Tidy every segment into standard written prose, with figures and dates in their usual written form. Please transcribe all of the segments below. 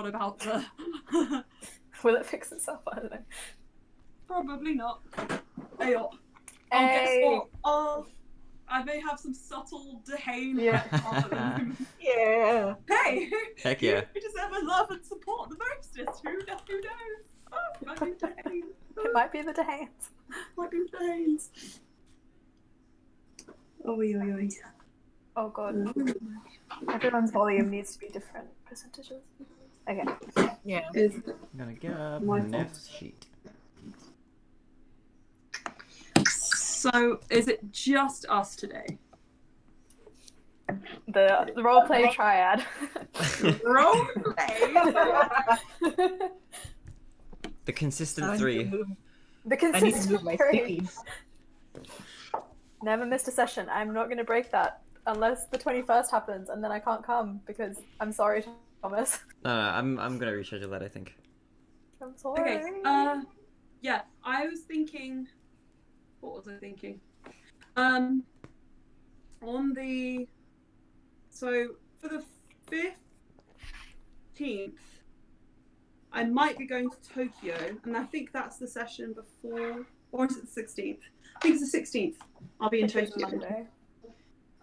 forgot about the... Will it fix itself? I don't know. Probably not. Hey, oh, Hey. guess what? I may have some subtle Dehane Yeah. Yeah. Hey! Heck yeah. Who deserve my love and support the mostest? Who knows? Oh, might be Dehane. It might be the Danes. Might be Danes. Oi. Oh god. Everyone's volume needs to be different percentages. Okay. Yeah. Is I'm gonna get up My next sheet. So, is it just us today? The roleplay triad. Roleplay? The consistent three. The I need to move consistent my three. stickies. Never missed a session. I'm not going to break that unless the 21st happens, and then I can't come because I'm sorry, Thomas. No, I'm gonna reschedule that, I think. I'm sorry. Okay, yeah, I was thinking... What was I thinking? On the... So, for the 15th, I might be going to Tokyo, and I think that's the session before... Or is it the 16th? I think it's the 16th. I'll be in Which is Tokyo. Monday.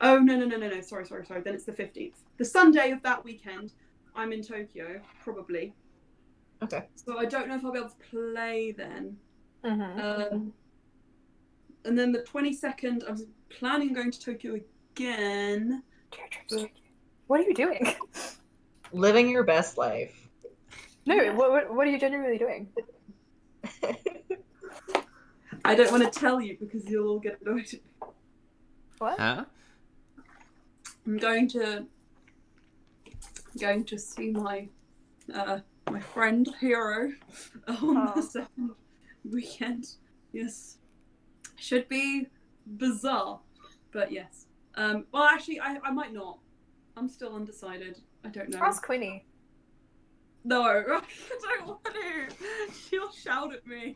Oh, no. Sorry. Then it's the 15th. The Sunday of that weekend, I'm in Tokyo, probably. Okay. So I don't know if I'll be able to play then. Mm-hmm. And then the 22nd, I'm planning on going to Tokyo again. What are you doing? Living your best life. No, what are you genuinely doing? I don't want to tell you because you'll all get annoyed at me. What? Huh? I'm going to see my my friend Hero on the second weekend. Yes, should be bizarre, but yes. Well, actually, I might not. I'm still undecided. I don't know. Ask Quinny. No, I don't want to. She'll shout at me.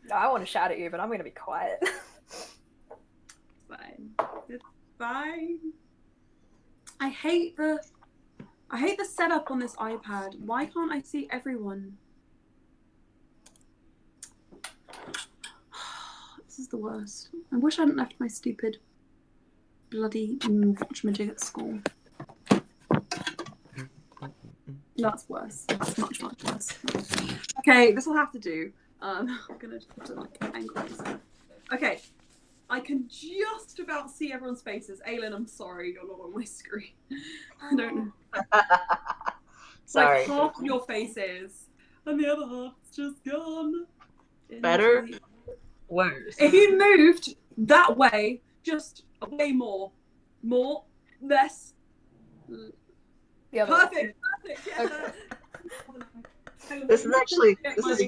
No, I want to shout at you, but I'm going to be quiet. It's fine. It's fine. I hate the setup on this iPad. Why can't I see everyone? This is the worst. I wish I hadn't left my stupid bloody watchmaking at school. That's worse. That's much worse. Okay, this will have to do. I'm gonna put it like angles. Okay, I can just about see everyone's faces. Aylin, I'm sorry, you're not on my screen. I don't know. Sorry. Like half of your face is, and the other half's just gone. Better? Worse. If you moved that way, just way more, less. The other Perfect. Yeah. Okay. This is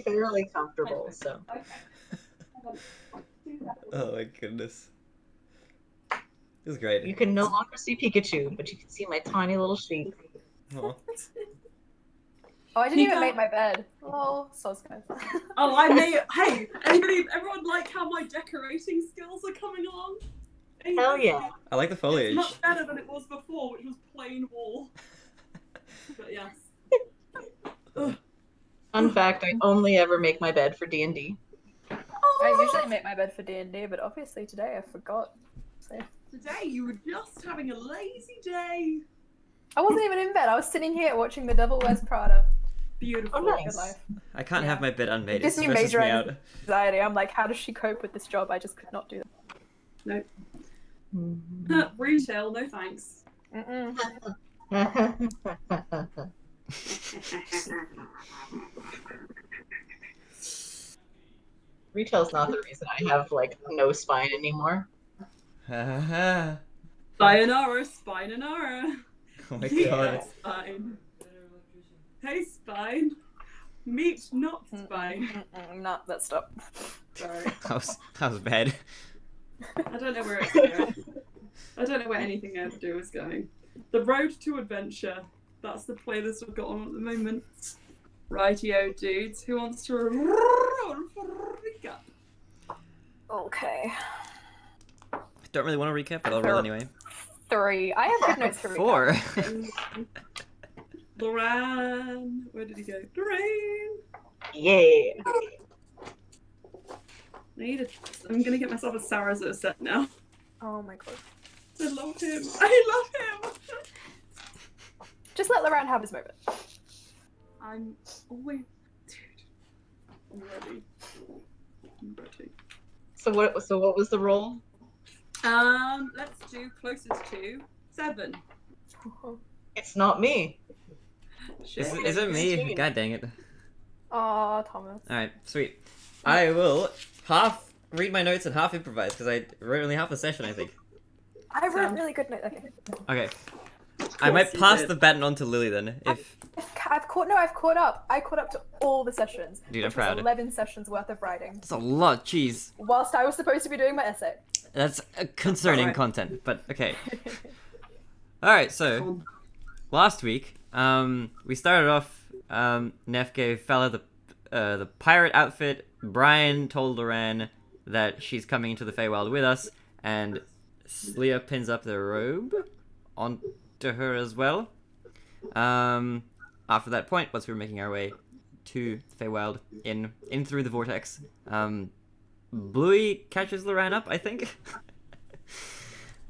fairly comfortable, so. Oh my goodness. This is great. You can no longer see Pikachu, but you can see my tiny little sheep. Oh. Oh, I didn't even make my bed. Oh, so good. Oh, I made it. Hey, everyone like how my decorating skills are coming along? Hell yeah. I like the foliage. It's much better than it was before, which was plain wall. But yes. Fun fact, I only ever make my bed for D&D. I usually make my bed for D&D, but obviously today I forgot. So. Today you were just having a lazy day. I wasn't even in bed. I was sitting here watching The Devil Wears Prada. Beautiful. Oh, nice. Good life. I can't have my bed unmade. It Gives me stresses major me out. anxiety. I'm like, how does she cope with this job? I just could not do that. Nope. Retail, no thanks. Mm-mm. Retail's not the reason I have, like, no spine anymore. Oh Sayonara, Spinonara. my Yeah, god. Spine. Hey, Spine. Meet not Spine. No, let's stop. Sorry. That was bad. I don't know where it's going. I don't know where anything I ever do is going. The Road to Adventure. That's the playlist we've got on at the moment. Rightio, dudes. Who wants to recap? Okay. Don't really want to recap, but I'll roll anyway. 3. I have good notes for recap. 4. Loran. Where did he go? Lorraine. Yeah. I'm gonna get myself a Sarrazur set now. Oh my god. I love him. I love him. Just let Loran have his moment. I'm always, dude. I'm ready. I'm ready. So what was the roll? Let's do closest to 7. It's not me. Shit. Is it me? 16. God dang it. Aw, Thomas. Alright, sweet. I will half read my notes and half improvise because I wrote only half a session, I think. I wrote really good notes. Okay. Okay. I might pass the baton on to Lily then, if... I've caught up. I caught up to all the sessions. Dude, I'm which was proud. 11 sessions worth of writing. That's a lot, jeez. Whilst I was supposed to be doing my essay. That's concerning Alright. content, but okay. Alright, so, last week, we started off, Neff gave Fella the pirate outfit, Brian told Loran that she's coming into the Feywild with us, and Slia pins up the robe onto her as well. After that point, once we were making our way to the Feywild, in through the vortex, Bluey catches Loran up, I think.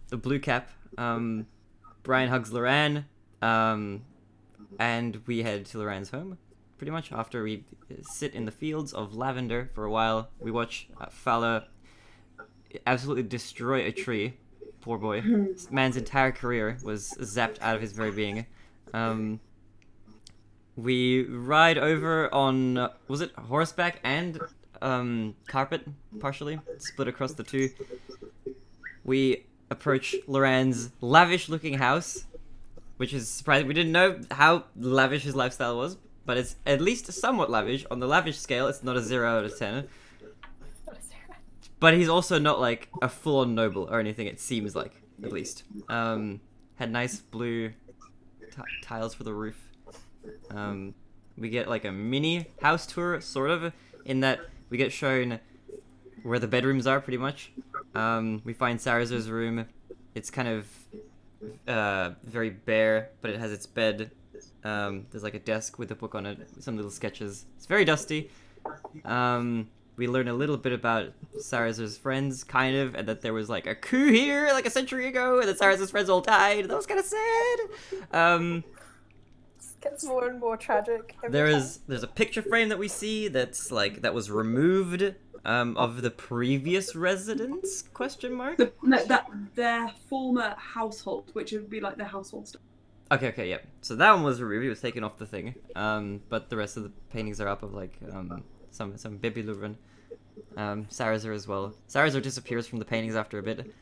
The blue cap. Brian hugs Loran, and we head to Loran's home. Pretty much after we sit in the fields of lavender for a while, we watch Fala absolutely destroy a tree. Poor boy. This man's entire career was zapped out of his very being. We ride over on, was it horseback and carpet, partially, split across the two. We approach Loran's lavish-looking house, which is surprising. We didn't know how lavish his lifestyle was, but it's at least somewhat lavish. On the lavish scale, it's not a 0 out of 10. But he's also not like a full-on noble or anything, it seems like, at least. Had nice blue tiles for the roof. We get like a mini house tour, sort of, in that we get shown where the bedrooms are, pretty much. We find Sarrazur's room. It's kind of very bare, but it has its bed. There's like a desk with a book on it, some little sketches. It's very dusty. We learn a little bit about Sarrazur's friends, kind of, and that there was like a coup here like a century ago, and that Sarrazur's friends all died. That was kind of sad. Gets more and more tragic. There's There's a picture frame that we see that was removed of the previous residents? Question mark. Their former household, which would be like their household stuff. Okay, yeah. So that one was removed. It was taken off the thing. But the rest of the paintings are up of like some Bibiluran. Sarrazur as well. Sarrazur disappears from the paintings after a bit.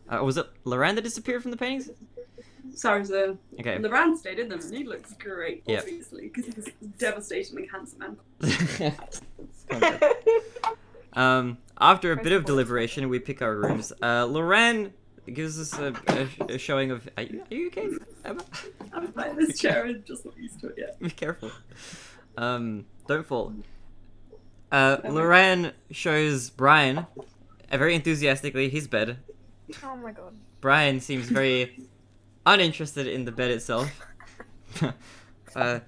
Was it Loran that disappeared from the paintings? Sarrazur. Okay. Loran stayed in them, and he looks great, Yep. obviously, because he's a devastatingly handsome man. After a bit of deliberation, we pick our rooms. Loran gives us a showing of. Are you okay, Emma? I'm like this chair and just not used to it yet. Be careful. Don't fall. Loran shows Brian, very enthusiastically, his bed. Oh my god. Brian seems very uninterested in the bed itself.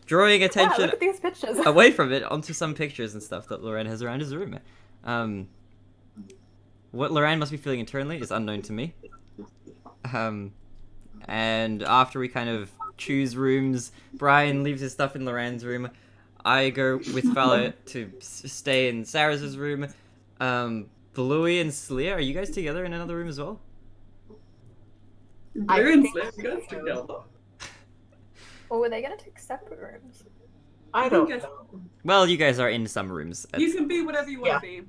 Drawing Wow, attention look at these pictures. away from it onto some pictures and stuff that Loran has around his room. What Loran must be feeling internally is unknown to me. And after we kind of choose rooms, Brian leaves his stuff in Loran's room. I go with Fala to stay in Sarrazur's room. Bluey and Slia, are you guys together in another room as well? Blue and Slip goes together. Or were they gonna take separate rooms? I don't know. Well, you guys are in some rooms. You can be whatever you want to be.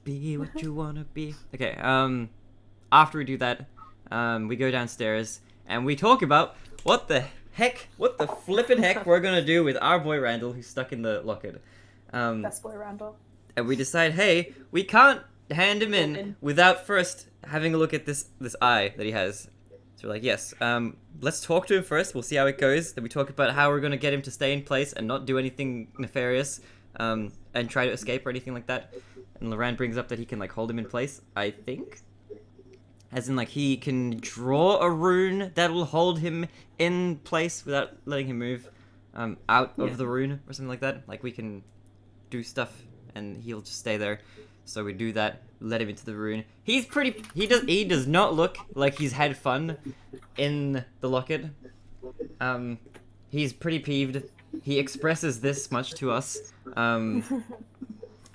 Be what you wanna be. Okay, after we do that, we go downstairs and we talk about what the flippin' heck we're gonna do with our boy Randall who's stuck in the locket. Best boy Randall. And we decide, hey, we can't hand him in without first having a look at this eye that he has. So we're like, yes, let's talk to him first, we'll see how it goes. Then we talk about how we're gonna get him to stay in place and not do anything nefarious, and try to escape or anything like that. And Loran brings up that he can like hold him in place, I think. As in like he can draw a rune that will hold him in place without letting him move. out of the rune or something like that. Like we can do stuff and he'll just stay there. So we do that, let him into the rune. He does not look like he's had fun in the locket. He's pretty peeved. He expresses this much to us. And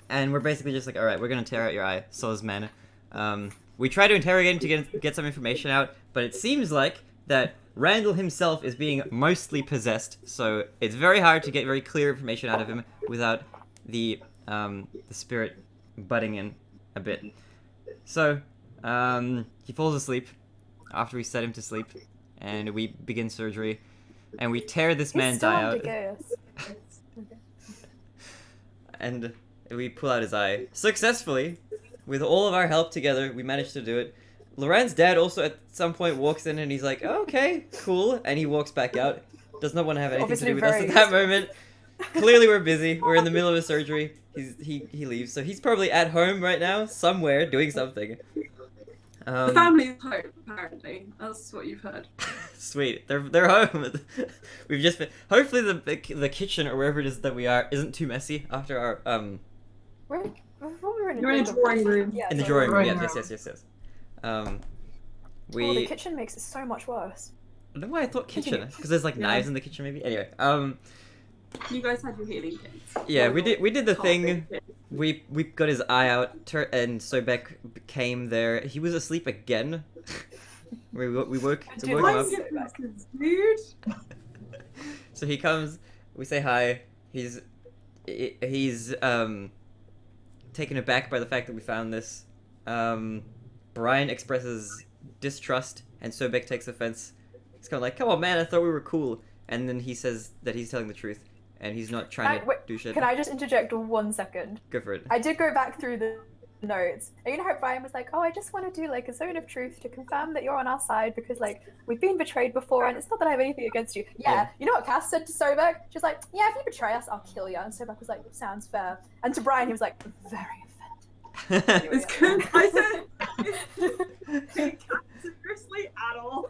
we're basically just like, alright, we're gonna tear out your eye, so's man. We try to interrogate him to get some information out, but it seems like that Randall himself is being mostly possessed, so it's very hard to get very clear information out of him without the spirit butting in a bit. So, he falls asleep after we set him to sleep, and we begin surgery, and we tear this man's eye out. And we pull out his eye. Successfully! With all of our help together, we managed to do it. Loran's dad also at some point walks in and he's like, oh, okay, cool, and he walks back out. Does not want to have anything to do with us at that moment. Clearly we're busy, we're in the middle of a surgery. He leaves, so he's probably at home right now, somewhere, doing something. The family is home, apparently. That's what you've heard. Sweet, they're home. We've just been, hopefully the kitchen or wherever it is that we are isn't too messy after our You're in a drawing room. Yeah, in the drawing room. Yes. the kitchen makes it so much worse. I don't know why I thought kitchen, because there's like knives in the kitchen maybe. Anyway, you guys had your healing kits. yeah, we did the thing. We got his eye out, and Sobek came there. He was asleep again. we woke him up. Dude. So he comes. We say hi. He's taken aback by the fact that we found this. Brian expresses distrust, and Sobek takes offense. He's kind of like, "Come on, man! I thought we were cool." And then he says that he's telling the truth, and he's not trying to do shit. Can I just interject 1 second? Go for it. I did go back through the notes, and you know how Brian was like, "Oh, I just want to do like a zone of truth to confirm that you're on our side because like we've been betrayed before, and it's not that I have anything against you." Yeah. You know what Cass said to Sobek? She was like, "Yeah, if you betray us, I'll kill you." And Sobek was like, "Sounds fair." And to Brian, he was like, "Very offended." Anyway, It's good. I said, seriously at all.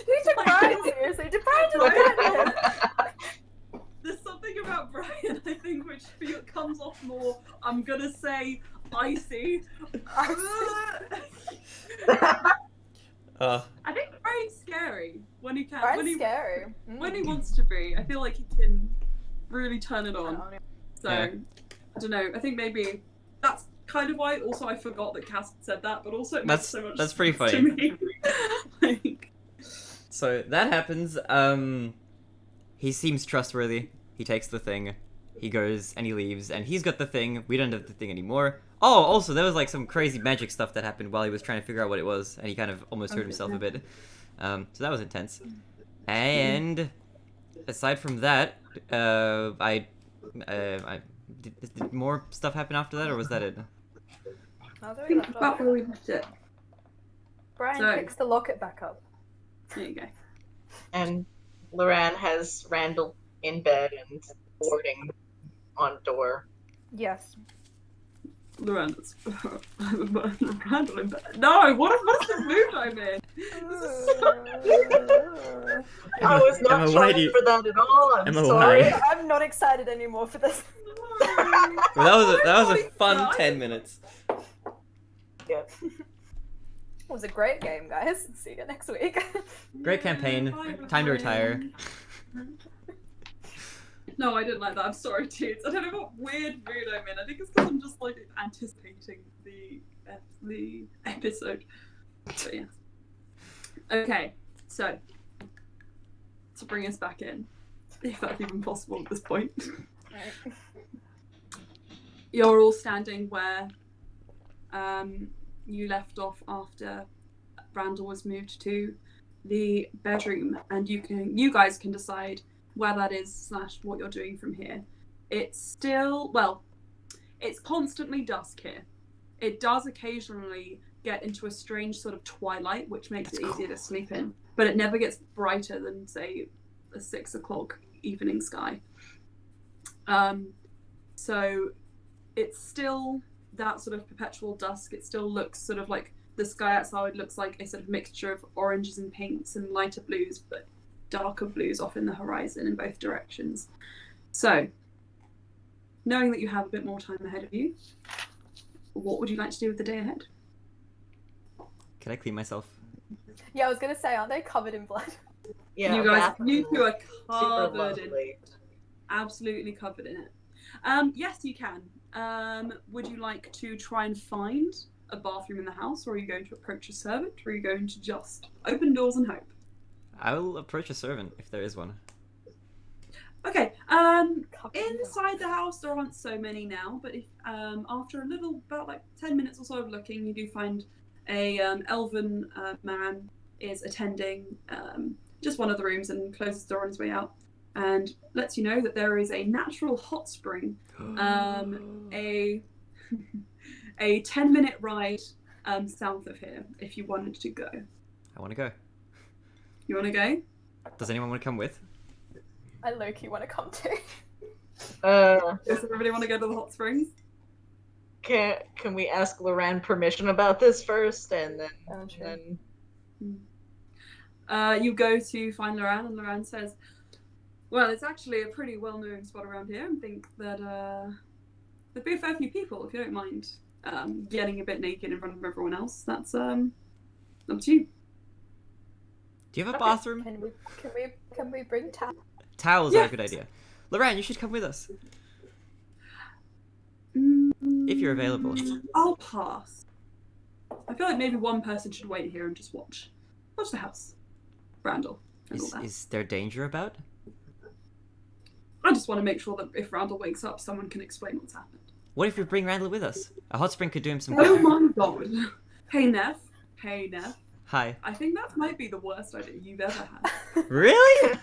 He took Brian seriously. Did Brian just look at him? There's something about Brian, I think, which comes off more, I'm gonna say, icy. I think Brian's scary when he can. Brian's scary. When he wants to be. I feel like he can really turn it on. So, Yeah. I don't know. I think maybe that's kind of why. Also, I forgot that Cass said that, but also it makes so much that's pretty sense funny. to me. Like, So that happens. He seems trustworthy. He takes the thing. He goes and he leaves, and he's got the thing. We don't have the thing anymore. Oh, also there was like some crazy magic stuff that happened while he was trying to figure out what it was, and he kind of almost hurt himself a bit. So that was intense. And aside from that, did more stuff happen after that, or was that it? think about where we left it. Brian picks the locket back up. There you go. And Loran has Randall in bed and boarding on door. Yes. Lorenz. Randall in bed. No, what is the mood I'm in? I was not Emma, why do trying you- for that at all. I'm Emma, sorry. why? I'm not excited anymore for this. Well, that was a fun 10 minutes. Yeah. It was a great game, guys. See you next week. Great campaign. Time to retire. No, I didn't like that. I'm sorry, dudes. I don't know what weird mood I'm in. I think it's because I'm just like anticipating the episode. But yeah. Okay, so to bring us back in, if that's even possible at this point. Right. You're all standing where you left off after Randall was moved to the bedroom, and you guys can decide where that is / what you're doing from here. It's still, well, it's constantly dusk here. It does occasionally get into a strange sort of twilight, which makes it easier to sleep in, but it never gets brighter than, say, a 6 o'clock evening sky. So it's still that sort of perpetual dusk. It still looks sort of like the sky outside looks like a sort of mixture of oranges and pinks and lighter blues, but darker blues off in the horizon in both directions. So, knowing that you have a bit more time ahead of you, what would you like to do with the day ahead? Can I clean myself? Yeah, I was gonna say, aren't they covered in blood? Yeah, You guys, bathroom you two are super covered in, lovely. absolutely covered in it. Yes, you can. Would you like to try and find a bathroom in the house, or are you going to approach a servant, or are you going to just open doors and hope? I will approach a servant if there is one. Okay. Covered in blood. Inside the house there aren't so many now, but if after a little, about like 10 minutes or so of looking, you do find a elven man is attending just one of the rooms and closes the door on his way out, and lets you know that there is a natural hot spring, a 10-minute ride south of here if you wanted to go. I want to go. You want to go? Does anyone want to come with? I low-key want to come too. Does everybody want to go to the hot springs? Can we ask Loran permission about this first, and then You go to find Loran, and Loran says, well, it's actually a pretty well-known spot around here, and think that there'd be a fair few people, if you don't mind getting a bit naked in front of everyone else. That's up to you. Do you have a bathroom? Can we bring towels? Towels are a good idea. Loran, you should come with us. If you're available. I'll pass. I feel like maybe one person should wait here and just watch the house. Randall. And all that. Is there danger about? I just want to make sure that if Randall wakes up, someone can explain what's happened. What if we bring Randall with us? A hot spring could do him some Oh good. my god. Hey, Neff. Hey, Neff. Hi. I think that might be the worst idea you've ever had. Really?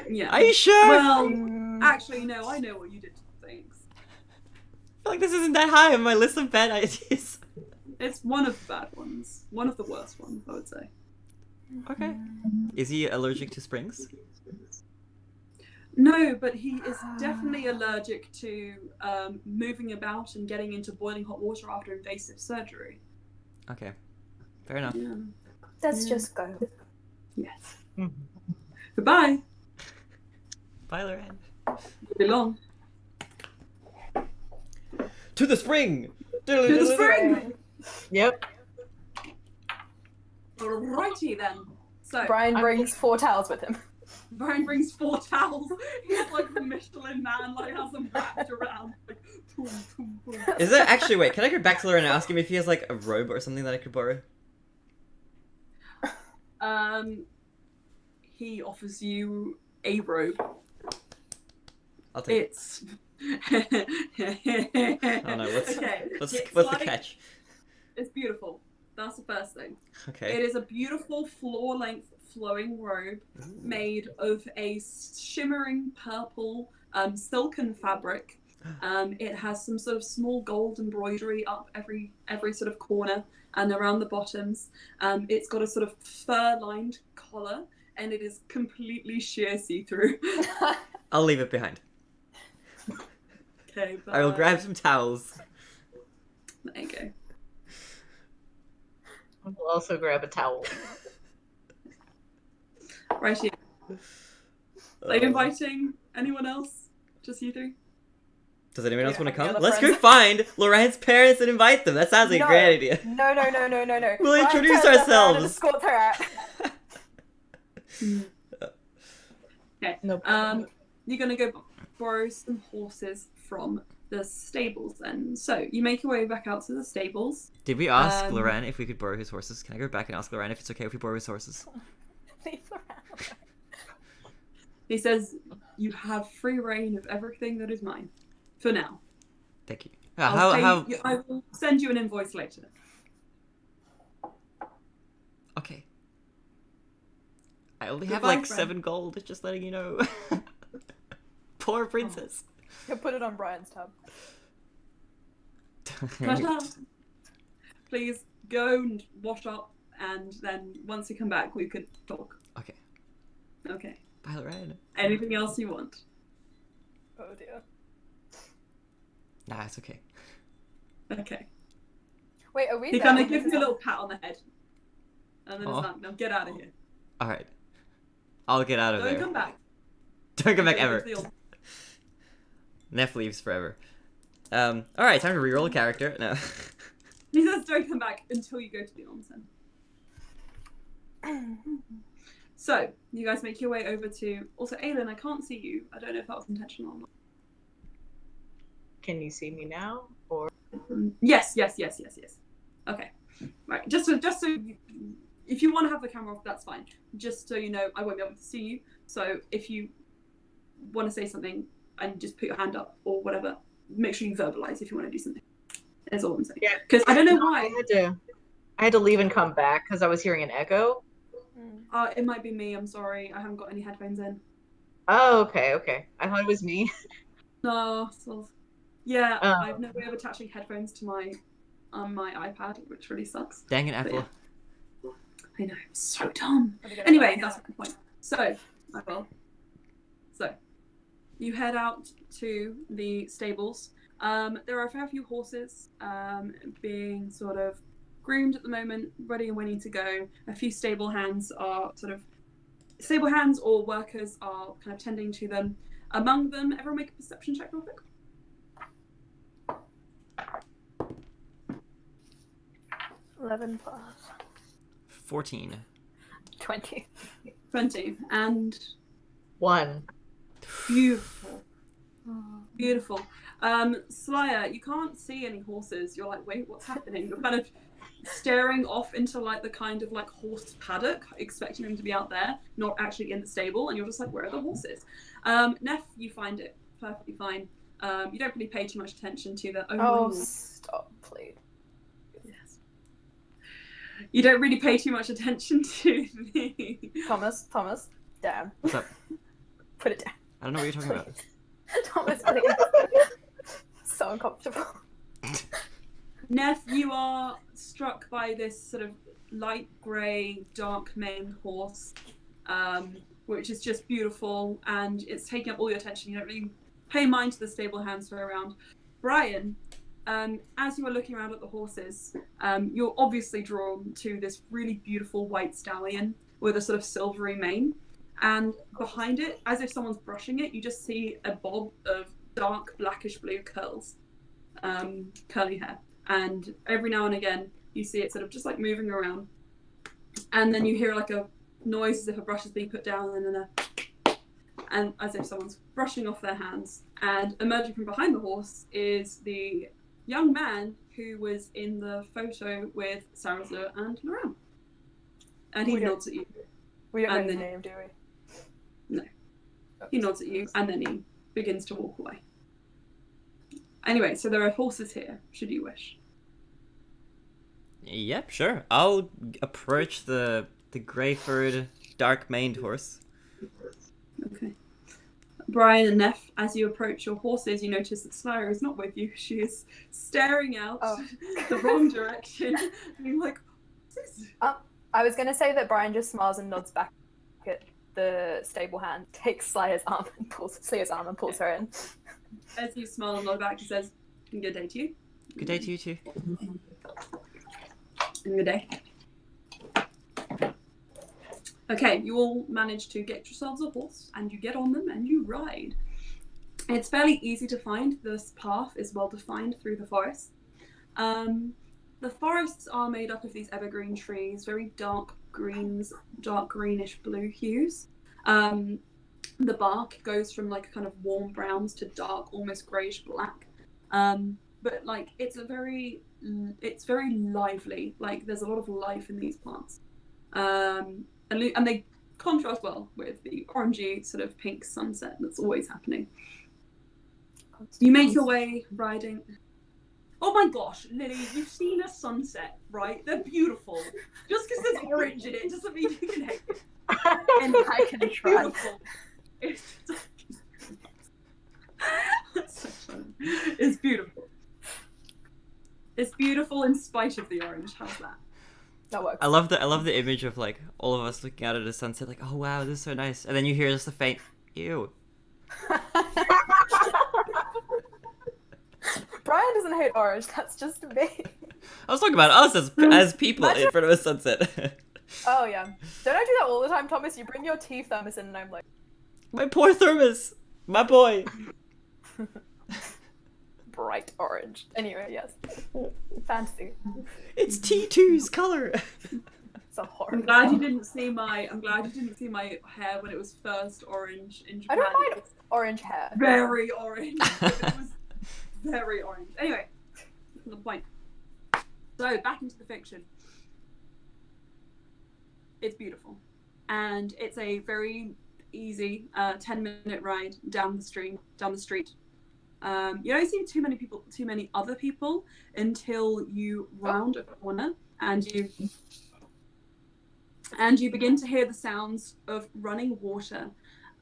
Yeah. Are you sure? Well, actually, no, I know what you did to things. I feel like this isn't that high on my list of bad ideas. It's one of the bad ones. One of the worst ones, I would say. Okay. Is he allergic to springs? No, but he is definitely allergic to moving about and getting into boiling hot water after invasive surgery. Okay. Fair enough. Yeah. Let's just go. Yes. Goodbye. Bye, Loran. Won't be long. To the spring! To the spring! Yep. Alrighty then. So Brian brings 4 towels with him. Brian brings 4 towels. He's like the Michelin man, like has them wrapped around. Like, boom, boom, boom. Is there actually, wait, can I go back to Loran and ask him if he has like a robe or something that I could borrow? He offers you a robe. I'll take it. It's. Oh no, what's It's the like- catch? It's beautiful. That's the first thing. Okay. It is a beautiful floor-length flowing robe made of a shimmering purple silken fabric. It has some sort of small gold embroidery up every sort of corner and around the bottoms. It's got a sort of fur-lined collar, and it is completely sheer see-through. I'll leave it behind. Okay, but, I will grab some towels. There you go. We'll also grab a towel. Right here. Are you inviting anyone else? Just you three? Does anyone else Yeah, want to any come? other Let's go friends? find Loran's parents and invite them. That sounds like No. a great idea. No. We'll Brian introduce turns up around and ourselves. escorts her out. Okay. No problem. You're gonna go borrow some horses from the stables then. So you make your way back out to the stables. Did we ask Um, Loran if we could borrow his horses? Can I go back and ask Loran if it's okay if we borrow his horses? Leave her out. He says you have free reign of everything that is mine. For now. Thank you. I will send you an invoice later. Okay. I only Good have luck, like friend. 7 gold, just letting you know. Poor princess. You'll put it on Brian's tab. Please go and wash up, and then once you come back, we could talk. Okay. Okay. Bye, Loran. Anything else you want? Oh dear. Nah, it's okay. Okay. Wait, are we He there kind of when gives this you a is little pat on the head, and then Aw. it's like, "Now get out of here." Alright. I'll get out of Don't there. come back. Don't come back Go ever. to the old- Neff leaves forever. Alright, time to reroll a character. No. He says don't come back until you go to the onsen. So, you guys make your way over to... Also, Aelin, I can't see you. I don't know if that was intentional or not. Can you see me now? Or Yes. Okay. Right, just so you, if you want to have the camera off, that's fine. Just so you know, I won't be able to see you. So if you want to say something and just put your hand up or whatever, make sure you verbalize if you want to do something. That's all I'm saying. Yeah. Because I don't know why. I had to leave and come back because I was hearing an echo. It might be me. I'm sorry. I haven't got any headphones in. Oh, okay. I thought it was me. No. Yeah, I have no way of attaching headphones to my iPad, which really sucks. Dang it, Apple. Yeah. I know, so dumb. Anyway, that's my point. So, you head out to the stables. There are a fair few horses being sort of groomed at the moment, ready and waiting to go. A few stable hands or workers are kind of tending to them. Among them, everyone make a perception check real quick. 11 plus 14. 20. 20. And 1. beautiful. Beautiful. Slya, you can't see any horses. You're like, wait, what's happening? You're kind of staring off into like the kind of like horse paddock, expecting them to be out there, not actually in the stable, and you're just like, where are the horses? Neff, you find it perfectly fine. You don't really pay too much attention to the Stop, please. Yes. You don't really pay too much attention to the Thomas, down. What's up? Put it down. I don't know what you're talking about. Thomas, please. So uncomfortable. Neff, you are struck by this sort of light grey, dark maned horse, which is just beautiful, and it's taking up all your attention. You don't really pay mind to the stable hands who are around. Brian, as you are looking around at the horses, you're obviously drawn to this really beautiful white stallion with a sort of silvery mane, and behind it, as if someone's brushing it, you just see a bob of dark blackish blue curls, curly hair. And every now and again, you see it sort of just like moving around. And then you hear like a noise as if a brush is being put down, and then and as if someone's brushing off their hands. And emerging from behind the horse is the young man who was in the photo with Slyan'ssun and Loran. And he nods at you. We don't know his name, do we? No. He nods at you, and then he begins to walk away. Anyway, so there are horses here, should you wish. Yep, sure. I'll approach the grey-furred, dark-maned horse. Okay. Brian and Neff, as you approach your horses, you notice that Slya is not with you. She is staring out the wrong direction, being like, what's this? I was going to say that Brian just smiles and nods back at the stable hand, takes Slya's arm and pulls her in. As you smile and nod back, he says, good day to you. Good day to you too. And good day. Okay, you all manage to get yourselves a horse, and you get on them and you ride. It's fairly easy to find. This path is well defined through the forest. The forests are made up of these evergreen trees, very dark greens, dark greenish blue hues. The bark goes from like kind of warm browns to dark, almost greyish black. But like it's very lively. Like there's a lot of life in these plants. And they contrast well with the orangey sort of pink sunset that's always happening. You make your way riding. Oh my gosh, Lily, you've seen a sunset, right? They're beautiful. Just because there's orange in it doesn't mean you can hate it. And I can try. Beautiful. It's beautiful. It's beautiful in spite of the orange. How's that? That works. I love the image of like all of us looking out at a sunset, like, oh wow, this is so nice, and then you hear just a faint ew. Brian doesn't hate orange. That's just me. I was talking about us as people in front of a sunset. Oh yeah. Don't I do that all the time, Thomas? You bring your tea thermos in and I'm like, My poor thermos! My boy! bright orange. Anyway, yes. Fancy. It's T2's color! It's a horror. I'm glad you didn't see my hair when it was first orange in I Japan. don't mind orange hair. Very orange. It was very orange. Anyway, the point. So back into the fiction. It's beautiful, and it's a very easy 10-minute ride down the street. You don't see too many other people until you round a corner and you begin to hear the sounds of running water,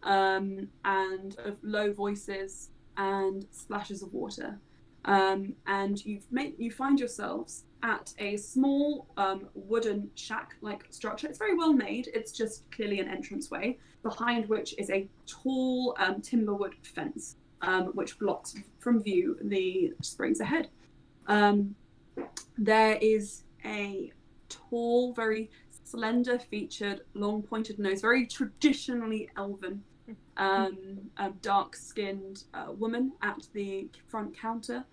and of low voices and splashes of water, and you find yourselves at a small wooden shack-like structure. It's very well made. It's just clearly an entranceway, behind which is a tall timberwood fence, which blocks from view the springs ahead. There is a tall, very slender-featured, long-pointed nose, very traditionally elven, dark-skinned woman at the front counter,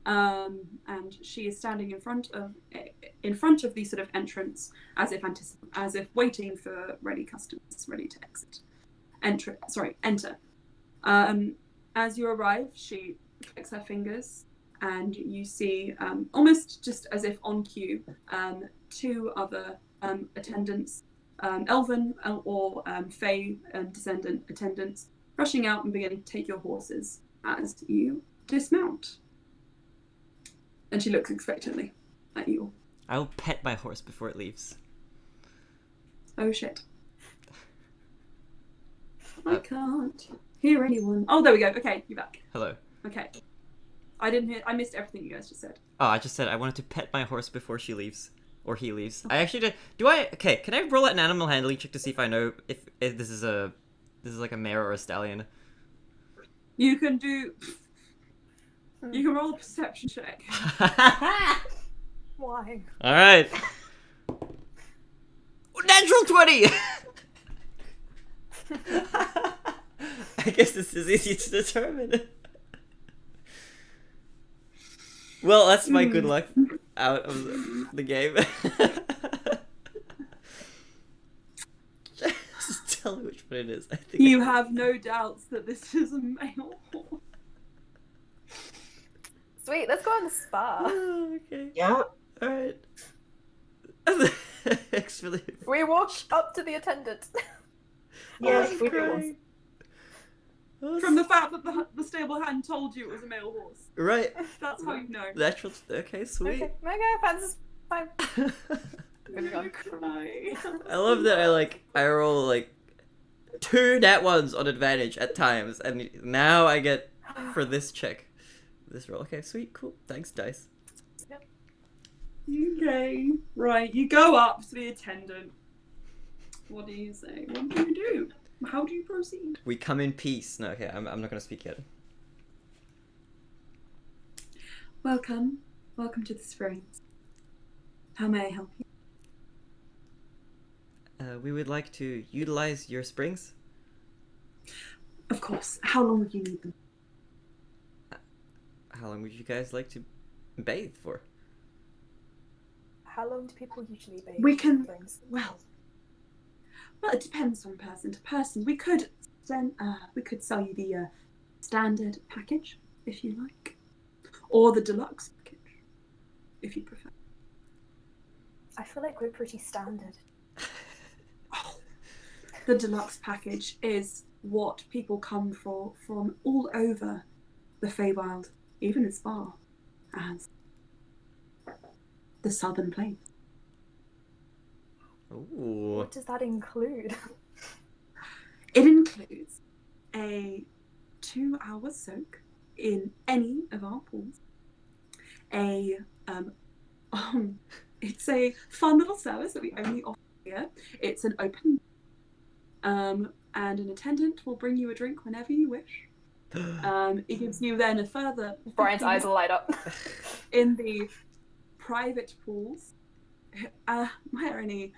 and she is standing in front of the sort of entrance, as if waiting for ready customers ready to enter. As you arrive, she clicks her fingers, and you see, almost just as if on cue, two other attendants, elven or fey descendant attendants, rushing out and beginning to take your horses as you dismount. And she looks expectantly at you. I'll pet my horse before it leaves. Oh shit. I can't hear anyone. Oh, there we go. Okay, you're back. Hello. Okay. I missed everything you guys just said. Oh, I just said I wanted to pet my horse before she leaves. Or he leaves. I actually did. Okay, can I roll an animal handling check to see if I know if this is like a mare or a stallion? You can roll a perception check. Why? Alright. Natural 20! I guess this is easy to determine. Well, that's my good luck out of the game. Just tell me which one it is. I think You have no doubts that this is a male horse. Sweet, let's go on the spa. Oh, okay. Yeah. Alright. Thanks for the... We walk up to the attendant. Yes, I'm we do. crying. From the fact that the stable hand told you it was a male horse. Right. That's how you know. Natural... Okay, sweet. Okay, fans, fine. Moving on. Cry. I love that I roll like 2 nat ones on advantage at times, and now I get for this check. This roll. Okay, sweet, cool. Thanks, dice. Okay, right. You go up to the attendant. What do you say? What do you do? How do you proceed? We come in peace. No, okay, I'm not gonna speak yet. Welcome to the Springs. How may I help you? We would like to utilize your springs. Of course. How long would you need them? How long would you guys like to bathe for? How long do people usually bathe? We can- Springs? Well, it depends from person to person. We could sell you the standard package if you like, or the deluxe package if you prefer. I feel like we're pretty standard. The deluxe package is what people come for from all over the Feywild, even as far as the Southern Plains. Ooh. What does that include? It includes a 2-hour soak in any of our pools. It's a fun little service that we only offer here. It's an open, and an attendant will bring you a drink whenever you wish. It gives you then a further Brian's eyes will light up. in the private pools. Where any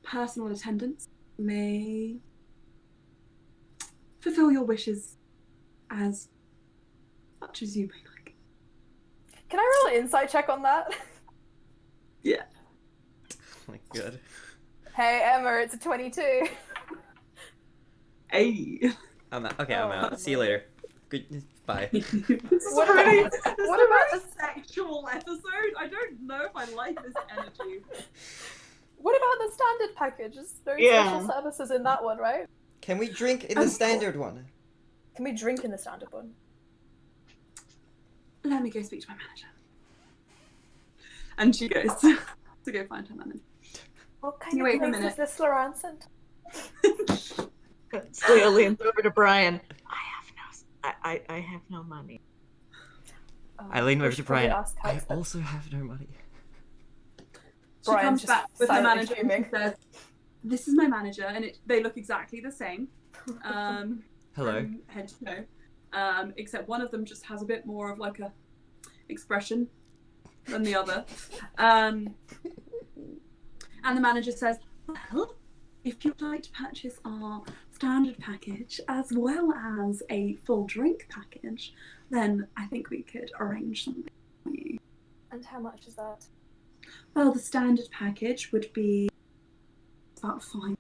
personal attendants may fulfill your wishes as much as you may like. Can I roll an insight check on that? Yeah. Oh my god. Hey Emma, it's a 22. Hey. I'm out. Okay, I'm Oh, out. See you later. Good. Bye. This is What a about- really, what a about very the- sexual episode. I don't know if I like this energy. What about the standard package? There's no Yeah. special services in that one, right? Can we drink in the standard one? Can we drink in the standard one? Let me go speak to my manager. And she goes to go find her manager. What Can kind you of wait for a place is minute? this Slyan'ssun? Slya leans over to Brian. I have no money. I lean over to Brian. Ask how I expensive- also have no money. She Brian's comes just back with her silently manager and fuming. she says, "This is my manager," and they look exactly the same. Hello. From head to toe. Except one of them just has a bit more of like a expression than the other. And the manager says, "Well, if you'd like to purchase our standard package as well as a full drink package, then I think we could arrange something for you." And how much is that? Well, the standard package would be about 5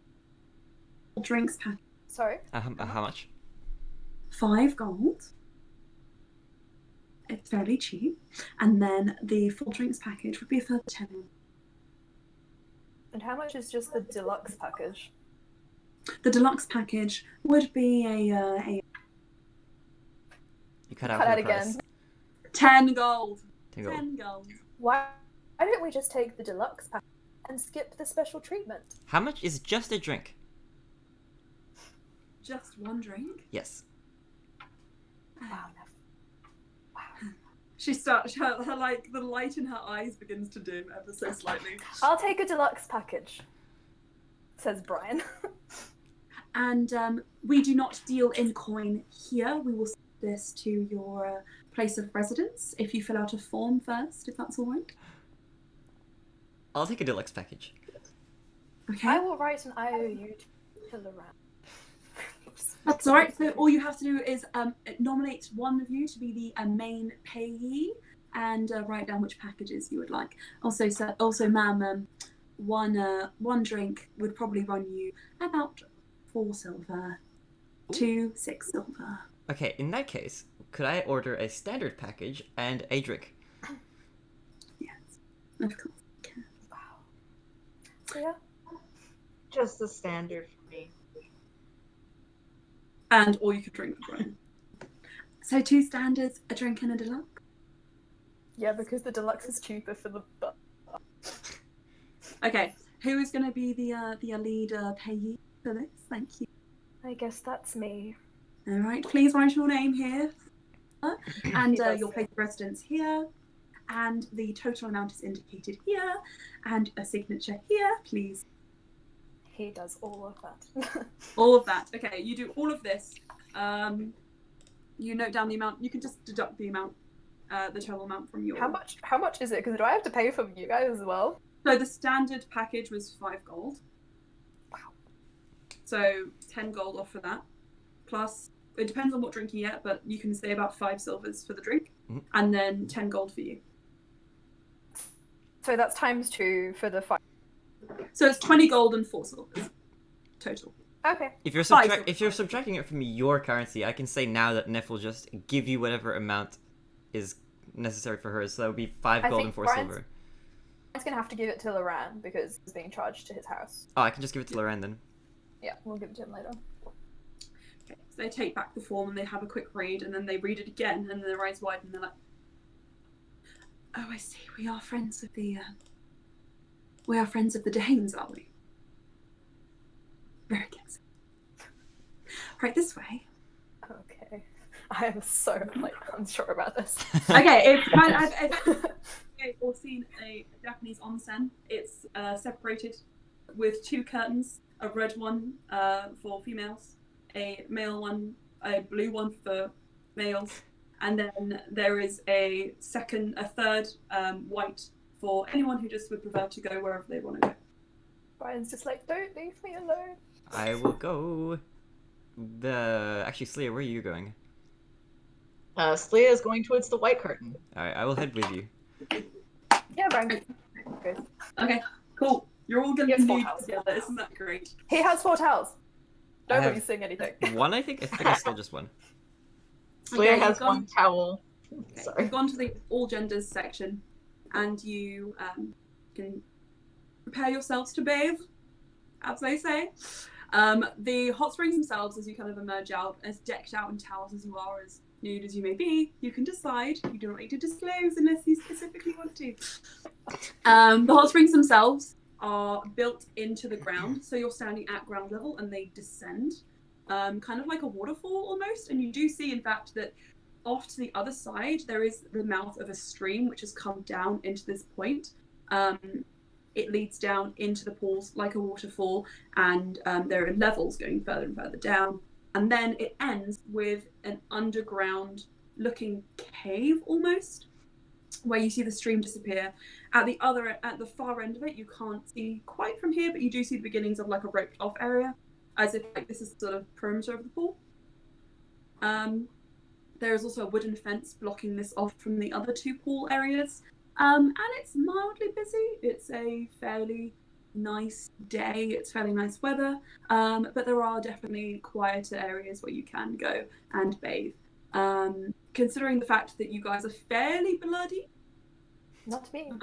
drinks package. Sorry? How much? 5 gold. It's fairly cheap. And then the full drinks package would be a further 10. And how much is just the deluxe package? The deluxe package would be a You cut Cut out for out the again. price. 10 gold. 10 gold. 10 gold. Why don't we just take the deluxe package and skip the special treatment? How much is just a drink? Just 1 drink? Yes. Wow, She starts, her like, the light in her eyes begins to dim ever so slightly. I'll take a deluxe package, says Brian. And we do not deal in coin here. We will send this to your place of residence if you fill out a form first, if that's all right. I'll take a deluxe package. Okay. I will write an IOU to Loran. That's all right. So all you have to do is nominate one of you to be the main payee and write down which packages you would like. Also, ma'am, one drink would probably run you about 4 silver to 6 silver. Okay, in that case, could I order a standard package and a drink? Yes, of course. Wow. So yeah, Just the standard for me. And all you could drink with Brian. So 2 standards, a drink and a deluxe. yeah, because the deluxe is cheaper for the. Okay, who is going to be the lead payee for this? Thank you. I guess that's me. All right, please write your name here, and He does. your place of residence here, and the total amount is indicated here, and a signature here, please. He does all of that. All of that. Okay, you do all of this. You note down the amount. You can just deduct the amount, the total amount from your. How much? How much is it? Because do I have to pay for you guys as well? So the standard package was 5 gold. Wow. So 10 gold off for that. Plus, it depends on what drink you get, but you can say about 5 silvers for the drink, and then 10 gold for you. So that's ×2 for the 5. So it's 20 gold and 4 silvers total. Okay. If you're subtracting it from your currency, I can say now that Neff will just give you whatever amount is necessary for hers. So that would be 5 I gold think and 4 Brian's- silver. He's gonna have to give it to Loran because he's being charged to his house. Oh, I can just give it to Loran then. Yeah, we'll give it to him later. Okay, so they take back the form and they have a quick read, and then they read it again, and their eyes widen, and they're like, "Oh, I see. We are friends of the Danes, are we?" Very good. Right this way. Okay. I am so unsure about this. Okay, it's kind of. You've all seen a Japanese onsen. It's separated with 2 curtains, a red one for females, a male one, a blue one for males, and then there is a third white for anyone who just would prefer to go wherever they want to go. Brian's just like, don't leave me alone. I will go. Actually, Slia, where are you going? Slea is going towards the white curtain. Alright, I will head with you. Yeah, Brian goes. Okay, cool. You're all gonna He has be 4 nude towels. together. Isn't that great? He has 4 towels. I Don't let have me sing anything. One, I think. I think I stole just one. Slea Okay, has you've gone- one towel. Okay, Sorry. you've gone to the all genders section, and you can prepare yourselves to bathe, as they say. The hot springs themselves, as you kind of emerge out, as decked out in towels as you are, as nude as you may be, you can decide. You do not need to disclose unless you specifically want to. The hot springs themselves are built into the ground, so you're standing at ground level and they descend, kind of like a waterfall almost. And you do see, in fact, that off to the other side there is the mouth of a stream which has come down into this point. It leads down into the pools like a waterfall, and there are levels going further and further down. And then it ends with an underground looking cave almost, where you see the stream disappear. At the far end of it, you can't see quite from here, but you do see the beginnings of like a roped off area, as if like this is sort of perimeter of the pool. There is also a wooden fence blocking this off from the other 2 pool areas. And it's mildly busy. It's a fairly nice day. It's fairly nice weather. But there are definitely quieter areas where you can go and bathe. Considering the fact that you guys are fairly bloody. Not me.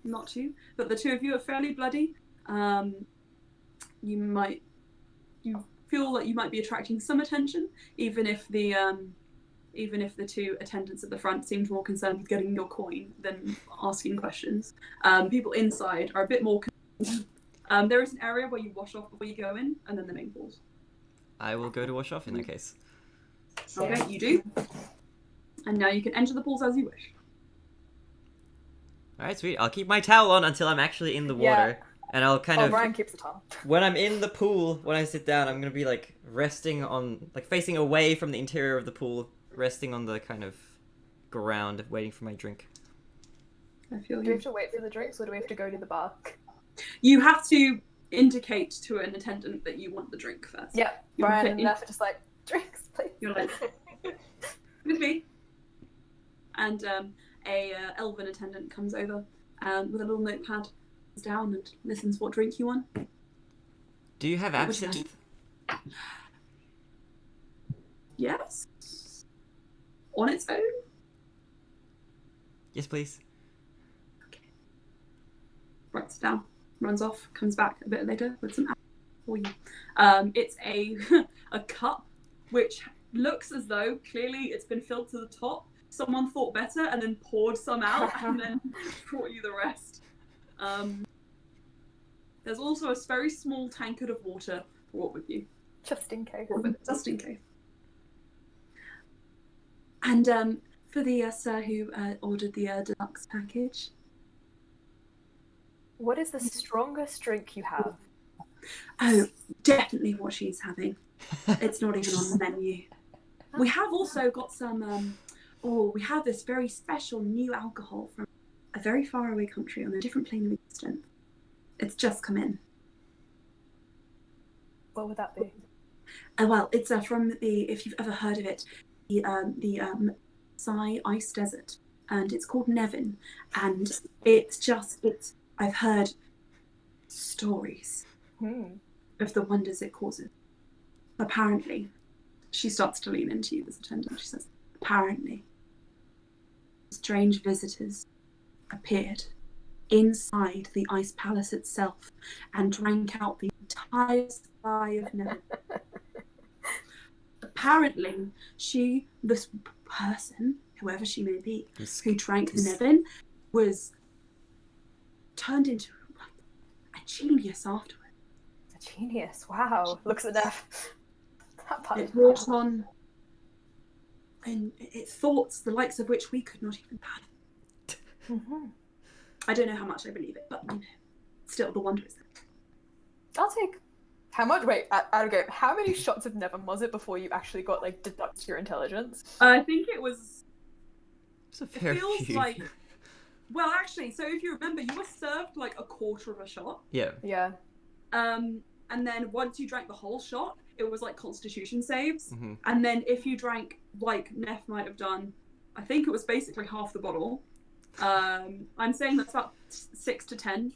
Not you, but the 2 of you are fairly bloody. You feel like you might be attracting some attention, even if the 2 attendants at the front seemed more concerned with getting your coin than asking questions. People inside are a bit more concerned. There is an area where you wash off before you go in, and then the main pools. I will go to wash off in that case. Okay, you do. And now you can enter the pools as you wish. Alright, sweet. I'll keep my towel on until I'm actually in the water. And I'll kind of... Brian keeps the towel. When I'm in the pool, when I sit down, I'm gonna be like resting on... like facing away from the interior of the pool, resting on the kind of ground, waiting for my drink. I feel Do we have to wait for the drinks, or do we have to go to the bar? You have to indicate to an attendant that you want the drink first. Yeah, You're Brian fit and in- Neff are just like, drinks, please. You're like, with me. And a elven attendant comes over with a little notepad, sits down and listens what drink you want. Do you have absinthe? Yes. On its own. Yes, please. Writes it down, runs off, comes back a bit later with some alcohol for you. It's a a cup which looks as though clearly it's been filled to the top. Someone thought better and then poured some out and then brought you the rest. There's also a very small tankard of water brought with you. Just in case. Just in case. And for the sir who ordered the deluxe package. What is the strongest drink you have? Oh, definitely what she's having. It's not even on the menu. We have also got some, we have this very special new alcohol from a very far away country on a different plane of existence. It's just come in. What would that be? Well, it's from if you've ever heard of it, the Psy Ice Desert, and it's called Nevin, and I've heard stories of the wonders it causes. Apparently, she starts to lean into you, this attendant. She says, apparently, strange visitors appeared inside the ice palace itself and drank out the entire supply of Nevin. Apparently, this person, whoever she may be, who drank the Nevin, was turned into a genius afterwards. A genius, wow. Looks at Neff. It brought on and it thoughts the likes of which we could not even fathom. I don't know how much I believe it, but still the wonder is there. I'll take... How much? Wait, out of game. How many shots of Nevin was it before you actually got, deduct your intelligence? I think it was... It's a fair It feels few. like Well, actually, so if you remember, you were served like a quarter of a shot. Yeah. Yeah. And then once you drank the whole shot, it was like Constitution saves. Mm-hmm. And then if you drank, like Neff might have done, I think it was basically half the bottle. I'm saying that's about 6 to 10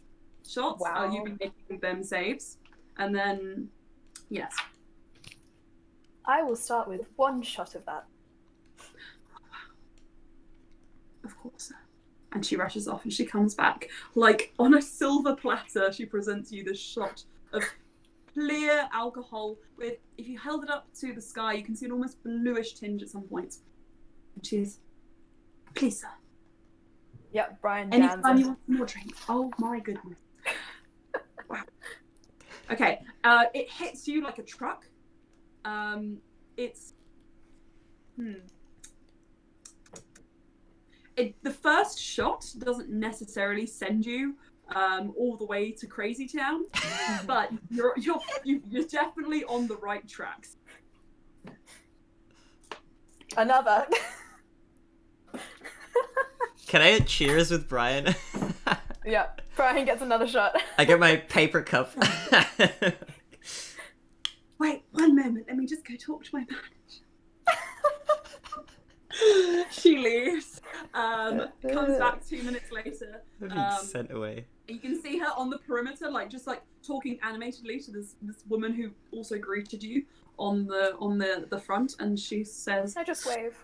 shots. Wow. You'd be making them saves. And then, yes. I will start with 1 shot of that. Of course. And she rushes off and she comes back. Like on a silver platter, she presents you this shot of clear alcohol with, if you held it up to the sky, you can see an almost bluish tinge at some points. And she's, please, sir. Yep, Brian jams Anytime it. you want some more drinks. Oh my goodness. Wow. Okay, it hits you like a truck. It's... the first shot doesn't necessarily send you all the way to Crazy Town, but you're definitely on the right tracks. Another. Can I cheers with Brian? Yeah, Brian gets another shot. I get my paper cup. Wait, one moment. Let me just go talk to my manager. She leaves. Comes back 2 minutes later. Being sent away. You can see her on the perimeter, just talking animatedly to this woman who also greeted you on the front, and she says, I just wave.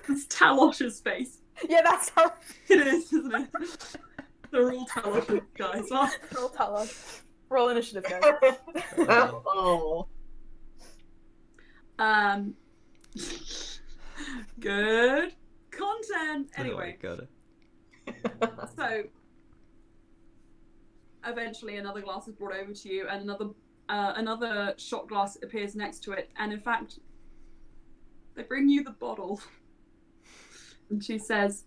"It's Talosh's face." Yeah, that's how. It is, isn't it? They're all Talosh guys. Roll Talos. Roll initiative, guys. Oh. Good content. Anyway, Oh my God. so eventually another glass is brought over to you, and another shot glass appears next to it, and in fact, they bring you the bottle. And she says,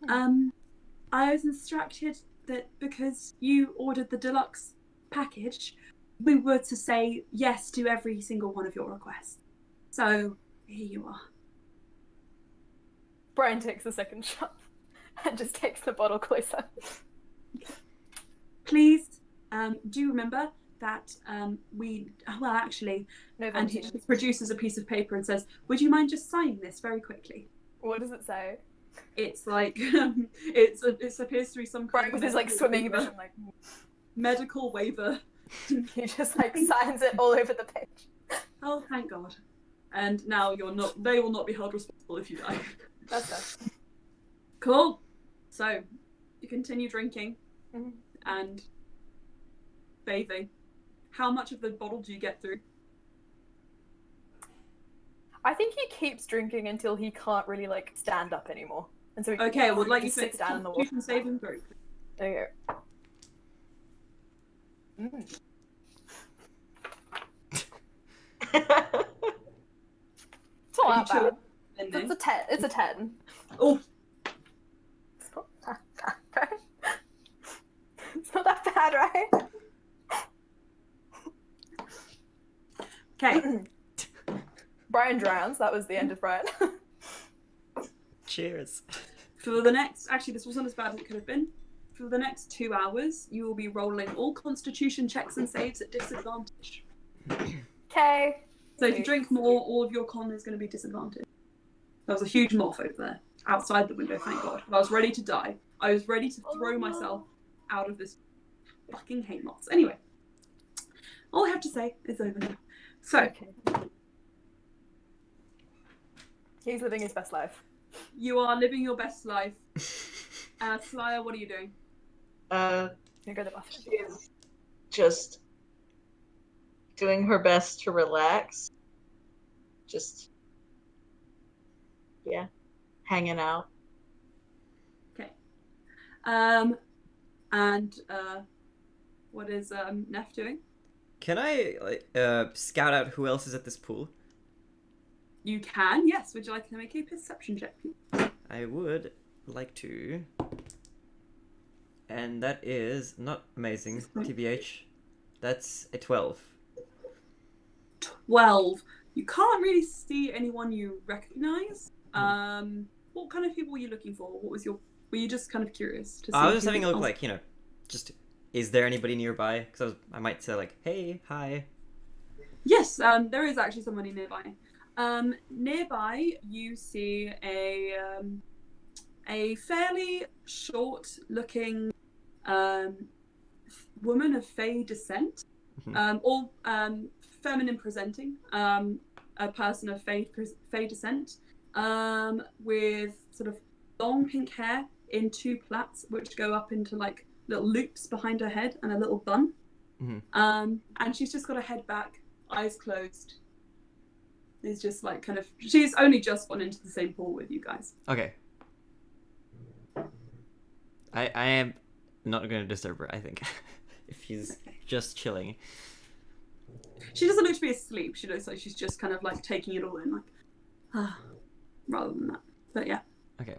I was instructed that because you ordered the deluxe package, we were to say yes to every single one of your requests. So, here you are. Brian takes the second shot and just takes the bottle closer. Please, do remember that well, actually, No and he vengeance. just produces a piece of paper and says, would you mind just signing this very quickly? What does it say? It's like, it appears to be some kind Brian of is like swimming waiver. vision, like Medical waiver. he just like signs it all over the page. Oh, thank God. And now they will not be held responsible if you die. That's fair. Cool. So, you continue drinking Mhm. and bathing. How much of the bottle do you get through? I think he keeps drinking until he can't really like stand up anymore. And so he Okay, well, like you just said, sits down in the water. Constitution saving throw. There you go. It's not that bad. It's a 10. It's a 10. Oh, It's not that bad, right? It's not that bad, right? okay. Brian drowns. That was the end of Brian. Cheers. For the next, actually, this wasn't as bad as it could have been. For the next 2 hours, you will be rolling all Constitution checks and saves at disadvantage. Okay. So if you drink more, all of your con is going to be disadvantaged. There was a huge morph over there, outside the window, thank God. I was ready to die. I was ready to throw myself out of this fucking hate moths. Anyway, all I have to say is over now. So, Okay. He's living his best life. you are living your best life. Slya, what are you doing? You go to the bathroom. She is just doing her best to relax. Just, yeah, hanging out. Okay. And what is Neff doing? Can I scout out who else is at this pool? You can, yes. Would you like to make a perception check, please? I would like to. And that is not amazing, TBH. That's a 12. 12. You can't really see anyone you recognize. what kind of people were you looking for? What was your? Were you just kind of curious to see? I was just who having a look, else- like, just is there anybody nearby? Because I might say like, hey, hi. Yes, there is actually somebody nearby. Nearby, you see a fairly short-looking woman of Fey descent, all feminine presenting, a person of Fey descent, with sort of long pink hair in two plaits, which go up into like little loops behind her head, and a little bun. And she's just got her head back, eyes closed. Is just like kind of. She's only just gone into the same pool with you guys. Okay. I am not going to disturb her, I think. If she's just chilling. She doesn't look to be asleep. She looks like she's just kind of like taking it all in, like, rather than that. But yeah. Okay.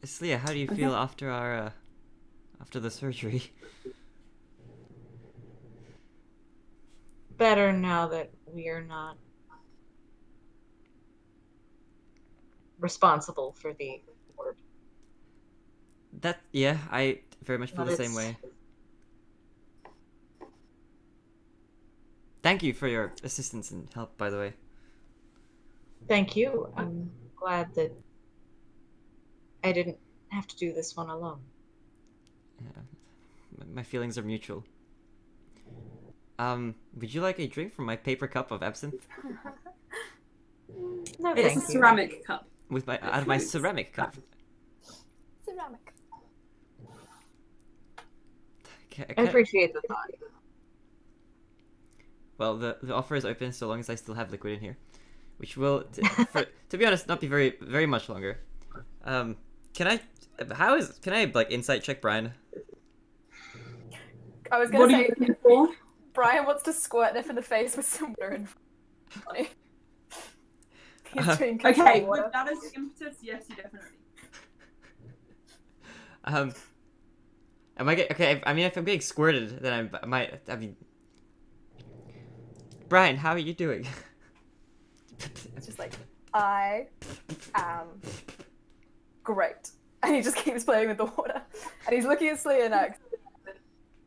Slya, how do you feel after our after the surgery? Better now that we are not responsible for the orb. I very much feel the same way. Thank you for your assistance and help, by the way. Thank you. I'm glad that I didn't have to do this one alone. Yeah. My feelings are mutual. Would you like a drink from my paper cup of absinthe? No, It's thank a you. ceramic cup. With my out of my ceramic cup. Ceramic. I appreciate the thought. Well, the offer is open so long as I still have liquid in here, which will, to be honest, not be very much longer. Can I like insight check Brian? I was What gonna are you say, looking for? Brian wants to squirt Niff in the face with some water and funny. He's doing control Okay, water. with that as the impetus, yes, you definitely. Am I get okay? I mean, if I'm getting squirted, then I might. I mean, Brian, how are you doing? It's just like, I am great. And he just keeps playing with the water. And he's looking at Slya next.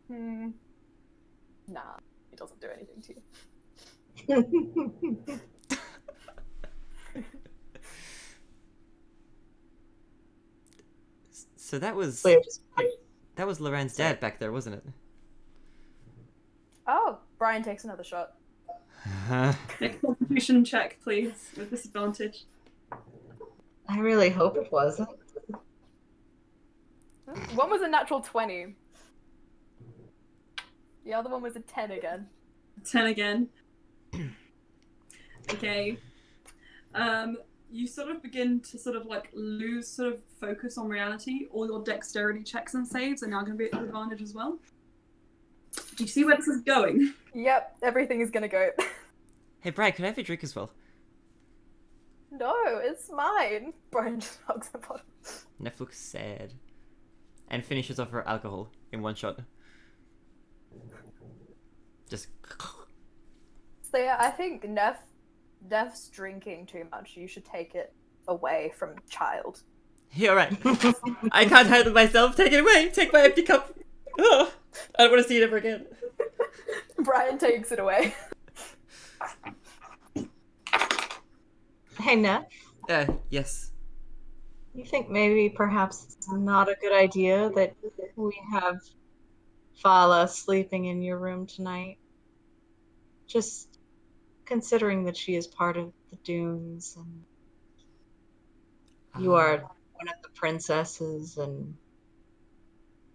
Nah, he doesn't do anything to you. So that was Loren's dad back there, wasn't it? Oh, Brian takes another shot. Make a constitution check, please, with disadvantage. I really hope it wasn't. One was a natural 20. The other one was a 10 again. 10 again. Okay. You sort of begin to sort of like lose sort of focus on reality. All your dexterity checks and saves are now going to be at your advantage as well. Do you see where this is going? Yep, everything is gonna go. Hey, Brian, can I have a drink as well? No, it's mine. Brian just hugs the bottom. Neff looks sad. And finishes off her alcohol in one shot. Just. So yeah, I think Neff's drinking too much. You should take it away from child. You're right. I can't handle myself. Take it away. Take my empty cup. Oh, I don't want to see it ever again. Brian takes it away. Hey, Neff, Yes. you think maybe perhaps it's not a good idea that we have Fala sleeping in your room tonight? Just considering that she is part of the Dunes and you are one of the princesses, and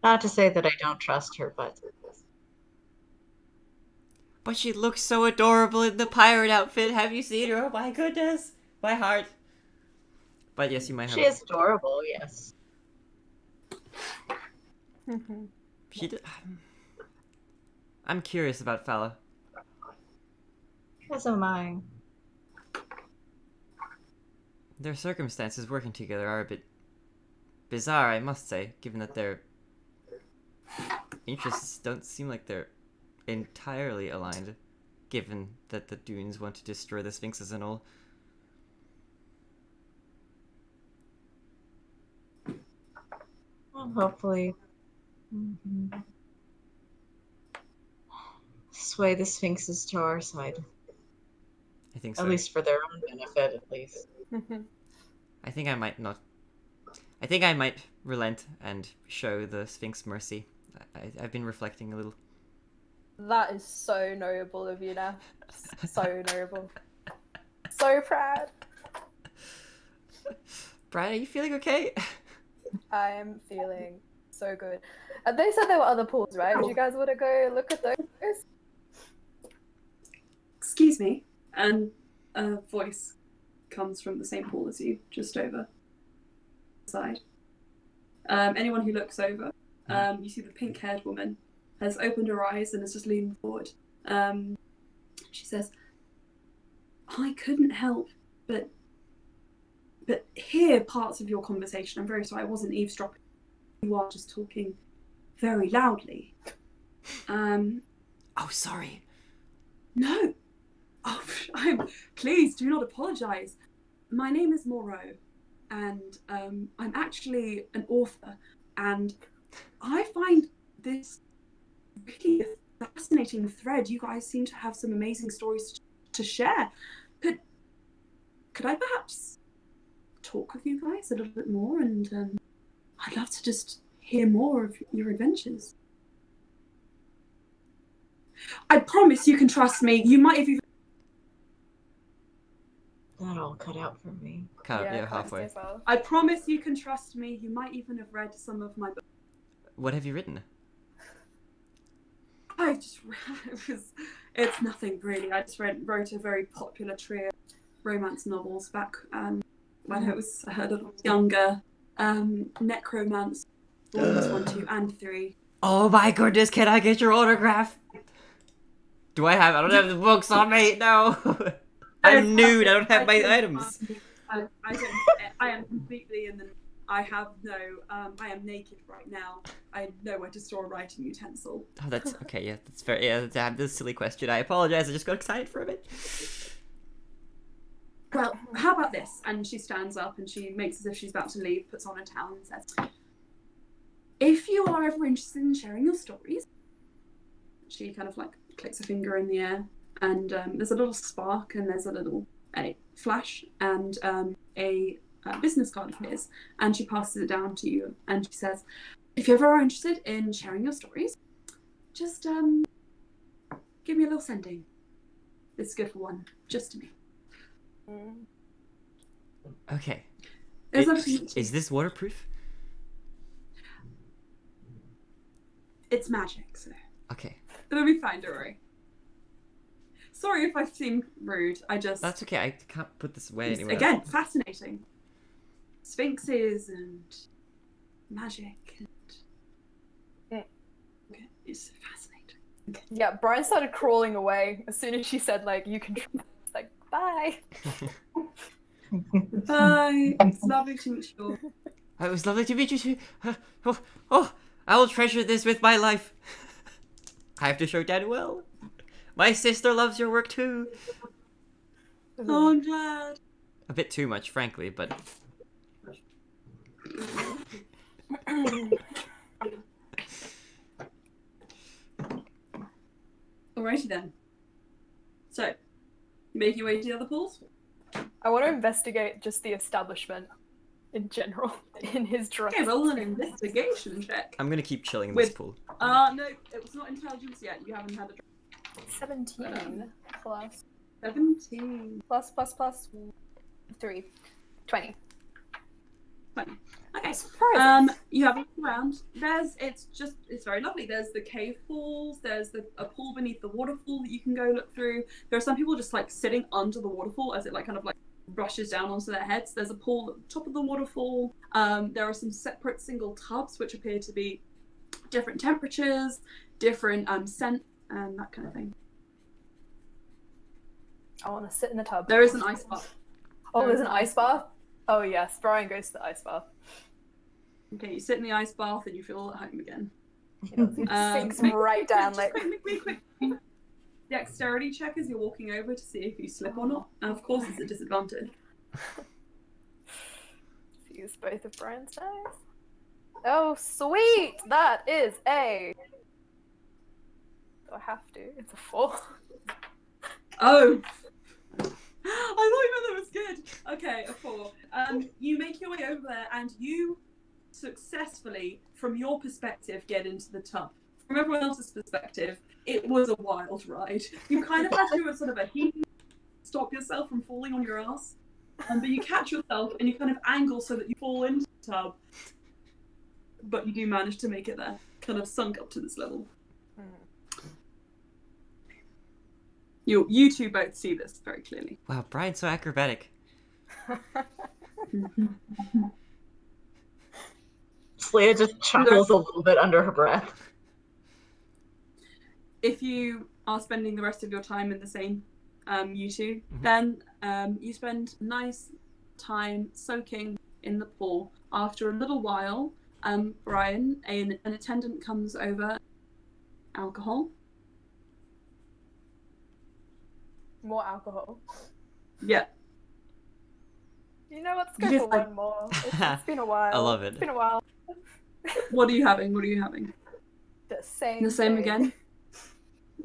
not to say that I don't trust her, but She looks so adorable in the pirate outfit. Have you seen her? Oh my goodness. My heart. But yes, you might have. she is adorable, yes. I'm curious about Fala. As am I. Their circumstances working together are a bit bizarre, I must say, given that their interests don't seem like they're entirely aligned, given that the Dunes want to destroy the Sphinxes and all. Well, hopefully sway the sphinxes to our side. I think so. At least for their own benefit, at least. I think I might not. I think I might relent and show the Sphinx mercy. I've been reflecting a little. That is so noble of you now. So noble. So proud. Brian, are you feeling okay? I am feeling so good. And they said there were other pools, right? Do you guys want to go look at those? Excuse me. And a voice comes from the same pool as you, just over the side. Anyone who looks over, you see the pink-haired woman has opened her eyes and is just leaning forward. She says, I couldn't help but hear parts of your conversation. I'm very sorry, I wasn't eavesdropping. You are just talking very loudly. Oh, sorry. No. Oh, please do not apologise. My name is Moreau, and I'm actually an author, and I find this really fascinating thread. You guys seem to have some amazing stories to share. Could I perhaps talk with you guys a little bit more? And I'd love to just hear more of your adventures. I promise you can trust me. You might have even... That all cut out for me. Cut out, halfway. As well. I promise you can trust me. You might even have read some of my books. What have you written? I just it's nothing really. I just wrote a very popular trio of romance novels back when I was a little younger. Necromance, Volumes 1, 2, and 3. Oh my goodness, can I get your autograph? I don't have the books on me, no. I'm nude, I don't have my items. I am completely in the... I am naked right now. I know where to store a writing utensil. Oh, that's okay. Yeah, that's fair. Yeah, I have this silly question. I apologize. I just got excited for a bit. Well, how about this? And she stands up and she makes as if she's about to leave, puts on a towel and says, if you are ever interested in sharing your stories, she kind of like clicks a finger in the air, and there's a little spark and there's a little flash, and a business card appears, and she passes it down to you, and she says, if you ever are interested in sharing your stories, just give me a little sending. It's good for one, just to me. Okay. Is this waterproof? It's magic, so Okay. it'll be fine, don't worry. Sorry if I seem rude. That's okay. I can't put this away anywhere. Again, fascinating. Sphinxes and magic and... Okay, it's fascinating. Okay. Yeah, Brian started crawling away as soon as she said, like, you can trust. Like, bye. Bye. It's lovely to meet you. It was lovely to meet you too. I will treasure this with my life. I have to show Danielle. My sister loves your work too. Oh, I'm glad. A bit too much, frankly, but... Alrighty then. So, you making your way to the other pools? I want to investigate just the establishment in general in his dress. Okay, roll an investigation check. I'm gonna keep chilling in this pool. No, it was not intelligence yet. You haven't had a 17 plus 17 plus 3. 20. 20. Okay. Surprising. You have a look around. It's very lovely. There's the cave pools. There's a pool beneath the waterfall that you can go look through. There are some people just like sitting under the waterfall as it like kind of like rushes down onto their heads. There's a pool at the top of the waterfall. There are some separate single tubs which appear to be different temperatures, different scent, and that kind of thing. I want to sit in the tub. There is an ice bath. Oh, there's an ice bath? Oh yes, Brian goes to the ice bath. Okay, you sit in the ice bath and you feel at home again. Sinks right down like... Quick. Dexterity check as you're walking over to see if you slip or not. And of course it's a disadvantage. Use both of Brian's dice. Oh, sweet! That is a... Do I have to? It's a 4. Oh. I thought that was good. Okay, a 4. You make your way over there and you successfully, from your perspective, get into the tub. From everyone else's perspective, it was a wild ride. You kind of had to do a sort of a heat, stop yourself from falling on your ass. But you catch yourself and you kind of angle so that you fall into the tub. But you do manage to make it there, kind of sunk up to this level. You two both see this very clearly. Wow, Brian's so acrobatic. Slya just chuckles a little bit under her breath. If you are spending the rest of your time in the same, you two, then you spend nice time soaking in the pool. After a little while, Brian, an attendant comes over. Alcohol. More alcohol. Yeah. You know what? Let's go for one more. It's been a while. I love it. It's been a while. What are you having? What are you having? The same. The same thing. again?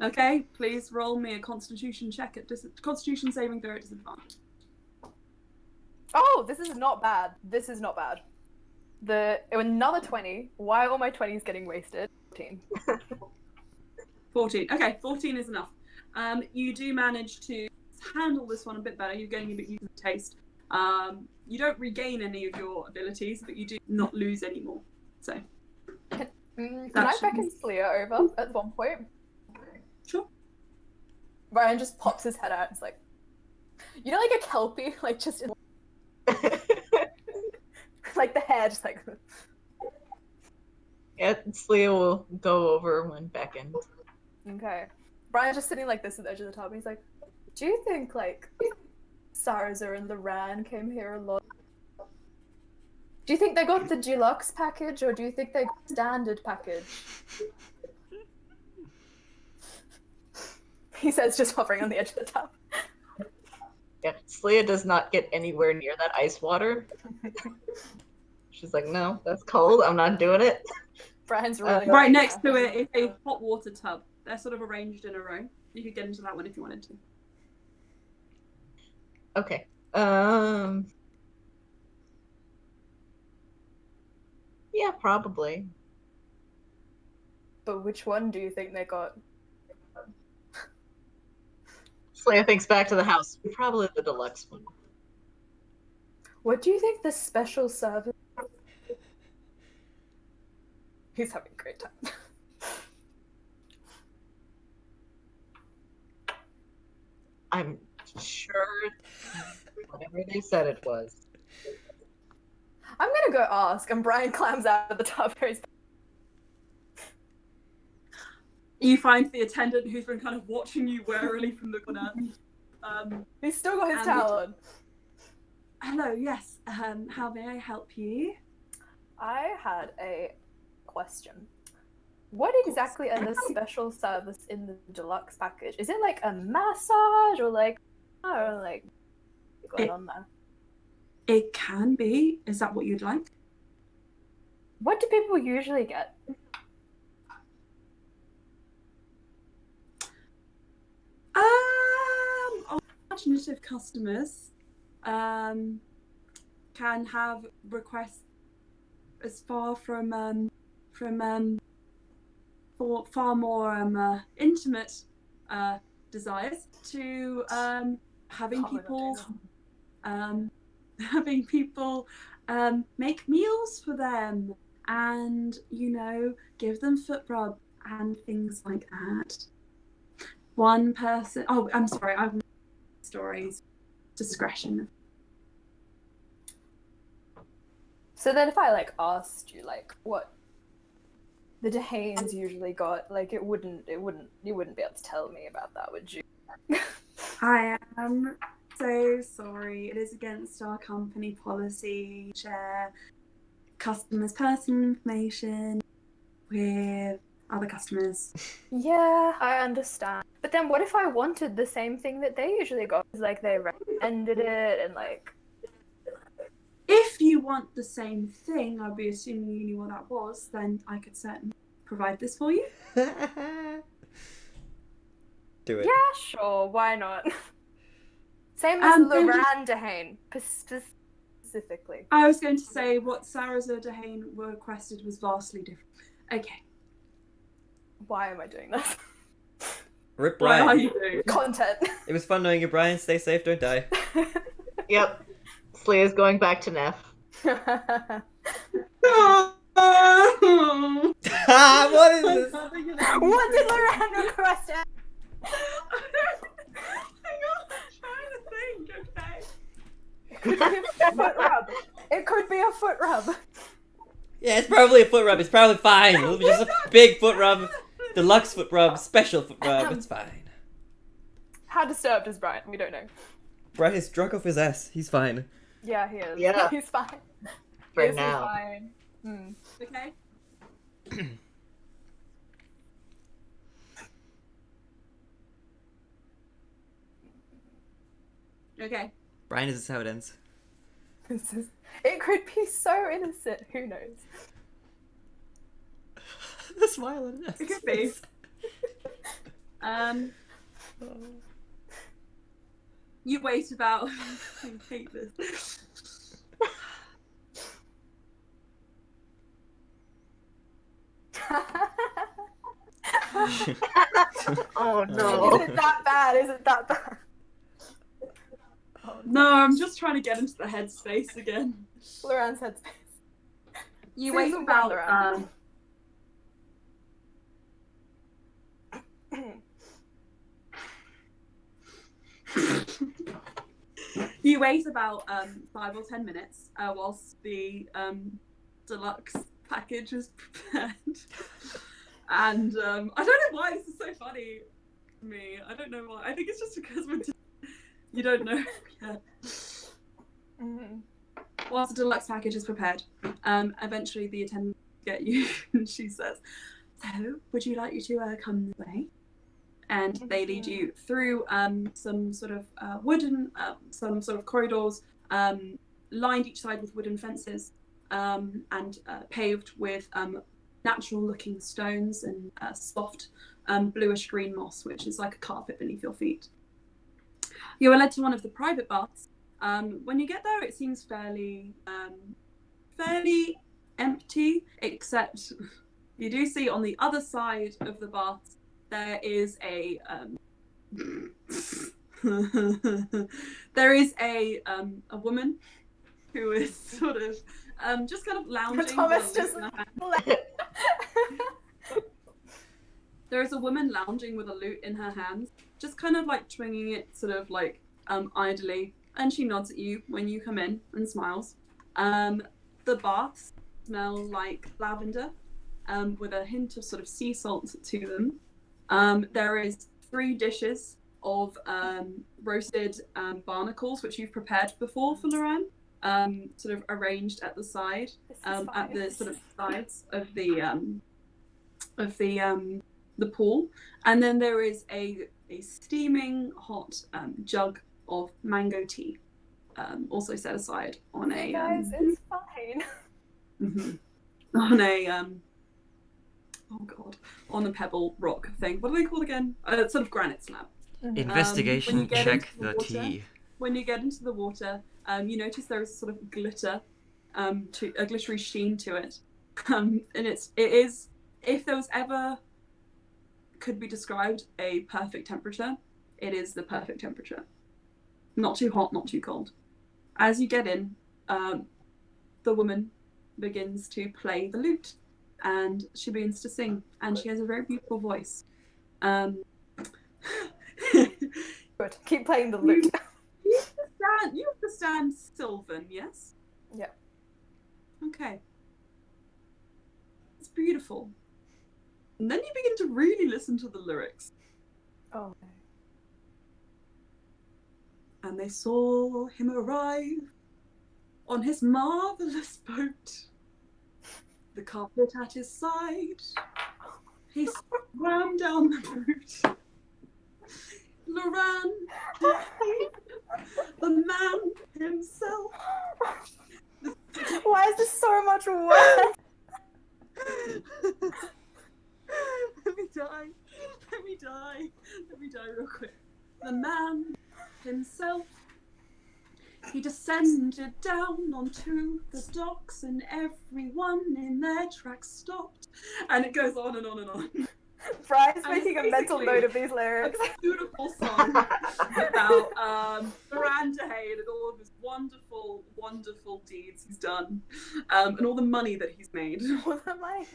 Okay, please roll me a constitution check at constitution saving throw at disadvantage. Oh, this is not bad. This is not bad. Another 20. Why are all my 20s getting wasted? 14. 14. Okay, 14 is enough. You do manage to handle this one a bit better. You're getting a bit used to the taste. You don't regain any of your abilities, but you do not lose any more. So. Can I beckon Slya over at one point? Sure. Ryan just pops his head out and is like, you know, like a kelpie, like just in... like the hair, just like. Yeah, Slya will go over when beckoned. Okay. Brian's just sitting like this at the edge of the tub, and he's like, do you think, like, Sarza and the Ran came here a lot? Do you think they got the deluxe package, or do you think they got the standard package? He says, just hovering on the edge of the tub. Yeah, Slya does not get anywhere near that ice water. She's like, no, that's cold. I'm not doing it. Brian's really right next to it is a hot water tub. They're sort of arranged in a row. You could get into that one if you wanted to. Okay. Yeah, probably. But which one do you think they got? Slya thinks back to the house. Probably the deluxe one. What do you think the special service? He's having a great time. I'm sure whatever they said it was. I'm gonna go ask, and Brian climbs out of the tub. You find the attendant who's been kind of watching you warily from the corner. He's still got his towel on. Hello, yes. How may I help you? I had a question. What exactly are the special service in the deluxe package? Is it like a massage or like what's going on there? It can be. Is that what you'd like? What do people usually get? Imaginative customers can have requests as far from for far more intimate desires to having people make meals for them and give them foot rub and things like that. One person. Oh, I'm sorry. I've stories. Discretion. So then, if I asked you what the Dehanes usually got, you wouldn't be able to tell me about that, would you? I am so sorry. It is against our company policy to share customers' personal information with other customers. Yeah, I understand. But then what if I wanted the same thing that they usually got? They recommended it and If you want the same thing, I'd be assuming you knew what that was, then I could certainly provide this for you. Do it. Yeah, sure, why not? Same as Loran Dehane, specifically. I was going to say what Sarazar Dehane requested was vastly different. Okay. Why am I doing this? Rip What Brian. are you doing? Content. It was fun knowing you, Brian. Stay safe, don't die. Yep. Slee going back to Neff. What is this? What did Loran request? Hang on, I'm trying to think, okay? It could be a foot rub. It could be a foot rub. Yeah, it's probably a foot rub. It's probably fine. It'll be just a big foot rub. Deluxe foot rub. Special foot rub. It's fine. How disturbed is Brian? We don't know. Brian is drunk off his ass. He's fine. Yeah, he is. Yeah. He's fine. For He's now. fine. Hmm. Okay. Okay. Brian, is this how it ends? It could be so innocent. Who knows? The smile on his It could be. You wait about. I hate this. Oh Is no. it that bad? Is it that bad? No, I'm just trying to get into the headspace again. Loran's headspace. You Susan wait about. Wanderer. You wait about 5 or 10 minutes whilst the deluxe package is prepared. And I don't know why this is so funny to me. I don't know why. I think it's just because you don't know yet. Mm-hmm. Whilst the deluxe package is prepared, eventually the attendant get you and she says, so would you like you to come this way? And they lead you through some sort of wooden, some sort of corridors, lined each side with wooden fences, and paved with natural-looking stones and soft bluish-green moss, which is like a carpet beneath your feet. You are led to one of the private baths. When you get there, it seems fairly empty, except you do see on the other side of the bath there is a woman who is sort of just kind of lounging. Thomas just There is a woman lounging with a lute in her hands, just kind of like swinging it sort of like idly, and she nods at you when you come in and smiles. The baths smell like lavender, with a hint of sort of sea salt to them. There is 3 dishes of roasted barnacles, which you've prepared before for Loran, sort of arranged at the side, at the sort of sides of the pool. And then there is a steaming hot jug of mango tea, also set aside on a guys, it's fine. on a oh god, on a pebble rock thing. What are they called again? Sort of granite slab. Investigation When you get check into the the water, tea. When you get into the water, you notice there is sort of glitter, to a glittery sheen to it, and it is, if there was ever could be described a perfect temperature, it is the perfect temperature. Not too hot, not too cold. As you get in, the woman begins to play the lute, and she begins to sing, and she has a very beautiful voice. Good. Keep playing the lute. You understand Sylvan, yes? Yeah. Okay. It's beautiful. And then you begin to really listen to the lyrics. Oh. And they saw him arrive on his marvelous boat. The carpet at his side. He swam down the boat. Loran, the man himself. The city much worse. Let me die. Let me die. Let me die real quick. The man himself, he descended down onto the docks and everyone in their tracks stopped. And it goes on and on and on. Brian's And it's making a mental basically note of these lyrics. A beautiful song about Brandahane and all of his wonderful, wonderful deeds he's done, and all the money that he's made. What am I?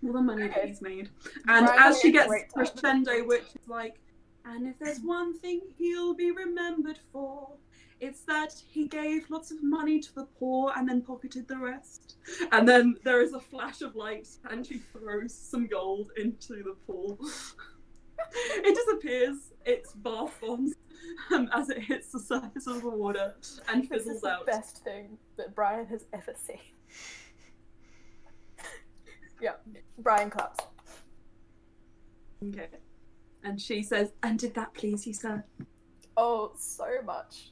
All the money that he's made. And Brian's as she having a gets great time. crescendo, which is like, and if there's one thing he'll be remembered for, it's that he gave lots of money to the poor and then pocketed the rest. And then there is a flash of light and she throws some gold into the pool. It disappears, it's bath bombs as it hits the surface of the water and This fizzles is the out. best thing that Brian has ever seen. Yeah, Brian claps. Okay. And she says, and did that please you, sir? Oh, so much.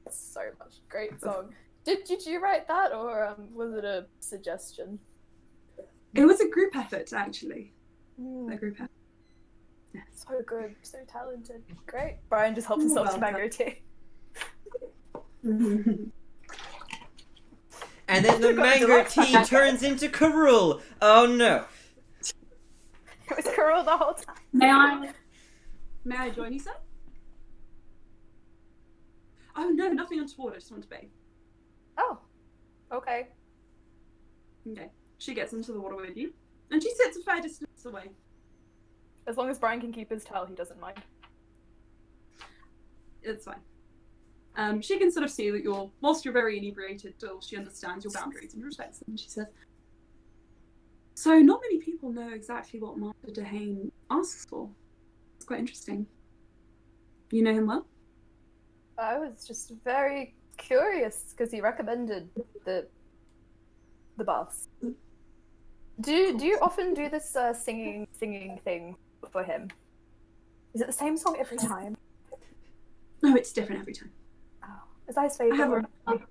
So much. Great song. Did you write that, or was it a suggestion? It was a group effort, actually. A group effort. Yeah. So good, so talented. Great. Brian just helps You're himself to welcome. mango tea. And then the You got mango direct tea mango. turns into Karul. Oh no. It was Carol the whole time. May I join you, sir? Oh no, nothing untoward. I just want to bathe. Oh, okay. Okay. She gets into the water with you, and she sits a fair distance away. As long as Brian can keep his towel, he doesn't mind. It's fine. She can sort of see that whilst you're very inebriated, still she understands your boundaries and respects them. And she says, so not many people know exactly what Master Dehane asks for. It's quite interesting. You know him well? I was just very curious because he recommended the baths. Do you often do this singing thing for him? Is it the same song every time? No, it's different every time. Oh, is that his I favorite? have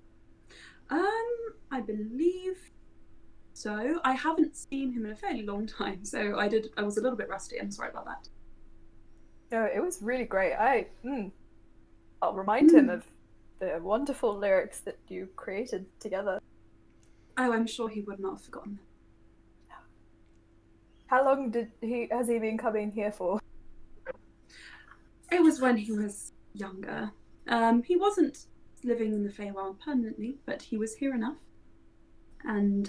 I believe so. I haven't seen him in a fairly long time, so I was a little bit rusty. I'm sorry about that. No, it was really great. I'll remind him of the wonderful lyrics that you created together. Oh, I'm sure he would not have forgotten. How long has he been coming here for? It was when he was younger. He wasn't living in the Feywild permanently, but he was here enough. And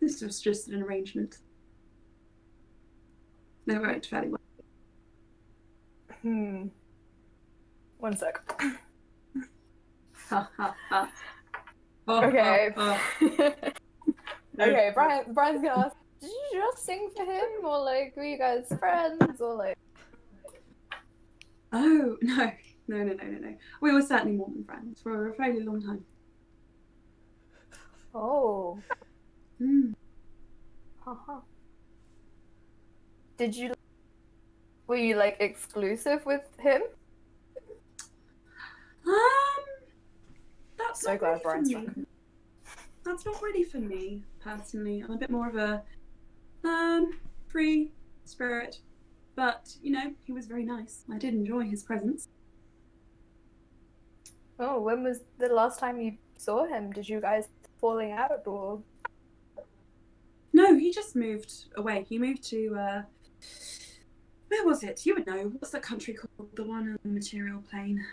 this was just an arrangement. They worked fairly well. One sec. Ha ha ha. Oh, Okay. oh, oh. Okay, Brian's gonna ask, did you just sing for him, or like, were you guys friends, or like? Oh, no. We were certainly more than friends for a fairly long time. Oh. Uh-huh. Were you like exclusive with him? That's So not glad really for Brian's me. drunk. That's not really for me, personally. I'm a bit more of a free spirit. But, he was very nice. I did enjoy his presence. Oh, when was the last time you saw him? Did you guys falling out, or? No, he just moved away. He moved to, where was it? You would know. What's that country called? The one on the material plane.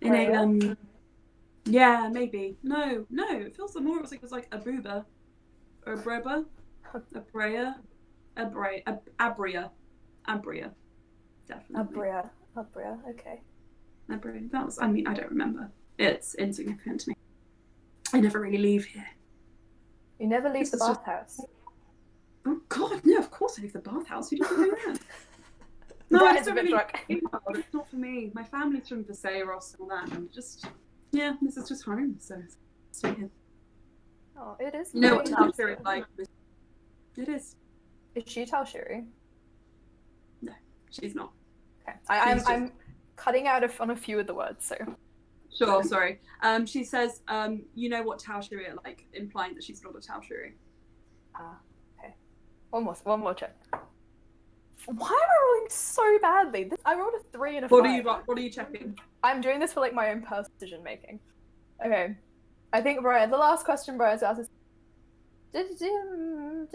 In a, yeah, maybe. No. It feels more, it was like a booba. Or a broba. Abrea. Definitely. Abria, okay. Abrea. That was, I don't remember. It's insignificant to me. I never really leave here. You never leave This the is just- bathhouse. Oh god, no, of course I leave the bathhouse. Who doesn't know that? No, Brian's it's a not bit really drunk. it's not for me. My family's from Viseros and all that, and this is just home, so stay here. Oh, it is. You know what very Tal nice. Shiri is like? It is. Is she Tal Shiri? No, she's not. Okay. She's I'm cutting out on a few of the words, so. Sure, sorry. She says, you know what Tao Shiri are like, implying that she's not a Tao Shiri. Ah, okay. One more check. Why am I rolling so badly? I rolled a 3 and a 5. What are you checking? I'm doing this for like my own decision making. Okay. I think Brian, the last question Brian's asked is, did you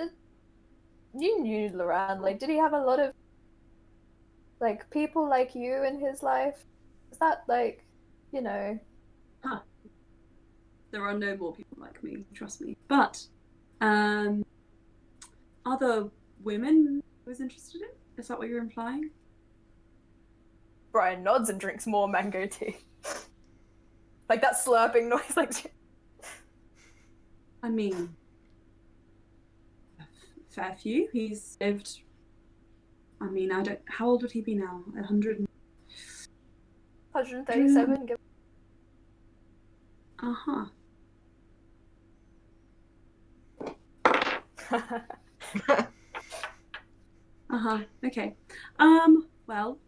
knew Loran? Like, did he have a lot of like people like you in his life? Is that like, you know? Huh. There are no more people like me, trust me. But other women he was interested in? Is that what you're implying? Brian nods and drinks more mango tea. Like that slurping noise, like. I mean, a fair few. He's lived. I mean, I don't. How old would he be now? 100. 137. Uh-huh. Uh-huh. Okay. Well,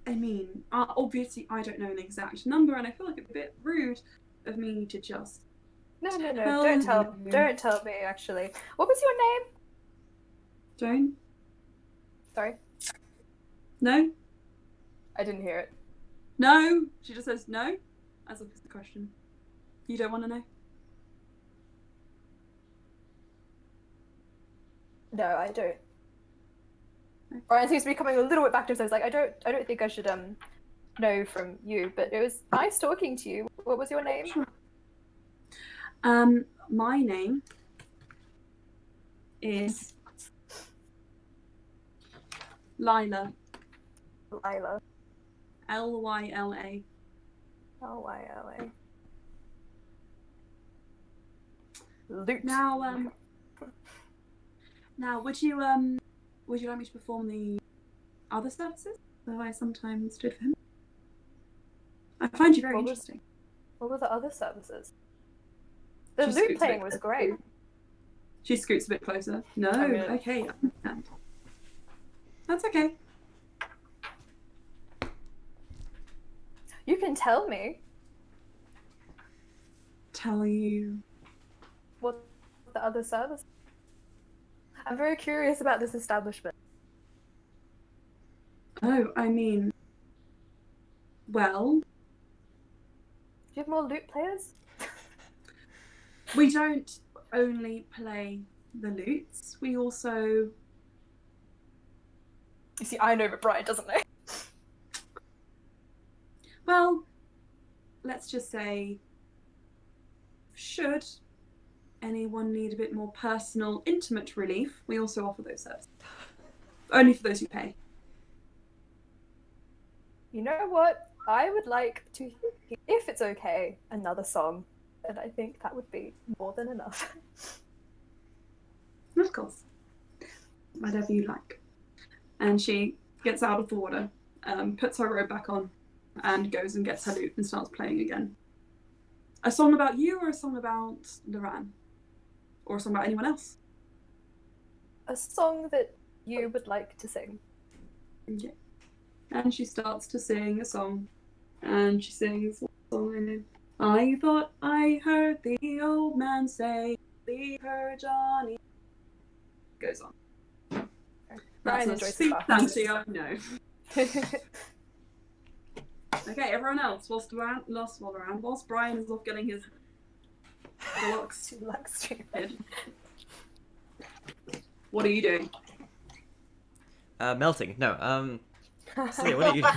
I mean, obviously I don't know an exact number, and I feel like it's a bit rude of me to just No. tell you. Don't tell me. Actually, what was your name? Don't. Sorry, No. I didn't hear it. No. She just says no, as if it's a question. You don't want to know. No, I don't. Brian seems to be coming a little bit back to himself. Like, I don't think I should know from you, but it was nice talking to you. What was your name? Sure. My name is Lila. Lila. Lyla. Lyla. Loot. Now, would you like me to perform the other services that I sometimes did for him? I find you very interesting. What were the other services? The lute playing was great. She scoots a bit closer. No, okay, I understand. That's okay. You can tell me. Tell you what the other service? I'm very curious about this establishment. Oh, I mean, well, do you have more lute players? We don't only play the lutes, we also... You see, I know, but Brian doesn't know. Well, let's just say, should anyone need a bit more personal, intimate relief, we also offer those services. Only for those who pay. You know what? I would like to hear, if it's okay, another song. And I think that would be more than enough. Of course. Whatever you like. And she gets out of the water, puts her robe back on, and goes and gets her lute and starts playing again. A song about you or a song about Loran? Or a song about anyone else? A song that you would like to sing. Okay. And she starts to sing a song. And she sings what song I know. I thought I heard the old man say, leave her, Johnny. Goes on. Brian That's a enjoys sweet the fancy, I know. Okay, everyone else, whilst Brian is off getting his deluxe head. What are you doing? Melting. No. So yeah, what are you doing?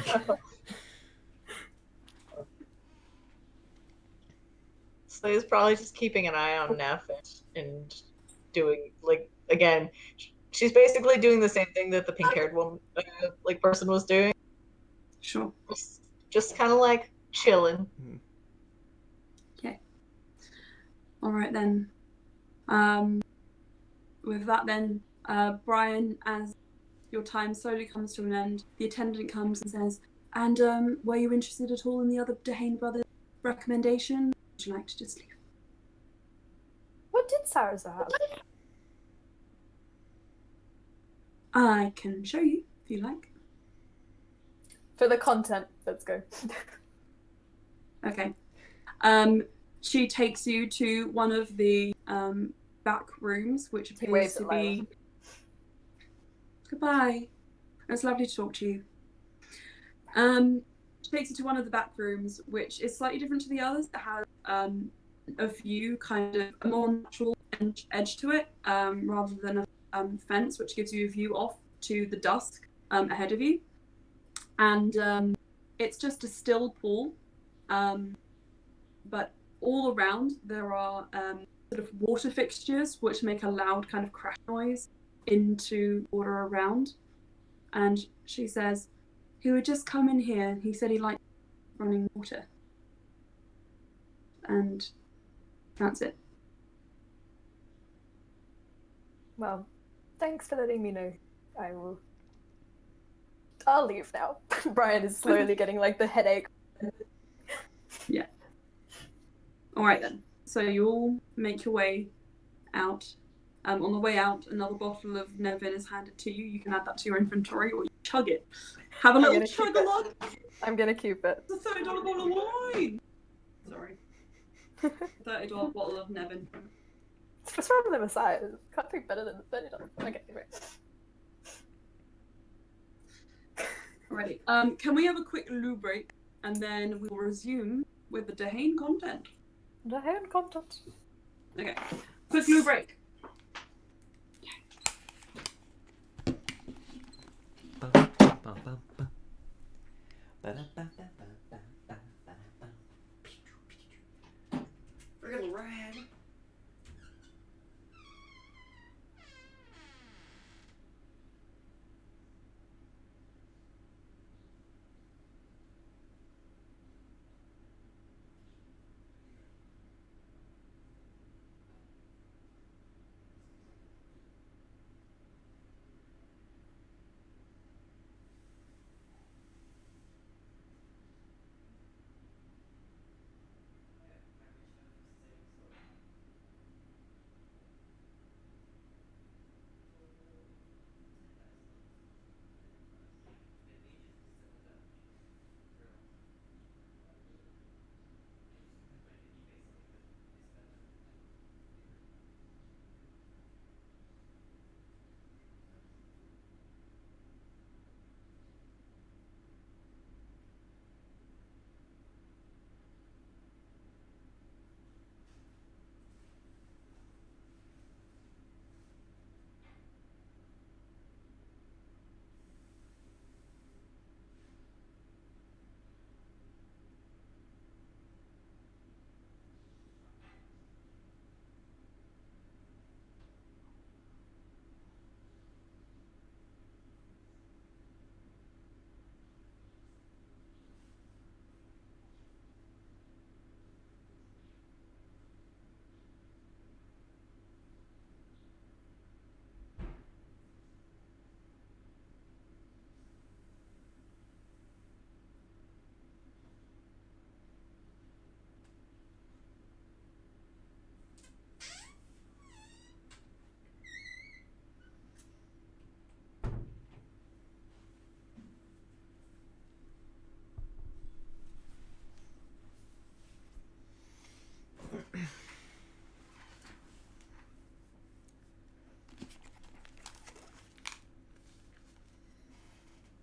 So he's probably just keeping an eye on Neff and doing, like, again, she's basically doing the same thing that the pink-haired woman, person was doing. Sure. Just kind of like chilling. Okay. All right then. With that then, Brian, as your time slowly comes to an end, the attendant comes and says, and were you interested at all in the other Dehane brothers' recommendation? Would you like to just leave? What did Sarza have? I can show you if you like. For the content, let's go. Okay. She takes you to one of the back rooms, which appears waves to at be. Lila. Goodbye. It's lovely to talk to you. She takes you to one of the back rooms, which is slightly different to the others. It has a view, kind of a more natural edge to it, rather than a fence, which gives you a view off to the dusk ahead of you. And it's just a still pool, but all around there are sort of water fixtures which make a loud kind of crash noise into water around. And she says, he would just come in here. He said he liked running water. And that's it. Well, thanks for letting me know. I'll leave now. Brian is slowly getting like the headache. Yeah. All right then. So you all make your way out. On the way out, another bottle of Nevin is handed to you. You can add that to your inventory or you chug it. Have a little chug along. I'm gonna keep it. It's a $30 bottle of wine. Sorry. $30 bottle of Nevin. Just from them aside, can't be better than $30. Okay, anyway. Alrighty. Can we have a quick loo break and then we'll resume with the Dehane content? The hand content. Okay. Quick loo break. Friggin' rad.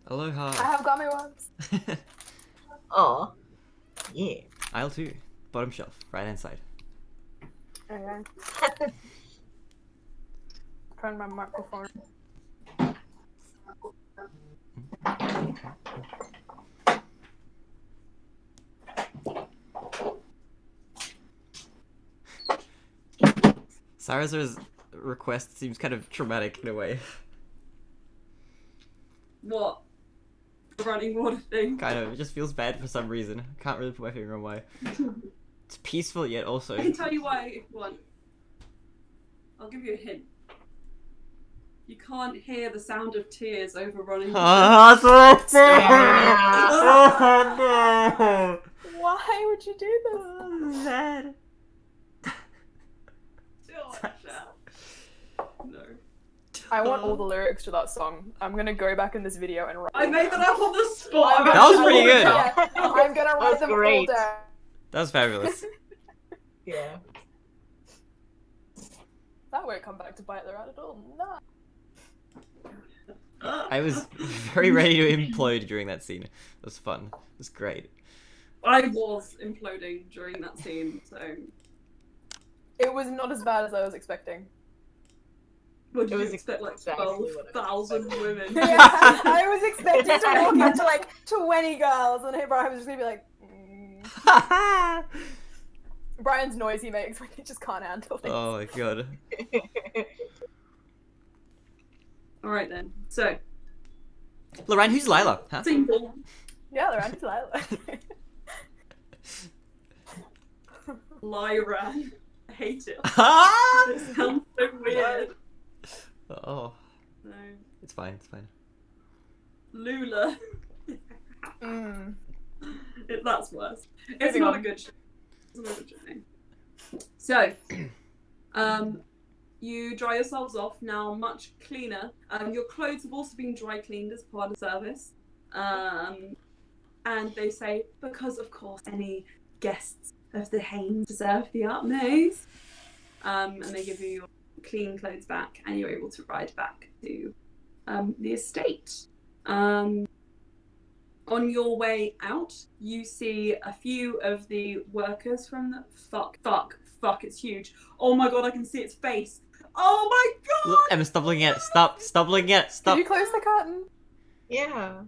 Aloha. I have gummy worms. Oh, yeah. Aisle 2. Bottom shelf. Right hand side. Okay. Turn my microphone. Sarazar's request seems kind of traumatic in a way. What? The running water thing? Kind of. It just feels bad for some reason. I can't really put my finger on why. It's peaceful yet also. I can tell you why if you want. I'll give you a hint. You can't hear the sound of tears over running water. Oh, no! Why would you do this? Oh, sad. No. I want all the lyrics to that song. I'm gonna go back in this video and write. I made that up on the spot. I'm That gonna- was pretty good. Yeah, I'm gonna write was them all great. down. That was fabulous. Yeah. That won't come back to bite the rat at all. No. I was very ready to implode during that scene. It was fun. It was great. I was imploding during that scene, so. It was not as bad as I was expecting. What did It you was expect? Like exactly what I 12,000 women. Yeah, I was expecting to walk up to like 20 girls, and Brian was just gonna be like. Brian's noise he makes when he just can't handle it. Oh my god. Alright then. So, Lorraine, who's Lila? Huh? single. Yeah, they're actually Lila. Lyra. I hate it. Ah! It sounds so weird. Oh, No. it's fine. It's fine. Lula. That's worse. It's Moving not on. a good show. It's not a good show name. So, you dry yourselves off now, much cleaner. Your clothes have also been dry cleaned as part of the service. And they say, because of course any guests of the Haines deserve the utmost. And they give you your clean clothes back, and you're able to ride back to the estate. On your way out, you see a few of the workers from the fuck, it's huge. Oh my god, I can see its face. Oh my god! Look, Emma, stop looking at it. Stop looking at it. Can Stop. you close the curtain? Yeah. Emma.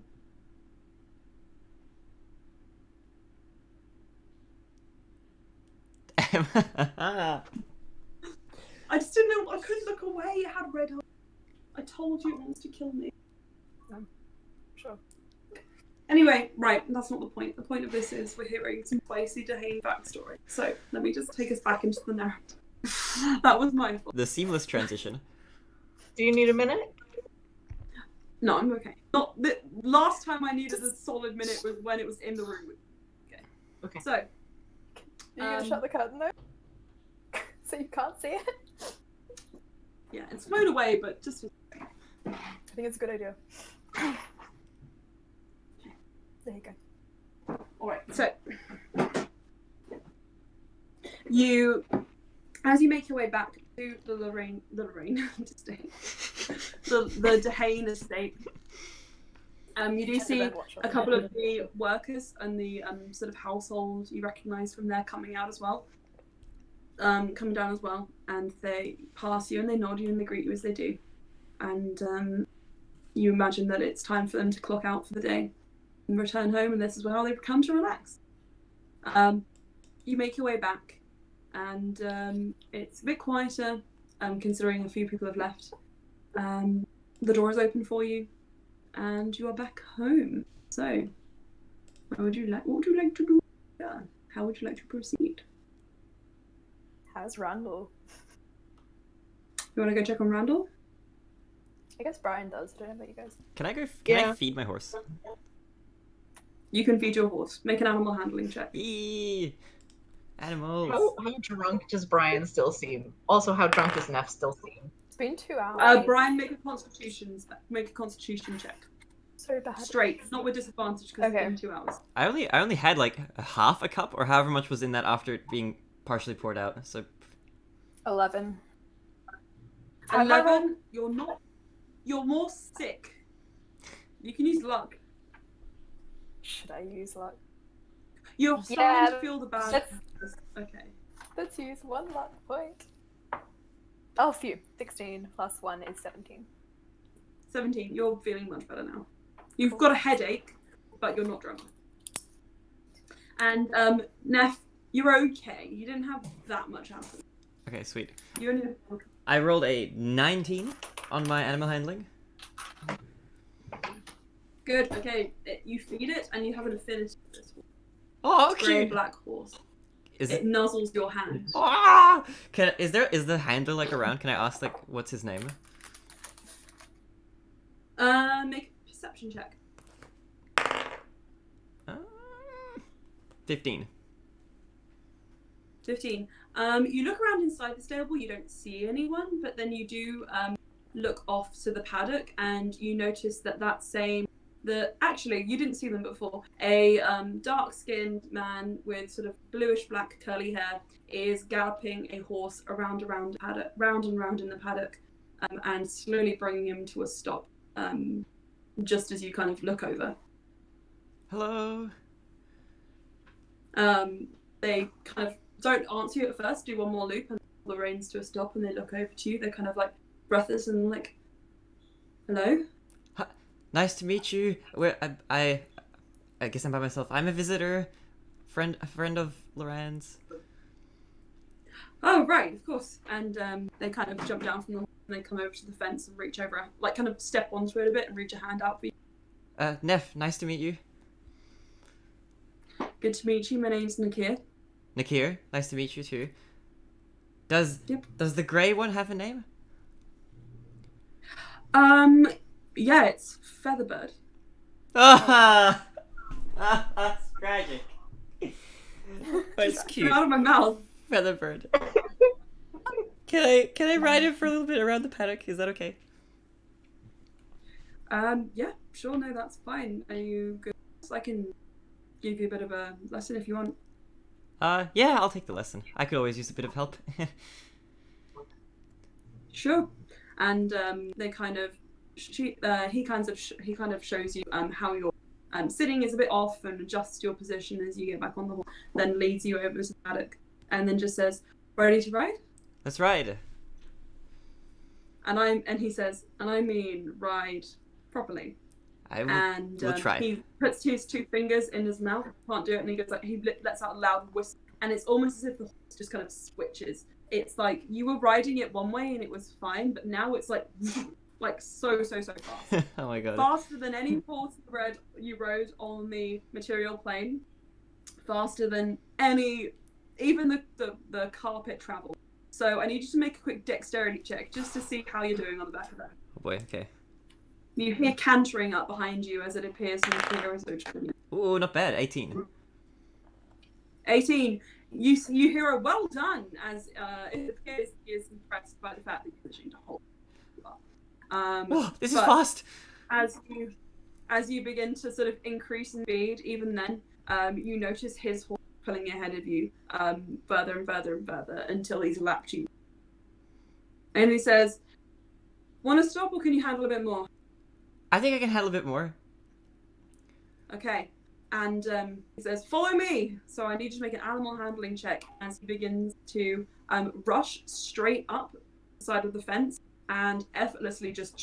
I just didn't know, I couldn't look away, it had red eyes. I told you it wants to kill me. Sure. Anyway, right, that's not the point. The point of this is we're hearing some spicy Dehane backstory. So let me just take us back into the narrative. That was my fault. The seamless transition. Do you need a minute? No, I'm okay. Not the last time I needed a solid minute was when it was in the room. Okay. Okay. So Are you gonna shut the curtain though? So you can't see it? yeah, it's flown away, but just I think it's a good idea. There you go. alright, so you as you make your way back to the Lorraine estate, the Dehane estate, you do see a couple of the workers and the sort of household you recognise from there coming out as well. Coming down as well, and they pass you and they nod you and they greet you as they do. And you imagine that it's time for them to clock out for the day and return home, and this is how they come to relax. You make your way back, and it's a bit quieter, considering a few people have left. The door is open for you, and you are back home. So, what would you like to do? Yeah. How would you like to proceed? How's Randall? You want to go check on Randall? I guess Brian does. I don't know about you guys. Can I go? Can I Yeah. feed my horse? You can feed your horse. Make an animal handling check. Eee, animals. How drunk does Brian still seem? Also, how drunk does Neff still seem? It's been 2 hours. Brian, make a constitution check. So bad. Straight, not with disadvantage because Okay. it's been 2 hours. I only had like a half a cup or however much was in that after it being partially poured out. So 11. 11. You're more sick. You can use luck. Should I use luck? You're starting Yeah, to feel the bad. let's- Okay. Let's use 1 luck point. Oh, phew. 16 plus 1 is 17. 17. You're feeling much better now. You've got a headache, but you're not drunk. And Neff, you're okay. You didn't have that much happen. okay, sweet. You only have I rolled a 19 on my animal handling. good. Okay, you feed it, and you have an affinity for this horse. Oh, Grey cute. black horse. Is It it? nuzzles your hand. Ah! Is the handler like around? Can I ask like what's his name? Make a perception check. 15. 15. You look around inside the stable. You don't see anyone, but then you do look off to the paddock, and you notice that actually you didn't see them before. A dark-skinned man with sort of bluish-black curly hair is galloping a horse around the paddock, round and round in the paddock, and slowly bringing him to a stop. Just as you kind of look over. Hello. They kind of don't answer you at first, do one more loop and pull the reins to a stop, and they look over to you. They're kind of like breathless and like, hello? Nice to meet you. I guess I'm by myself. I'm a visitor, a friend of Loran's. Oh, right, of course. And they kind of jump down from the horse and they come over to the fence and reach over, like kind of step onto it a bit and reach a hand out for you. Neff, nice to meet you. Good to meet you. My name's Nakir. Nakir, nice to meet you too. Does the grey one have a name? Yeah, it's Featherbird. Ah, that's tragic. But it's cute. Out of my mouth. Featherbird. Can I ride it for a little bit around the paddock? Is that okay? Yeah, sure. No, that's fine. Are you good? I can give you a bit of a lesson if you want. Yeah, I'll take the lesson. I could always use a bit of help. Sure. And they kind of he kind of shows you how your sitting is a bit off and adjusts your position as you get back on the horse, then leads you over to the paddock and then just says, ready to ride? Let's ride. And he says, and I mean ride properly. We'll try. He puts his two fingers in his mouth, can't do it, and he goes like, he lets out a loud whistle, and it's almost as if the horse just kind of switches. It's like you were riding it one way and it was fine, but now it's like so fast. Oh my god. Faster than any horse you rode on the material plane. Faster than even the carpet travel. So I need you to make a quick dexterity check just to see how you're doing on the back of that. Oh boy, okay. You hear cantering up behind you as it appears from the hero search. Ooh, not bad. 18. 18. You hear a well done as it appears he is impressed by the fact that you're managing to hold up. Oh, this is fast. As you begin to sort of increase in speed, even then, you notice his horse pulling ahead of you further and further and further until he's lapped you. And he says, "Want to stop or can you handle a bit more?" I think I can handle a bit more. Okay. And he says, "Follow me." So I need you to make an animal handling check as he begins to rush straight up the side of the fence and effortlessly just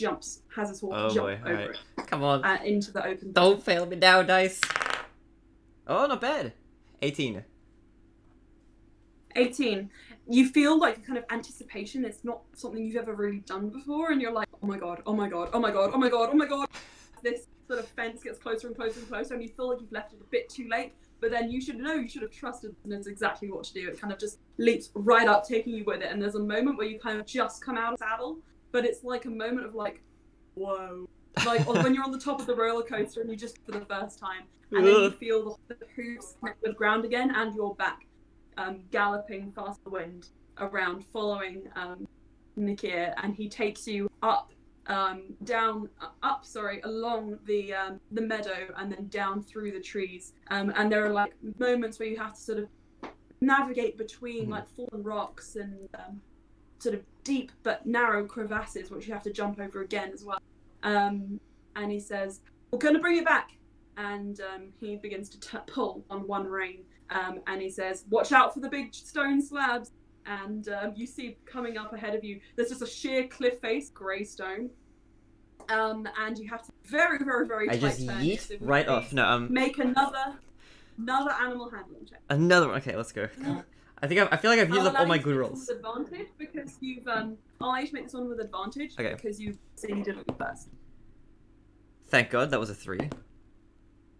has his horse jump over it. Come on. Into the open. Don't fail me now, dice. Oh, not bad. 18. 18. You feel like a kind of anticipation. It's not something you've ever really done before, and you're like, oh my god, oh my god, oh my god, oh my god, oh my god. This sort of fence gets closer and closer and closer, and you feel like you've left it a bit too late, but then you should have trusted and knows exactly what to do. It kind of just leaps right up, taking you with it, and there's a moment where you kind of just come out of the saddle, but it's like a moment of like, whoa. Like when you're on the top of the roller coaster and you just for the first time, and then you feel the hooves connect with the ground again, and you're back, galloping past the wind around, following Nakir, and he takes you up, along the meadow, and then down through the trees. And there are like moments where you have to sort of navigate between like fallen rocks and sort of deep but narrow crevasses, which you have to jump over again as well. And he says, "We're going to bring it back." And he begins to pull on one rein. And he says, "Watch out for the big stone slabs." And you see coming up ahead of you, there's just a sheer cliff face, grey stone. And you have to very, very, very tight turn. I just yeet right off. No, make another animal handling check. Another one. Okay, let's go. I feel like I've used up all my good rolls. With advantage because you've I'll allow you to make this one with advantage because you succeeded at first. Thank God, that was a 3.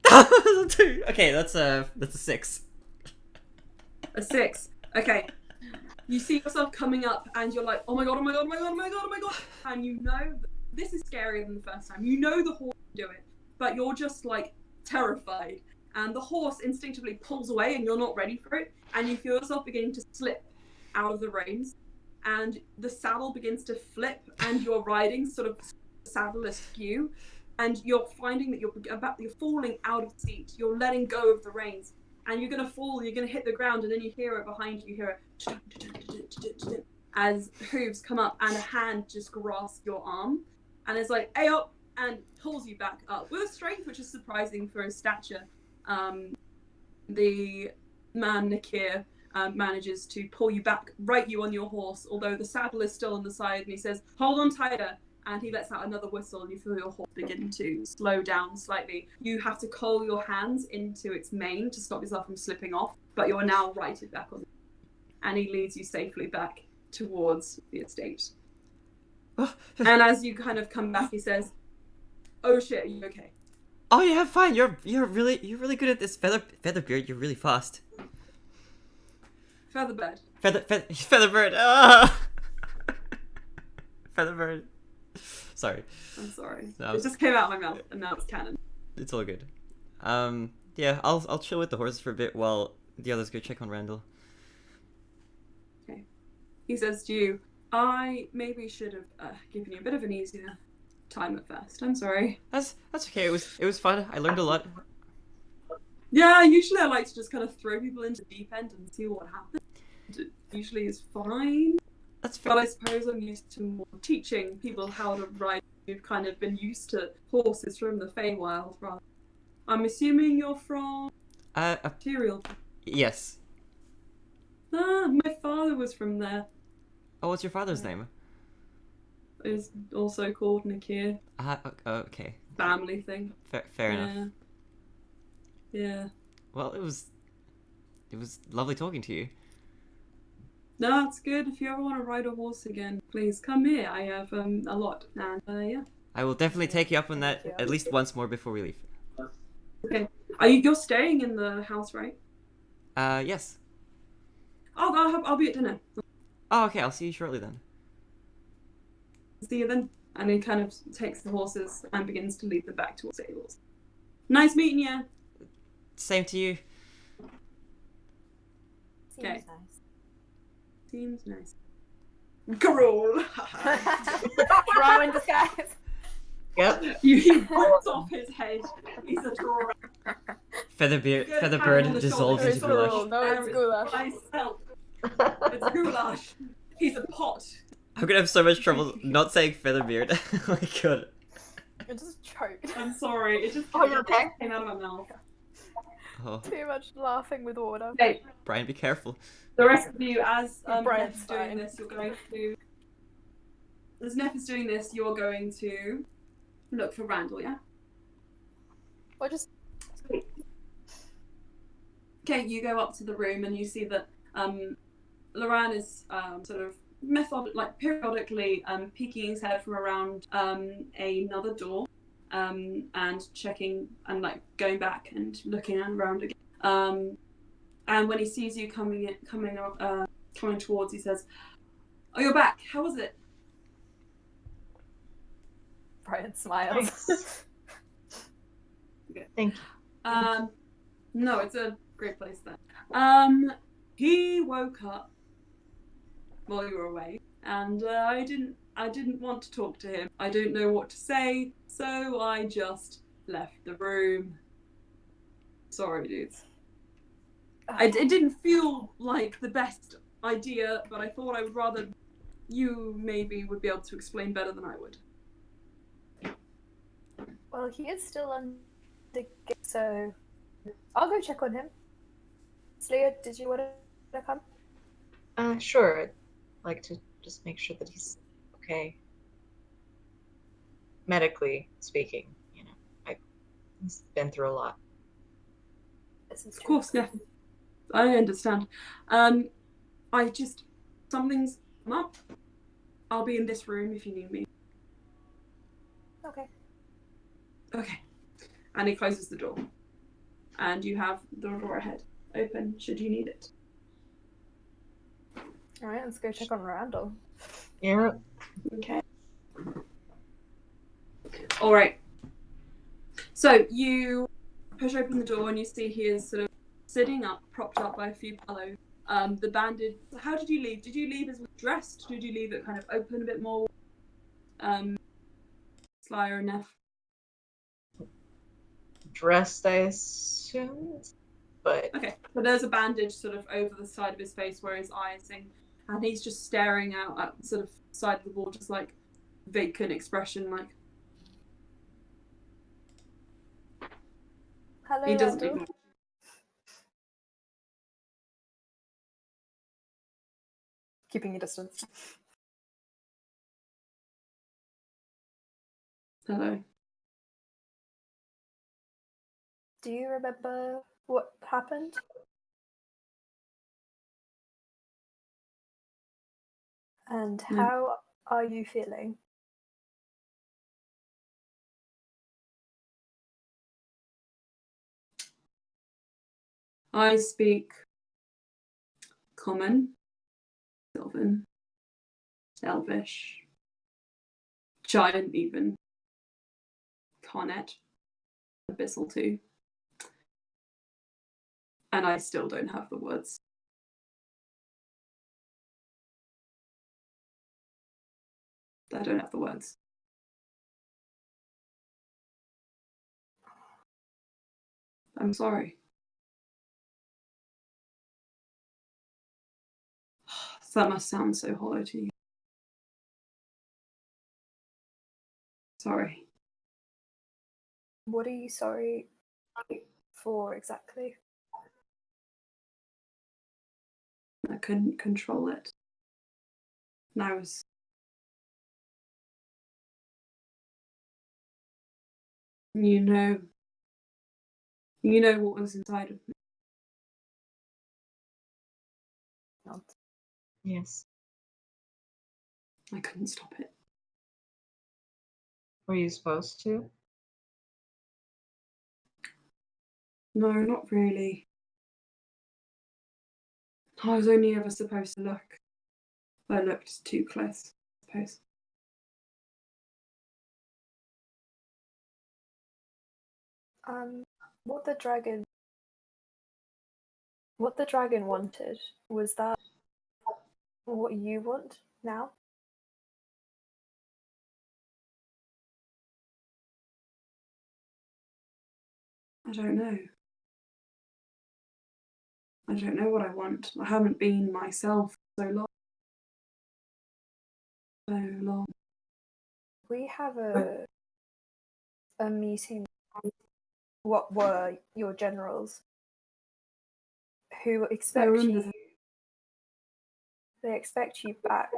That was a 2. Okay, that's a 6. A 6. Okay. You see yourself coming up and you're like, oh my god, oh my god, oh my god, oh my god, oh my god. And you know this is scarier than the first time. You know the horse can do it, but you're just like terrified. And the horse instinctively pulls away and you're not ready for it. And you feel yourself beginning to slip out of the reins. and the saddle begins to flip, and you're riding sort of saddle askew, and you're finding that you're falling out of the seat. You're letting go of the reins, and you're gonna fall. You're gonna hit the ground, and then you hear it behind you. You hear it as hooves come up, and a hand just grasps your arm, and it's like, "Hey up!" and pulls you back up with a strength which is surprising for his stature. The man Nakir manages to pull you back, right you on your horse, although the saddle is still on the side, and he says, "Hold on tighter," and he lets out another whistle, and you feel your horse begin to slow down slightly. You have to coil your hands into its mane to stop yourself from slipping off, but you're now righted back on, and he leads you safely back towards the estate. And as you kind of come back, he says, "Oh shit, are you okay?" Oh yeah, fine. You're really good at this, Featherbeard. You're really fast. Featherbed. Featherbird. Ah! Featherbird. Sorry. I'm sorry. No, it just came out of my mouth, and now it's canon. It's all good. Yeah, I'll chill with the horses for a bit while the others go check on Randall. Okay. He says to you, "I maybe should have given you a bit of an easier time at first. I'm sorry." That's okay. It was fun. I learned a lot. Yeah, usually I like to just kind of throw people into the deep end and see what happens. It usually is fine. That's fair. But I suppose I'm used to more teaching people how to ride. You've kind of been used to horses from the Feywild, rather. I'm assuming you're from Imperial. Yes. My father was from there. Oh, what's your father's name? Is also called Nakir. Okay. Family thing. Fair enough. Yeah. Well, it was lovely talking to you. No, it's good. If you ever want to ride a horse again, please come here. I have a lot, and yeah. I will definitely take you up on that at least once more before we leave. Okay. You're staying in the house, right? Yes. I'll be at dinner. Oh, okay. I'll see you shortly then. See you then. And he kind of takes the horses and begins to lead them back towards the stables. Nice meeting you. Same to you. Okay. Seems nice. Seems nice. Garol! Drow in disguise. Yep. He bites off his head. He's a drawer. Featherbird dissolves into goulash. No, it's goulash. Myself. It's goulash. He's a pot. I'm gonna have so much trouble not saying Featherbeard. Oh my god. It just choked. I'm sorry. It just Oh, you're okay? came out of my mouth. Oh, Too much laughing with water. Okay. Brian, be careful. The rest of you, as Brian's Neff is doing fine. this, you're going to. As Neff is doing this, you're going to look for Randall, yeah? Or just Okay, you go up to the room and you see that Loran is sort of periodically peeking his head from around another door and checking and like going back and looking around again. And when he sees you coming towards, he says, "Oh, you're back. How was it?" Brian smiles. Thank you. No, it's a great place then. He woke up while you were away, and I didn't want to talk to him. I didn't know what to say, so I just left the room. Sorry, dudes. It didn't feel like the best idea, but I thought I would rather you maybe would be able to explain better than I would. Well, he is still on the gate, so I'll go check on him. Slya, did you want to come? Sure. I'd like to just make sure that he's okay. Medically speaking, he's been through a lot. This is Of course, yeah. I understand. Something's come up. I'll be in this room if you need me. Okay. Okay. And he closes the door. And you have the door ahead open should you need it. Alright, let's go check on Randall. Yeah. Okay. Alright. So you push open the door and you see he is sort of sitting up, propped up by a few pillows, The bandage. How did you leave? Did you leave as dressed? Did you leave it kind of open a bit more? Slyer and Neff. Dressed, I assume, but Okay, so there's a bandage sort of over the side of his face where his eyes are, and he's just staring out at the sort of side of the wall, just like vacant expression, like Hello, he doesn't Randall. even. Keeping your distance. Hello. Do you remember what happened? And how are you feeling? I speak Common, Sylvan, Elvish, Giant even, Cornet, Abyssal too. And I still don't have the words. I don't have the words. I'm sorry. That must sound so hollow to you. Sorry. What are you sorry for exactly? I couldn't control it. And I was. You know what was inside of me. Not. yes. I couldn't stop it. Were you supposed to? No, not really. I was only ever supposed to look. I looked too close, I suppose. What the dragon wanted, was that what you want now? I don't know. I don't know what I want. I haven't been myself so long. So long. We have a meeting. What were your generals who expect you? They expect you back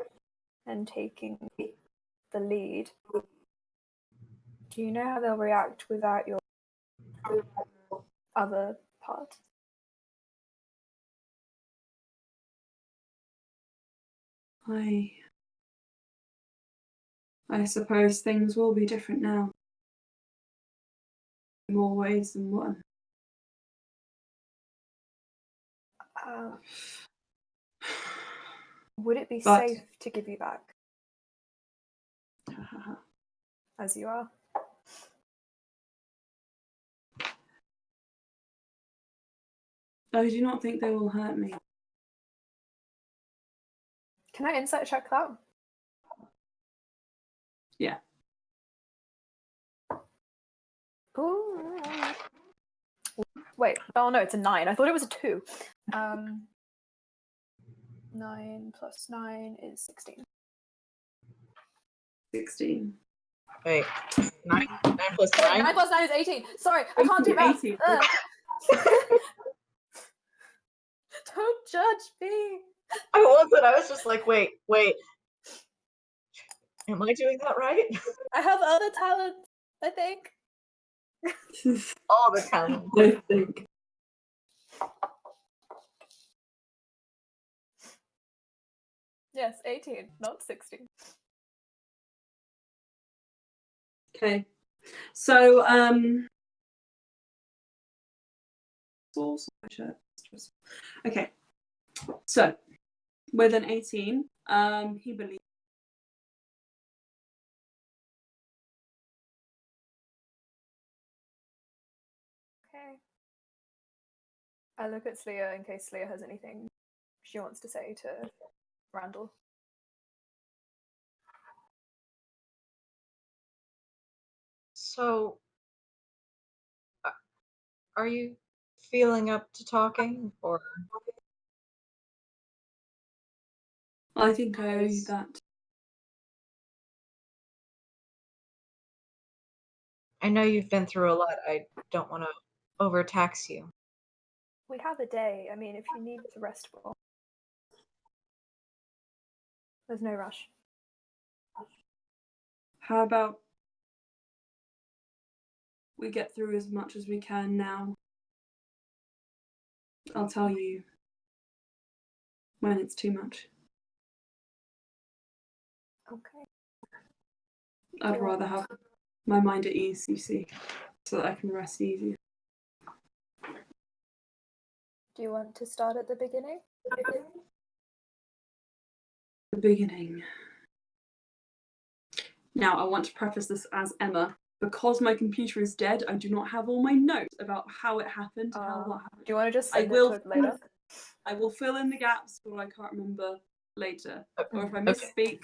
and taking the lead. Do you know how they'll react without your other part? I suppose things will be different now. In more ways than one. Would it be safe to give you back as you are? I do not think they will hurt me. Can I insight check that? Yeah. Ooh. Wait, oh no, it's a 9. I thought it was a 2. 9 plus 9 is 16. 16. Wait, 9 plus 9? 9 plus 9 is 18. Sorry, I can't do math. 18. Don't judge me. I wasn't. I was just like, wait. Am I doing that right? I have other talents, I think. All the talents. I think. Yes, 18, not 16. Okay. So, okay. So, with an 18, he believes. Okay. I look at Slya in case Slya has anything she wants to say to Randall. So, are you feeling up to talking, or? I think I owe you that. I know you've been through a lot. I don't want to overtax you. We have a day. I mean, if you need to rest more. There's no rush. How about we get through as much as we can now? I'll tell you when it's too much. Okay. I'd rather have my mind at ease, you see, so that I can rest easier. Do you want to start at the beginning? The beginning. Now, I want to preface this as Emma. Because my computer is dead, I do not have all my notes about how it happened and how what happened. Do you want to just send it to later? I will fill in the gaps for what I can't remember later. Or if I misspeak,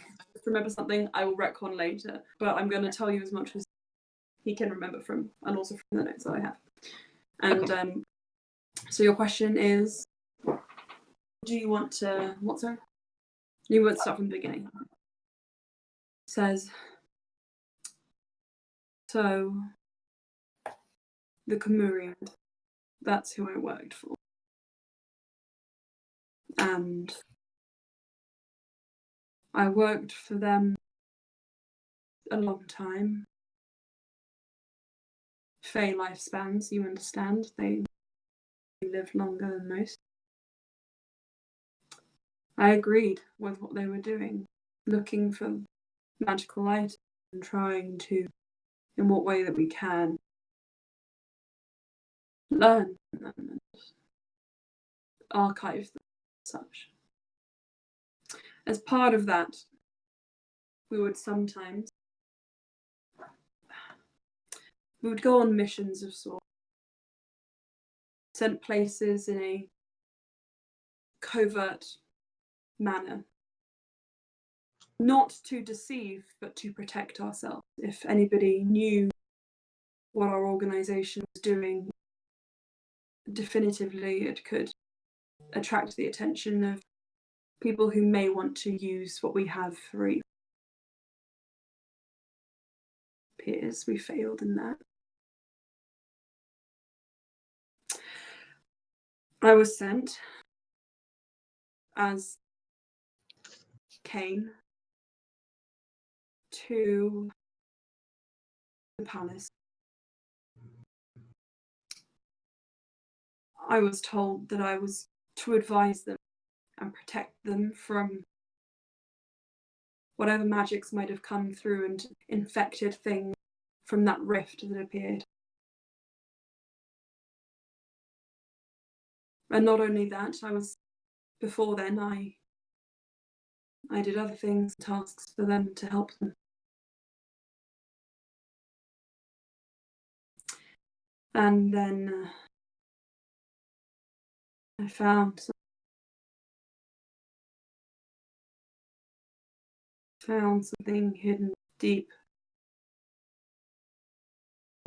remember something, I will retcon later. But I'm going to tell you as much as he can remember from, and also from the notes that I have. And so your question is, do you want to, what's that? You want to start from the beginning. Says, so the Camurian, that's who I worked for. And I worked for them a long time. Fae lifespans, you understand. They live longer than most. I agreed with what they were doing, looking for magical items and trying to, in what way that we can, learn from them and archive them and such. As part of that, we would sometimes go on missions of sorts, sent places in a covert manner, not to deceive but to protect ourselves. If anybody knew what our organisation was doing, definitively it could attract the attention of people who may want to use what we have for evil. Appears we failed in that. I was sent as Cain to the palace. I was told that I was to advise them and protect them from whatever magics might have come through and infected things from that rift that appeared. And not only that, before then, I did other things, tasks for them to help them. And then I found something hidden deep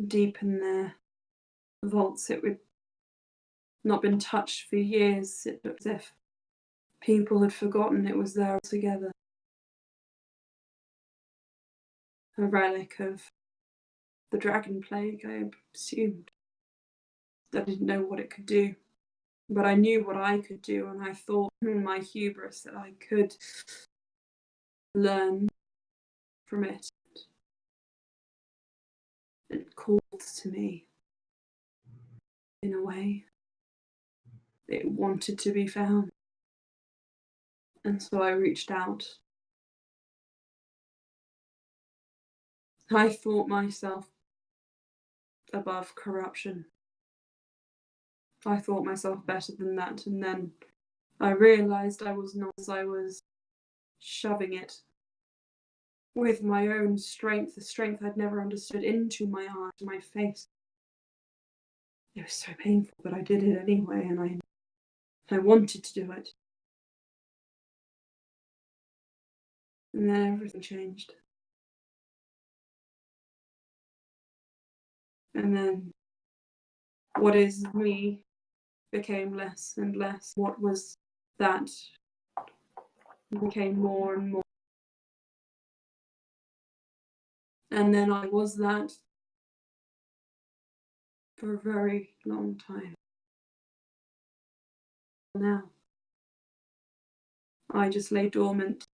in their vaults. It would not been touched for years. It looked as if people had forgotten it was there altogether. A relic of the dragon plague, I assumed. I didn't know what it could do, but I knew what I could do, and I thought in my hubris that I could learn from it. It called to me in a way. It wanted to be found. And so I reached out. I thought myself above corruption. I thought myself better than that, and then I realised I was not, as I was shoving it with my own strength, the strength I'd never understood, into my heart, my face. It was so painful, but I did it anyway, and I wanted to do it. And then everything changed. And then what is me became less and less. What was that became more and more. And then I was that for a very long time. Now, I just lay dormant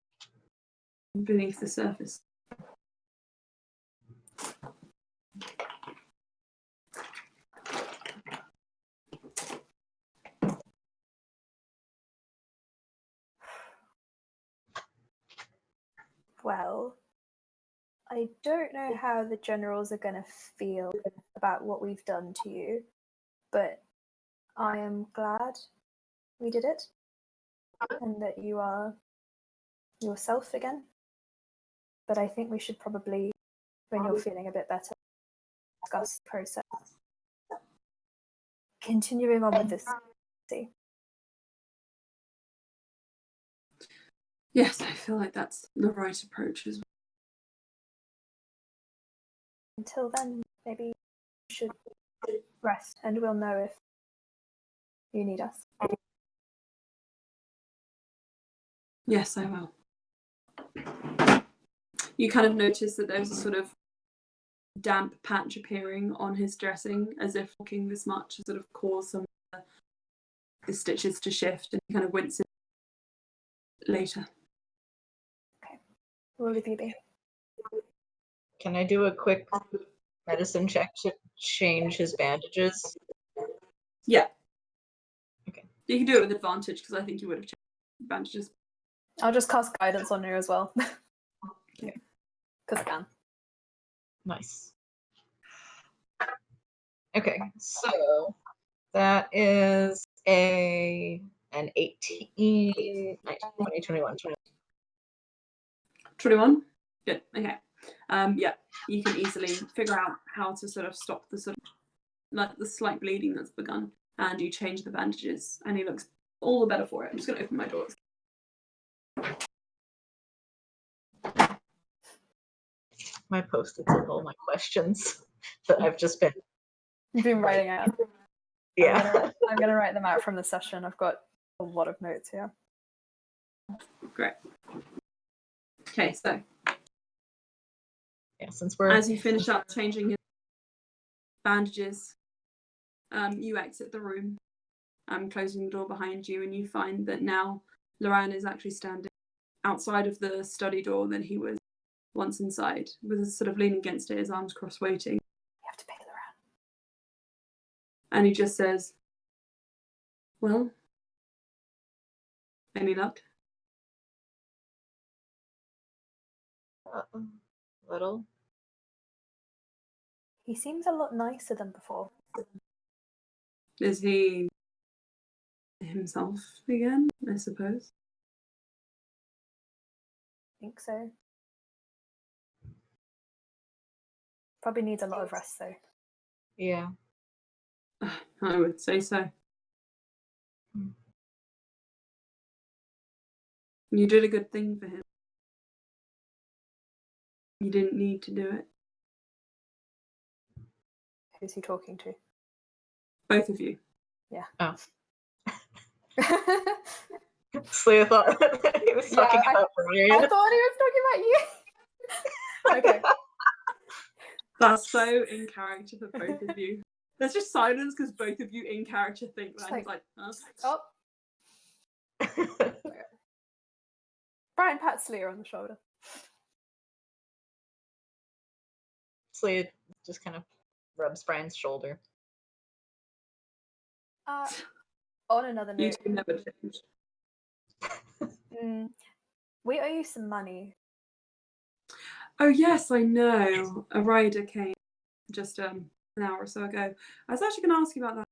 beneath the surface. Well, I don't know how the generals are going to feel about what we've done to you, but I am glad we did it and that you are yourself again. But I think we should probably, when you're feeling a bit better, discuss the process. Continuing on with this. See. Yes, I feel like that's the right approach as well. Until then, maybe you should rest and we'll know if you need us. Yes, I will. You kind of notice that there's a sort of damp patch appearing on his dressing, as if walking this much sort of caused some of the stitches to shift, and he kind of winces later. Okay, we'll leave you be. Can I do a quick medicine check to change his bandages? Yeah. Okay. You can do it with advantage because I think you would have changed bandages. I'll just cast guidance on you as well. Okay. Because I can. Nice. Okay, so that is an 18, 19, 20, 21, 21. 21? Good. Okay. Yeah, you can easily figure out how to sort of stop the sort of like the slight bleeding that's begun, and you change the bandages, and he looks all the better for it. I'm just going to open my door. My post-its of all my questions that I've just been. You've been writing out. Yeah. I'm gonna write them out from the session. I've got a lot of notes here. Great. Okay, so Yeah, since we're as you finish up changing his bandages, you exit the room, closing the door behind you, and you find that now Loran is actually standing outside of the study door that he was once inside, with sort of leaning against it, his arms crossed, waiting. You have to pay Loran. And he just says, "Well, any luck?" little. He seems a lot nicer than before. Is he himself again, I suppose? I think so. Probably needs a lot of rest though. Yeah. I would say so. You did a good thing for him. You didn't need to do it. Who's he talking to? Both of you. Yeah. Oh. Slya thought he was talking about Brian. I thought he was talking about you. Okay. That's so in character for both of you. There's just silence because both of you in character think that. He's like, huh? Oh. Brian pats Slya on the shoulder. Slya just kind of rubs Brian's shoulder. On another You note, two never change. we owe you some money. Oh yes, I know. A rider came just an hour or so ago. I was actually going to ask you about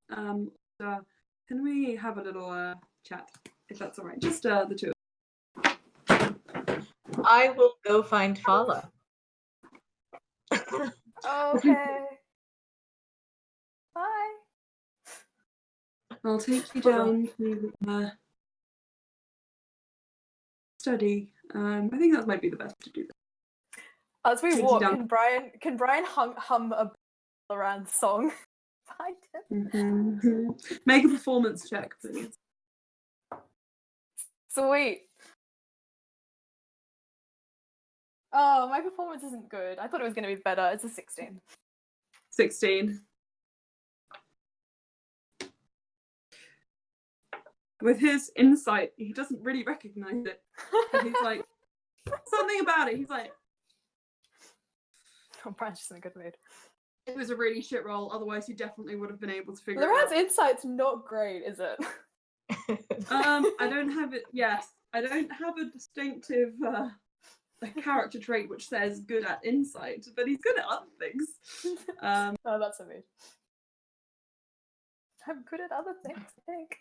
that. Can we have a little chat, if that's all right? Just the two. I will go find Fala. Okay. Bye. I'll take you down to the study, I think that might be the best to do. As we Sits you walk, down. can Brian hum a around song behind him? Mhm. Make a performance check, please. Sweet. Oh, my performance isn't good. I thought it was going to be better. It's a 16. 16. With his insight, he doesn't really recognize it. But he's like, something about it. He's like, Oh, Brian's just in a good mood. it was a really shit roll. Otherwise, you definitely would have been able to figure Loren's it out. insight's not great, is it? I don't have it. Yes, I don't have a distinctive a character trait which says good at insight, but he's good at other things. Oh, that's so mood. I'm good at other things, I think.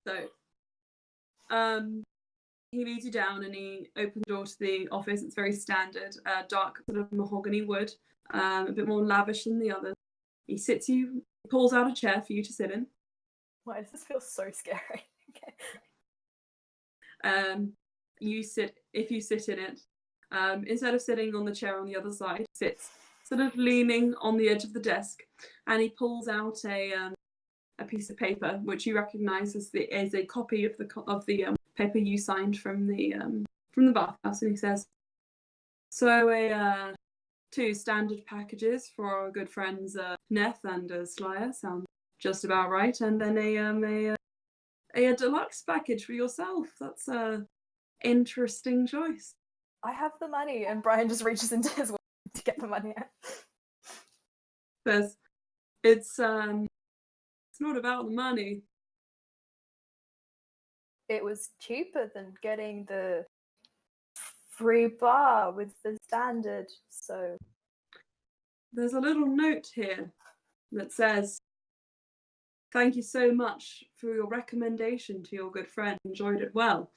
So, he leads you down and he opens the door to the office. It's very standard, dark sort of mahogany wood, a bit more lavish than the others. He pulls out a chair for you to sit in. Why does this feel so scary? Okay. If you sit in it, instead of sitting on the chair on the other side, sits sort of leaning on the edge of the desk, and he pulls out a piece of paper which you recognise as a copy of the paper you signed from the bathhouse, and he says, "So 2 standard packages for our good friends Neth and Slya sound just about right, and then a deluxe package for yourself. That's a interesting choice." I have the money, and Brian just reaches into his wallet to get the money out. It's not about the money. It was cheaper than getting the free bar with the standard, so... There's a little note here that says, "Thank you so much for your recommendation to your good friend. Enjoyed it well."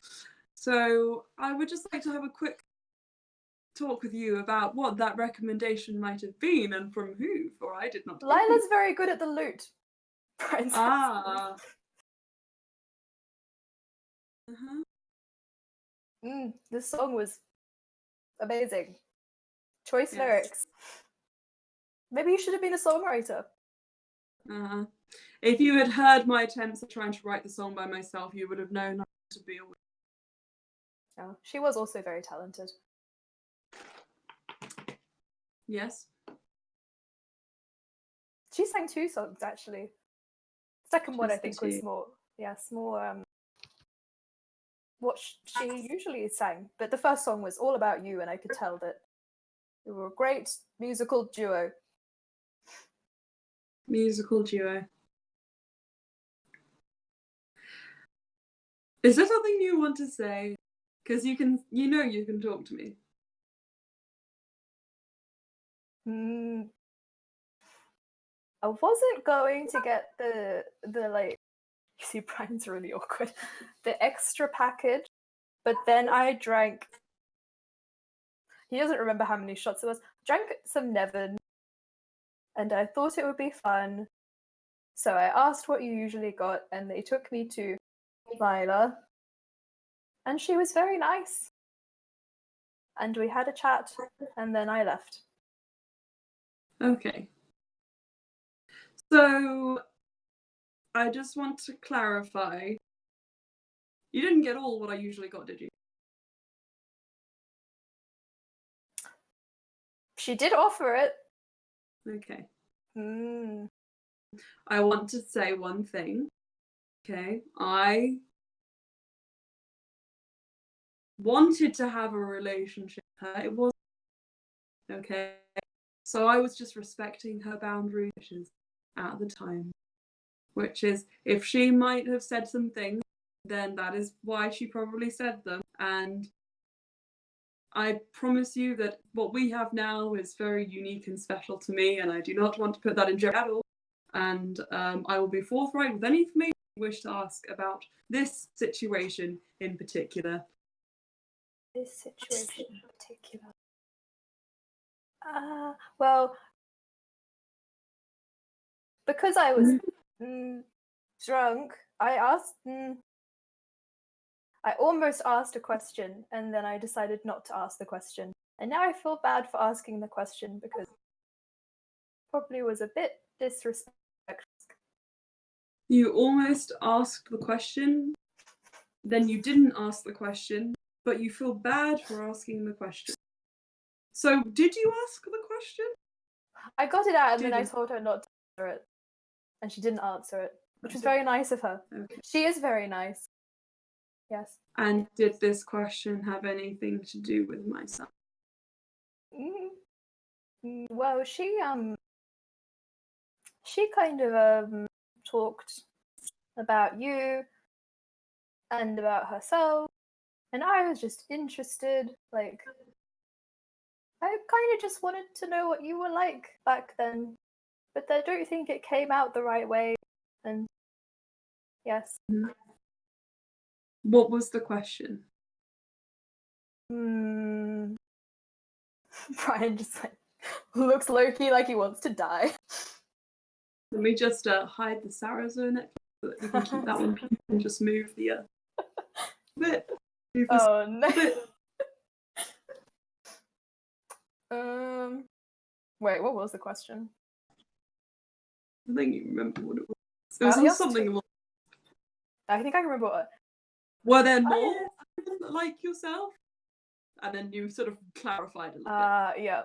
So I would just like to have a quick talk with you about what that recommendation might have been and from who, for I did not. Lila's very good at the loot. Brian says. Ah. This song was amazing. Choice Yes. lyrics. Maybe you should have been a songwriter. If you had heard my attempts at trying to write the song by myself, you would have known how to be a... Oh, she was also very talented. Yes. She sang 2 songs actually. Second one I Just the think was 2. more, what she usually sang. But the first song was all about you, and I could tell that you were a great musical duo. Musical duo. Is there something you want to say? Because you can talk to me. I wasn't going to get the like, you see Brian's really awkward, the extra package, but then I drank, he doesn't remember how many shots it was, drank some Nevin, and I thought it would be fun, so I asked what you usually got, and they took me to Lila, and she was very nice, and we had a chat, and then I left. Okay. So, I just want to clarify. You didn't get all what I usually got, did you? She did offer it. Okay. Mm. I want to say one thing. Okay. I wanted to have a relationship with her. It wasn't. Okay. So I was just respecting her boundaries at the time. Which is, if she might have said some things, then that is why she probably said them. And I promise you that what we have now is very unique and special to me, and I do not want to put that in jeopardy at all. And I will be forthright with any information you wish to ask about this situation in particular. This situation in particular. Well, because I was drunk, I asked. I almost asked a question, and then I decided not to ask the question. And now I feel bad for asking the question because it probably was a bit disrespectful. You almost asked the question, then you didn't ask the question, but you feel bad for asking the question. So, did you ask the question? I got it out, and then I Didn't. told her not to answer it. And she didn't answer it, which was very nice of her. Okay. She is very nice. Yes. And did this question have anything to do with my son? Well, she kind of talked about you and about herself, and I was just interested. Like, I kind of just wanted to know what you were like back then, but I don't think it came out the right way. And yes. What was the question? Brian just like looks low-key like he wants to die. Let me just hide the Sarrazin necklace so that we can keep that one and just move the bit. Move this Oh no. bit. Wait, what was the question? I think you remember what it was. It was Yes. something along. I think I remember what. Were there more like yourself? And then you sort of clarified a little bit. Yeah.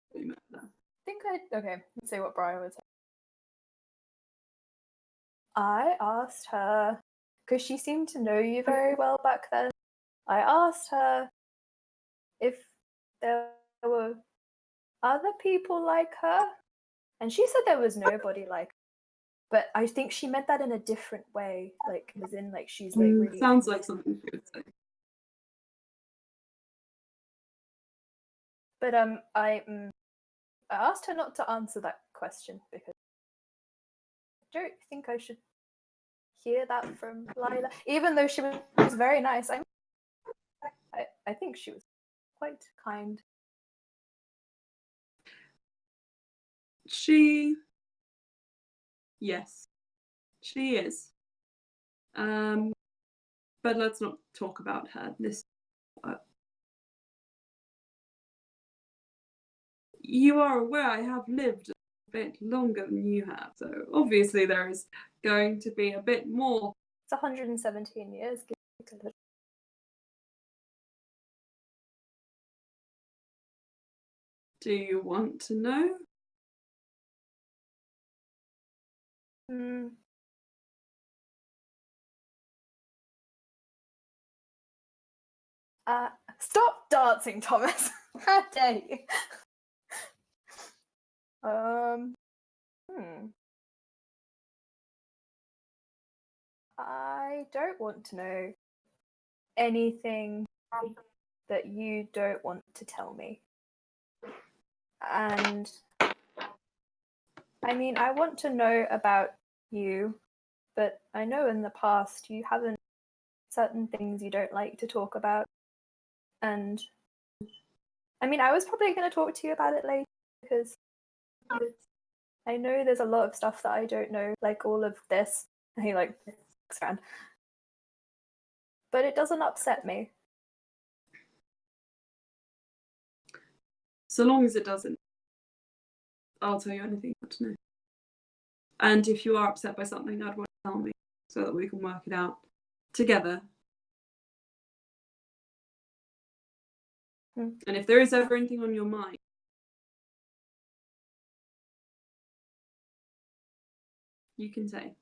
What you meant there. I think okay, let's see what Brian would say. I asked her, because she seemed to know you very well back then. I asked her if there were other people like her, and she said there was nobody like her. But I think she meant that in a different way, like as in like she's like really. Sounds like something she would say. But I asked her not to answer that question because I don't think I should hear that from Lila, even though she was very nice. I think she was quite kind. Yes, she is. But let's not talk about her. You are aware I have lived a bit longer than you have, so obviously there is going to be a bit more. It's 117 years. Do you want to know? Stop dancing, Thomas. How dare you? I don't want to know anything that you don't want to tell me. And I mean, I want to know about you, but I know in the past you haven't certain things you don't like to talk about. And I mean, I was probably going to talk to you about it later because I know there's a lot of stuff that I don't know, like all of this. And he like looks around. But it doesn't upset me. So long as it doesn't, I'll tell you anything you want to know. And if you are upset by something, I'd want to tell me so that we can work it out together. And if there is ever anything on your mind, you can say.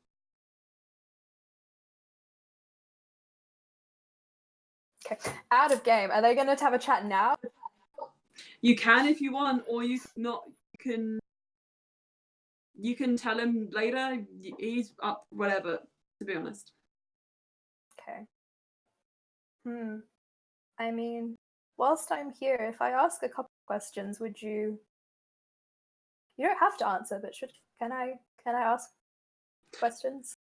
Okay, out of game. Are they going to have a chat now? You can if you want, or you not. You can tell him later. He's up, whatever. To be honest. Okay. I mean, whilst I'm here, if I ask a couple of questions, would you? You don't have to answer, but can I ask questions?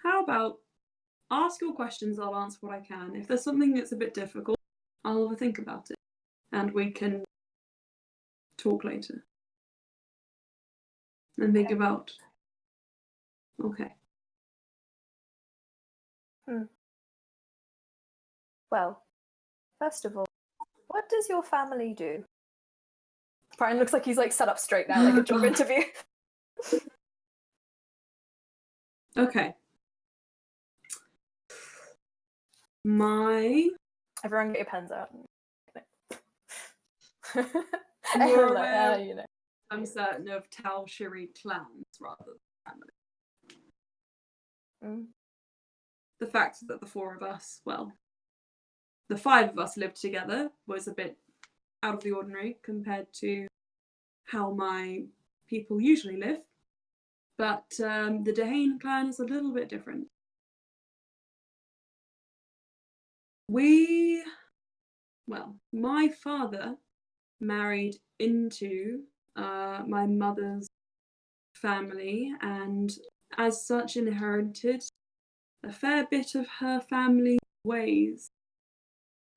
How about ask your questions? I'll answer what I can. If there's something that's a bit difficult, I'll have a think about it, and we can talk later and think about. Okay. Well, first of all, what does your family do? Brian looks like he's like sat up straight now, like a job interview. Okay. Everyone get your pens out. You're Everyone like, aware, you know. I'm certain of Tal Shiri clans rather than family. Mm. The fact that the four of us, well, the five of us lived together was a bit out of the ordinary compared to how my people usually live. But the Dehane clan is a little bit different. My father married into my mother's family and as such inherited a fair bit of her family ways.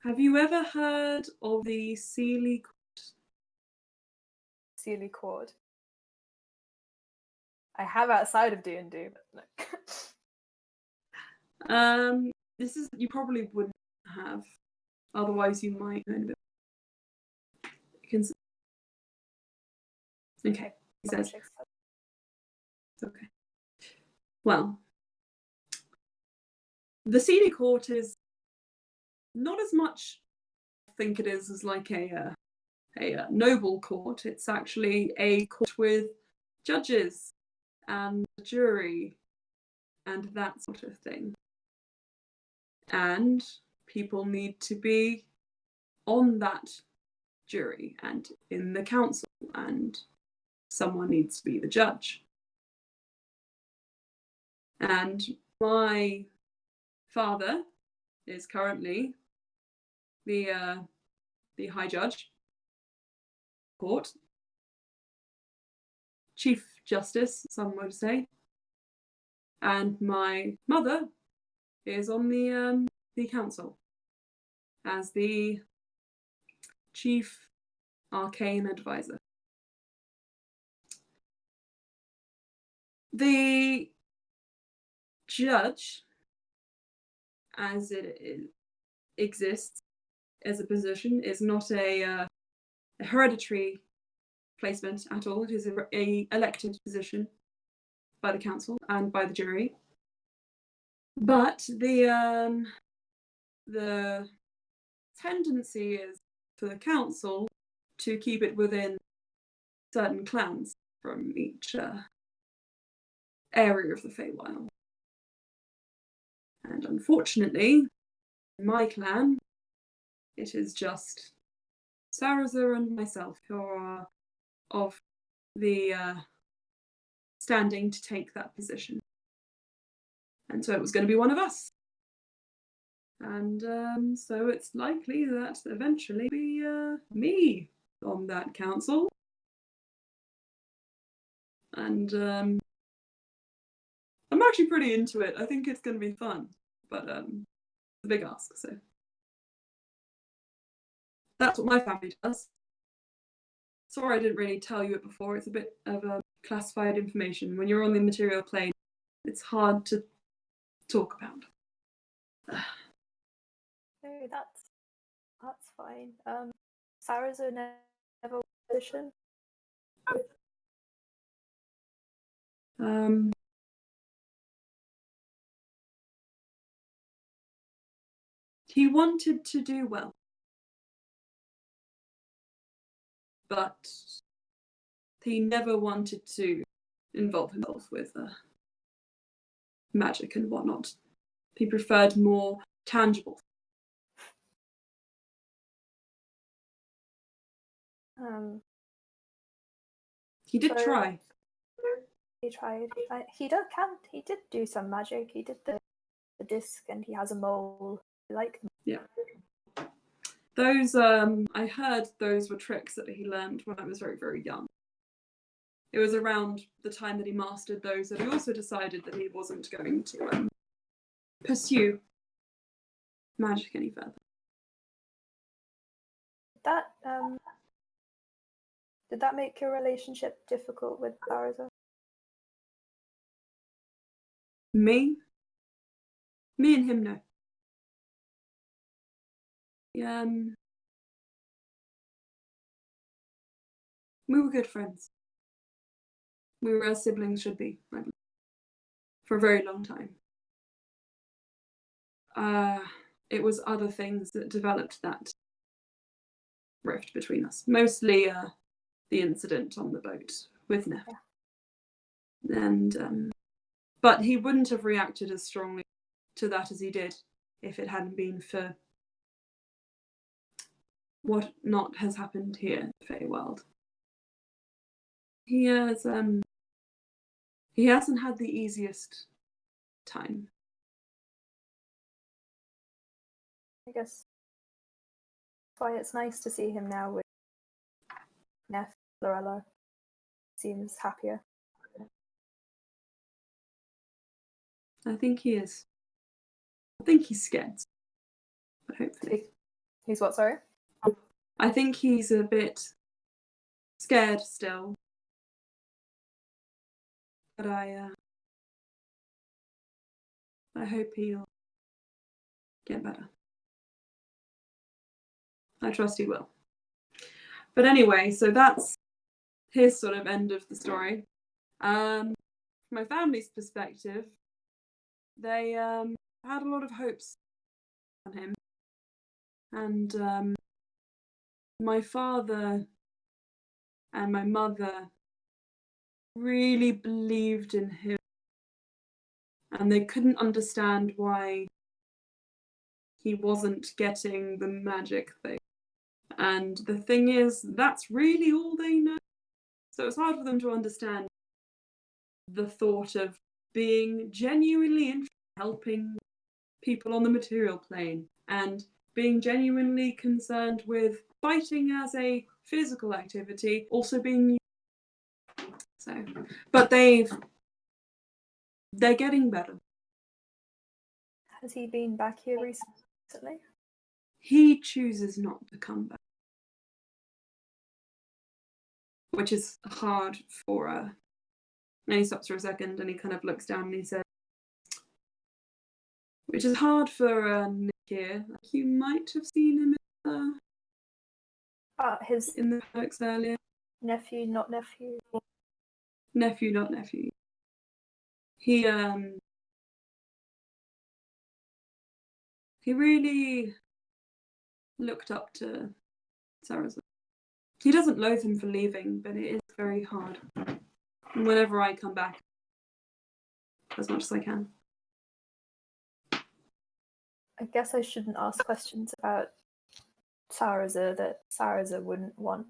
Have you ever heard of the Sealy Sealy Cord. I have outside of D&D, but no. This is, you probably wouldn't have, otherwise you might know a bit. Okay, he says. Okay. Well, the Sealy Court is not as much, I think it is, as like a noble court. It's actually a court with judges and a jury and that sort of thing. And people need to be on that jury and in the council, and someone needs to be the judge. And my father is currently the High Judge, Court, Chief Justice, some would say, and my mother is on the council as the Chief Arcane Advisor. The judge, as it exists as a position, is not a hereditary placement at all. It is a elected position by the council and by the jury. But the tendency is for the council to keep it within certain clans from each area of the Feywild. And unfortunately, in my clan, it is just Saraza and myself who are of the standing to take that position. And so it was going to be one of us. And so it's likely that eventually be me on that council. And I'm actually pretty into it. I think it's going to be fun. But it's a big ask, so. That's what my family does. Sorry I didn't really tell you it before. It's a bit of classified information. When you're on the material plane, it's hard to talk about. No, that's fine. Sarah's a never position. He wanted to do well, but he never wanted to involve himself with magic and whatnot. He preferred more tangible. He did try. He tried. He did do some magic. He did the disc, and he has a mole. Like yeah. Those I heard those were tricks that he learned when I was very, very young. It was around the time that he mastered those that he also decided that he wasn't going to pursue magic any further. Did that make your relationship difficult with Baraza? Me and him, no. We were good friends. We were as siblings should be, for a very long time. It was other things that developed that rift between us. Mostly the incident on the boat with Neff. Yeah. And but he wouldn't have reacted as strongly to that as he did if it hadn't been for what not has happened here in the Feywild. He hasn't had the easiest time. I guess that's why it's nice to see him now with Neff. Lorella seems happier. I think he is. I think he's scared. But hopefully. He's what, sorry? I think he's a bit scared still. But I hope he'll get better. I trust he will. But anyway, so that's his sort of end of the story. From my family's perspective, they had a lot of hopes on him. And my father and my mother really believed in him. And they couldn't understand why he wasn't getting the magic thing. And the thing is, that's really all they know. So it's hard for them to understand the thought of being genuinely interested in helping people on the material plane and being genuinely concerned with fighting as a physical activity also being so. But they're getting better. Has he been back here recently? He chooses not to come back, which is hard for and he stops for a second and he kind of looks down and he says, which is hard for Nick here. You might have seen him in the books earlier. Nephew, not nephew. Nephew, not nephew. He really looked up to Sarah's. He doesn't loathe him for leaving, but it is very hard. And whenever I come back, as much as I can. I guess I shouldn't ask questions about Saraza that Saraza wouldn't want.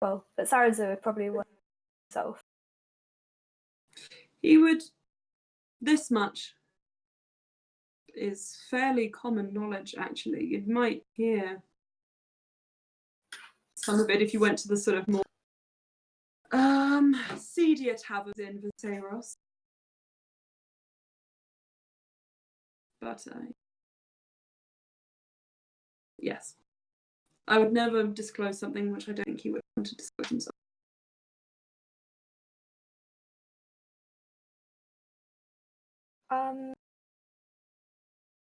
Well, that Saraza would probably want himself. He would. This much is fairly common knowledge, actually. You might hear some of it if you went to the sort of more seedier taverns in Viseros. But yes, I would never disclose something which I don't think he would want to disclose himself.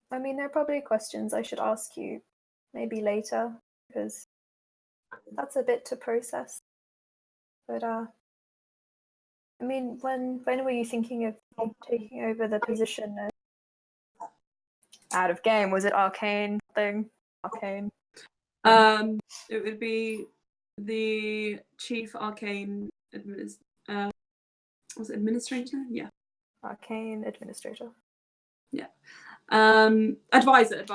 I mean, there are probably questions I should ask you maybe later, because that's a bit to process. But I mean, when were you thinking of taking over the position out of game? Was it arcane thing? Arcane? It would be the chief arcane was it administrator? Yeah. Arcane administrator. Yeah. Advisor.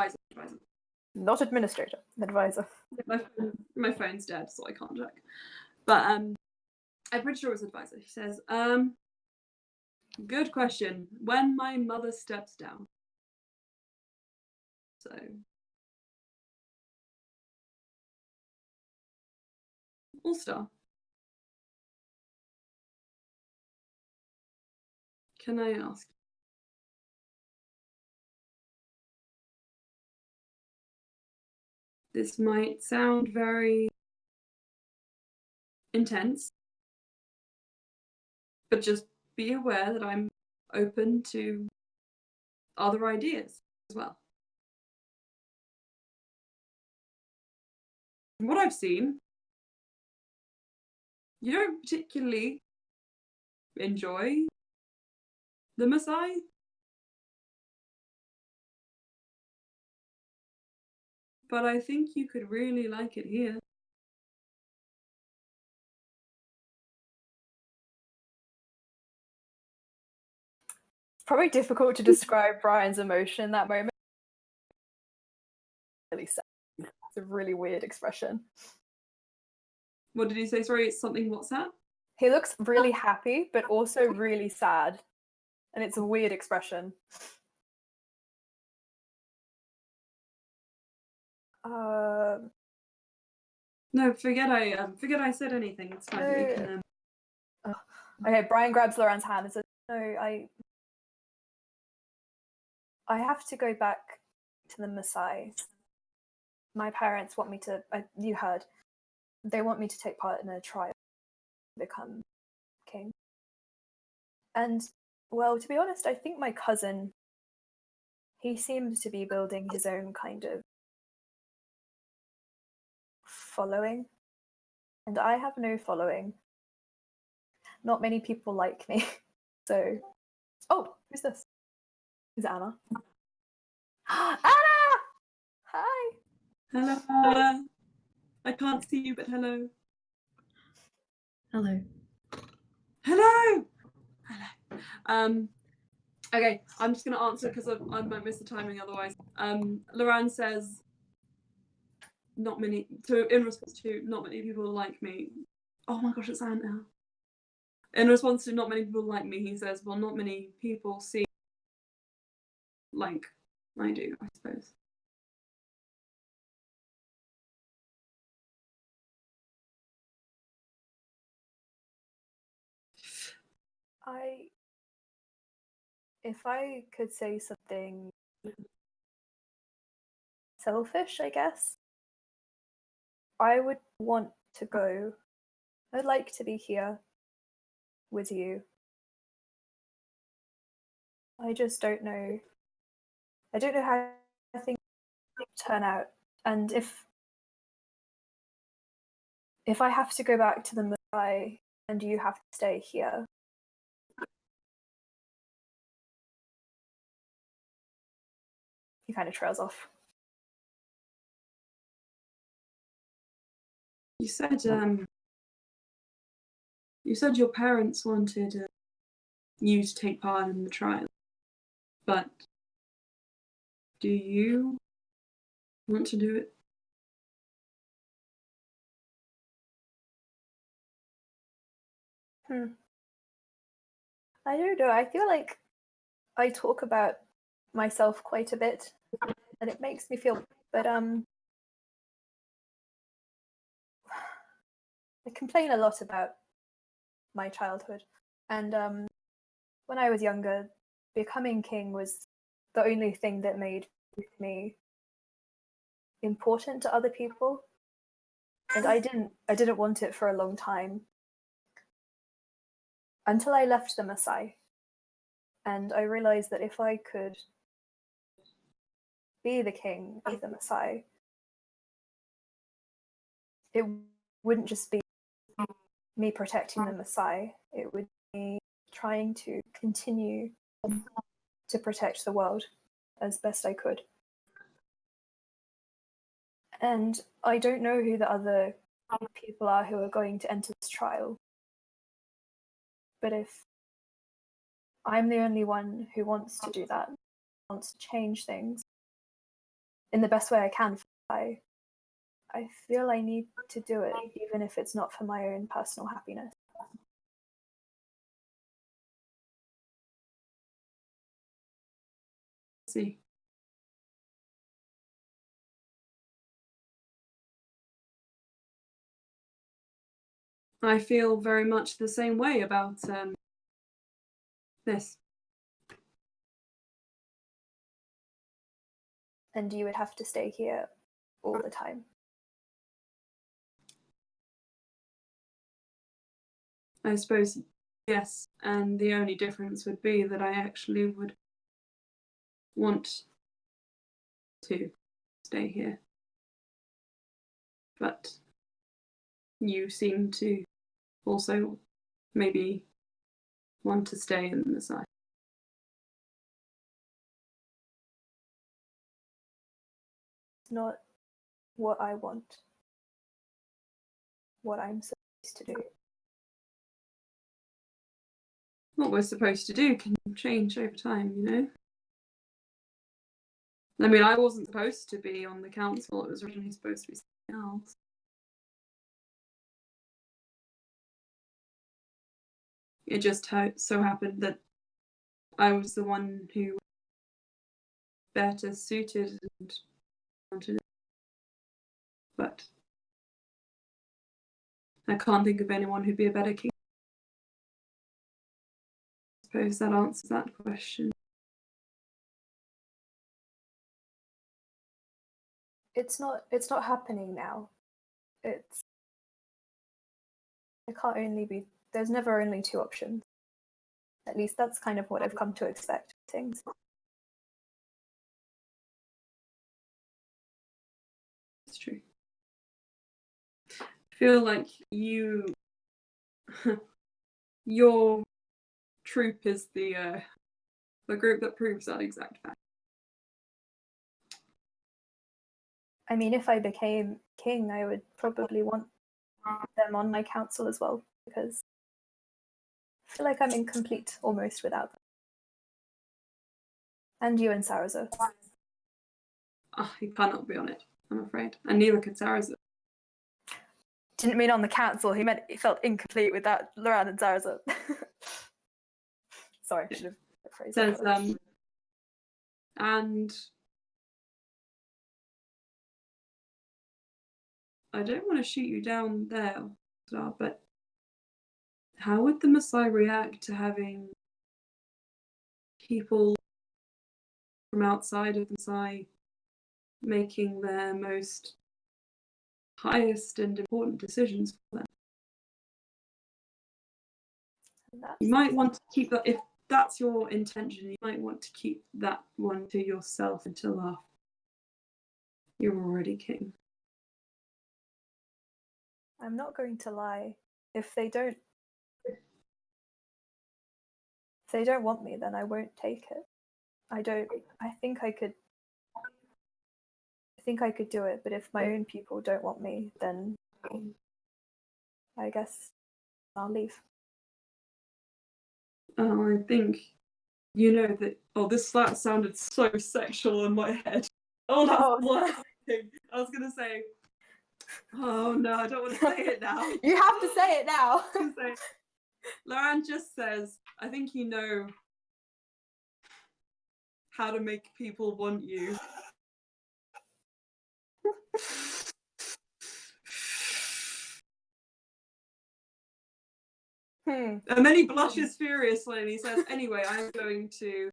Not administrator, advisor. My phone's dead, so I can't check. But I'm pretty sure it was advisor. He says, good question. When my mother steps down. So All-Star. Can I ask? This might sound very intense, but just be aware that I'm open to other ideas as well. from what I've seen, you don't particularly enjoy the Maasai. But I think you could really like it here. It's probably difficult to describe Brian's emotion in that moment. Really sad. It's a really weird expression. What did he say? Sorry, it's something what's that? He looks really happy, but also really sad. And it's a weird expression. No, forget I said anything. It's fine. We can. Okay, Brian grabs Laurent's hand and says, "No, I have to go back to the Maasai. My parents want me to. You heard. They want me to take part in a trial to become king. And well, to be honest, I think my cousin. He seems to be building his own kind of following, and I have no following. Not many people like me. So, oh, who's this? Is it Anna? Anna! Hi. Hello, Anna. I can't see you, but hello. Hello. Hello. Hello. Okay, I'm just gonna answer because I might miss the timing otherwise. Loran says, "Not many." So in response to "not many people like me." Oh my gosh, it's Anne now. In response to "not many people like me," he says, "Well, not many people see like I do, I suppose." If I could say something selfish, I guess, I would want to go. I'd like to be here with you. I just don't know. I don't know how things turn out, and if I have to go back to the Maasai and you have to stay here. He kind of trails off. You said your parents wanted you to take part in the trial, but do you want to do it? I don't know. I feel like I talk about myself quite a bit, and it makes me feel. But I complain a lot about my childhood, and when I was younger, becoming king was the only thing that made me important to other people, and I didn't want it for a long time until I left the Maasai, and I realized that if I could be the king of the Maasai, it wouldn't just be me protecting the Maasai, it would be trying to continue to protect the world as best I could. And I don't know who the other people are who are going to enter this trial. But if I'm the only one who wants to do that, wants to change things in the best way I can, I feel I need to do it, even if it's not for my own personal happiness. See. I feel very much the same way about this. And you would have to stay here all the time. I suppose yes, and the only difference would be that I actually would want to stay here. but you seem to also maybe want to stay in the side. It's not what I want. What I'm supposed to do. What we're supposed to do can change over time, you know? I mean, I wasn't supposed to be on the council. It was originally supposed to be something else. It just so happened that I was the one who was better suited and wanted it. But I can't think of anyone who'd be a better king. I suppose that answers that question. It's not happening now. It can't only be, there's never only two options. At least that's kind of what I've come to expect things. It's true. I feel like your troop is the group that proves that exact fact. I mean, if I became king, I would probably want them on my council as well, because I feel like I'm incomplete almost without them. And you and Saraza. He cannot be on it, I'm afraid. And neither could Saraza. Didn't mean on the council, he meant he felt incomplete without Loran and Saraza. Sorry, I should have phrased Says, that. and I don't want to shoot you down there, but how would the Messiah react to having people from outside of the Messiah making their most highest and important decisions for them? You might want to keep that, if that's your intention, you might want to keep that one to yourself until after you're already king. I'm not going to lie. If they don't want me, then I won't take it. I think I could do it, but if my own people don't want me, then I guess I'll leave. I think you know that. Oh, this sounded so sexual in my head. Oh, that's the worst thing. I was gonna say. Oh no, I don't want to say it now. You have to say it now. Loran just says, I think you know how to make people want you. And then he blushes furiously and he says, anyway, I'm going to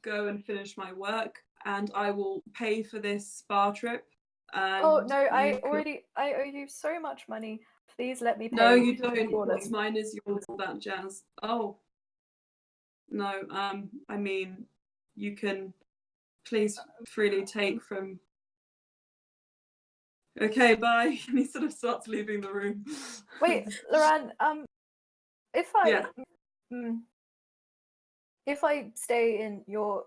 go and finish my work and I will pay for this spa trip. Oh no, I owe you so much money. Please let me pay. No, you don't. What's mine is yours, all that jazz. Oh. No, I mean, you can please freely take from... Okay, bye. And he sort of starts leaving the room. Wait, Loran, if I stay in your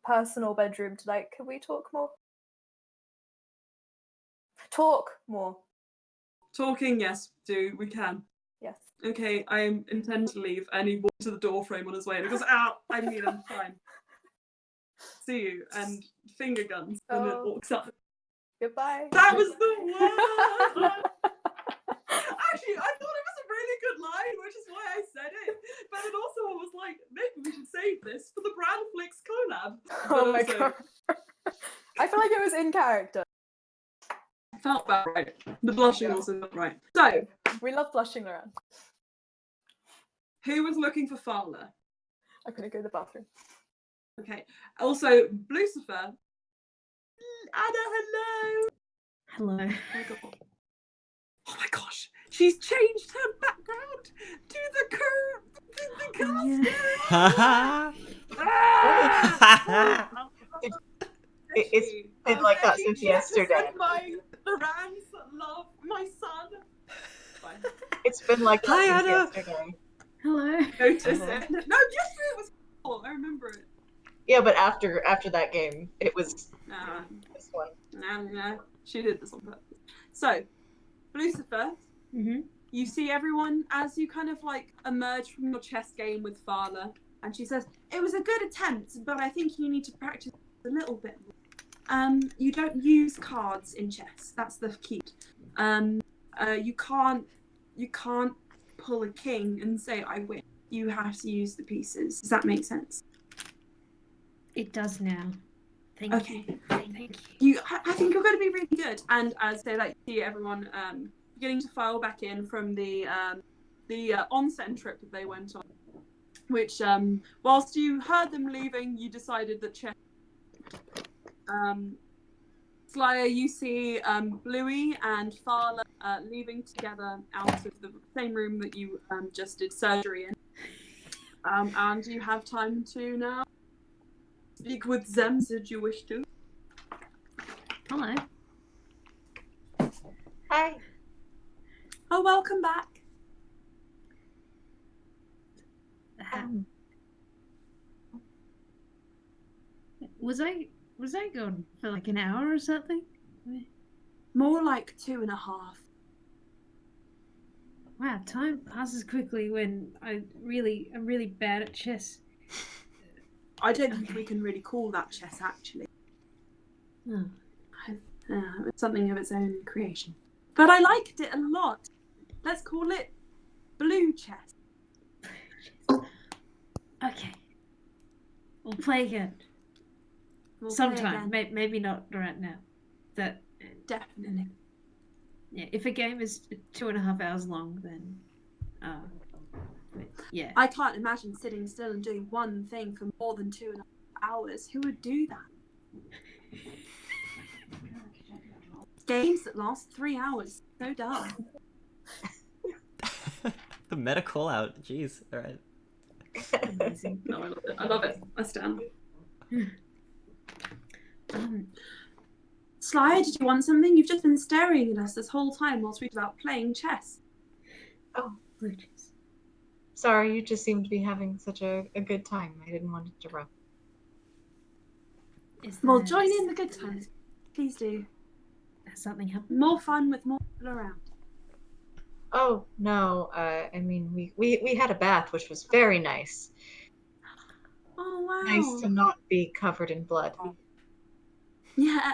personal bedroom tonight, can we talk more? Talk more. Talking, yes, we can. Yes. Okay, I intend to leave, and he walks to the door frame on his way, and he goes, ow, I mean, I'm fine. See you, and finger guns, and then walks up. Goodbye. That was the worst! Actually, I thought it was a really good line, which is why I said it. But then also I was like, maybe we should save this for the Brandflix collab. Oh my god. I feel like it was in character. Felt about right. The blushing also felt right. So, we love blushing around. Who was looking for Fowler? I'm gonna go to the bathroom. Okay. Also, Lucifer. Anna, hello. Hello. Oh my god. Oh my gosh. She's changed her background to the curve. It's been like that since yesterday. Lorans love my son. Fine. It's been like that Hi, since Anna. yesterday. Hello. Notice Uh-huh. it. No, yesterday it was cool. I remember it. Yeah, but after that game, it was Nah, this one. nah. She did this on purpose. So, Lucifer, you see everyone as you kind of like emerge from your chess game with Fala, and she says, "It was a good attempt, but I think you need to practice a little bit more. You don't use cards in chess. That's the key. You can't pull a king and say I win. You have to use the pieces. Does that make sense?" It does now. Thank Okay. you. Thank you. I think you're going to be really good. And as they like see everyone beginning to file back in from the onsen trip that they went on, which whilst you heard them leaving, you decided that chess. Slyer, you see Bluey and Fala leaving together out of the same room that you just did surgery in. And you have time to now speak with them should you wish to. Hello. Hi. Oh, welcome back. Was I gone for like an hour or something? More like 2.5. Wow, time passes quickly when I'm really bad at chess. I don't think we can really call that chess, actually. Oh. It's something of its own creation. But I liked it a lot. Let's call it blue chess. Okay. We'll play again. We'll play Sometime. again. Maybe not right now. That Definitely. yeah. If a game is 2.5 hours long, then yeah. I can't imagine sitting still and doing one thing for more than 2.5 hours. Who would do that? Games that last 3 hours. So dumb. The meta call out. Jeez. All right. Amazing. No, I love it. I love it. I stand. Sly, did you want something? You've just been staring at us this whole time whilst we were about playing chess. Oh, Blue cheese. sorry, you just seem to be having such a good time. I didn't want to interrupt. Well, join in the good times. Please do. Has something happened? More fun with more people around. Oh no, I mean we had a bath, which was very nice. Oh, wow. Nice to not be covered in blood. Yeah,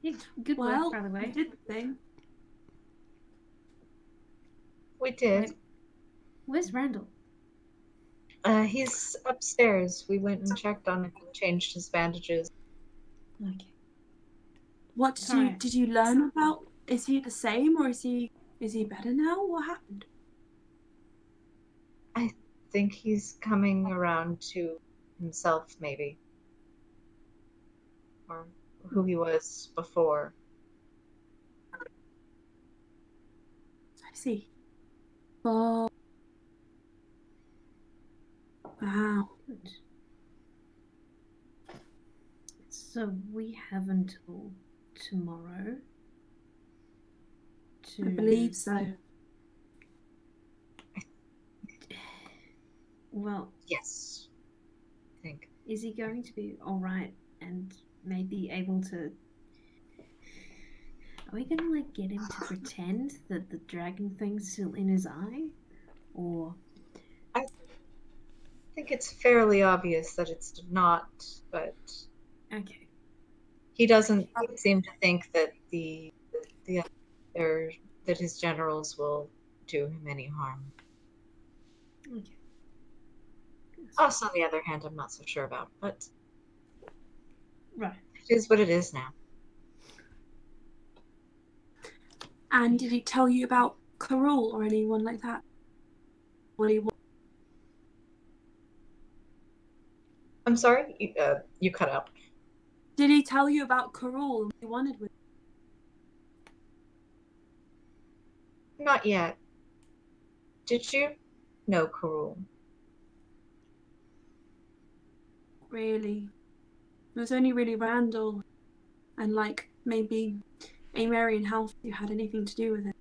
Yeah, good well, work, by the way. you did the thing. We did. Wait, where's Randall? He's upstairs. We went and checked on him and changed his bandages. Okay. What Sorry. did you learn about? Is he the same or is he better now? What happened? I think he's coming around to himself, maybe. Or who he was before. I see. Oh. Wow. Good. So we have until tomorrow to I believe so. Well, Yes. I think. is he going to be alright and maybe able to are we gonna like get him to pretend that the dragon thing's still in his eye? Or I think it's fairly obvious that it's not, but okay. he doesn't seem to think that that his generals will do him any harm. Okay. Us, on the other hand, I'm not so sure about, but Right. it is what it is now. And did he tell you about Carol or anyone like that? What he I'm sorry, you cut out. Did he tell you about Carol and what he wanted with? Not yet. Did you know Karul? Really? It was only really Randall. and like maybe Amary and Half you had anything to do with it.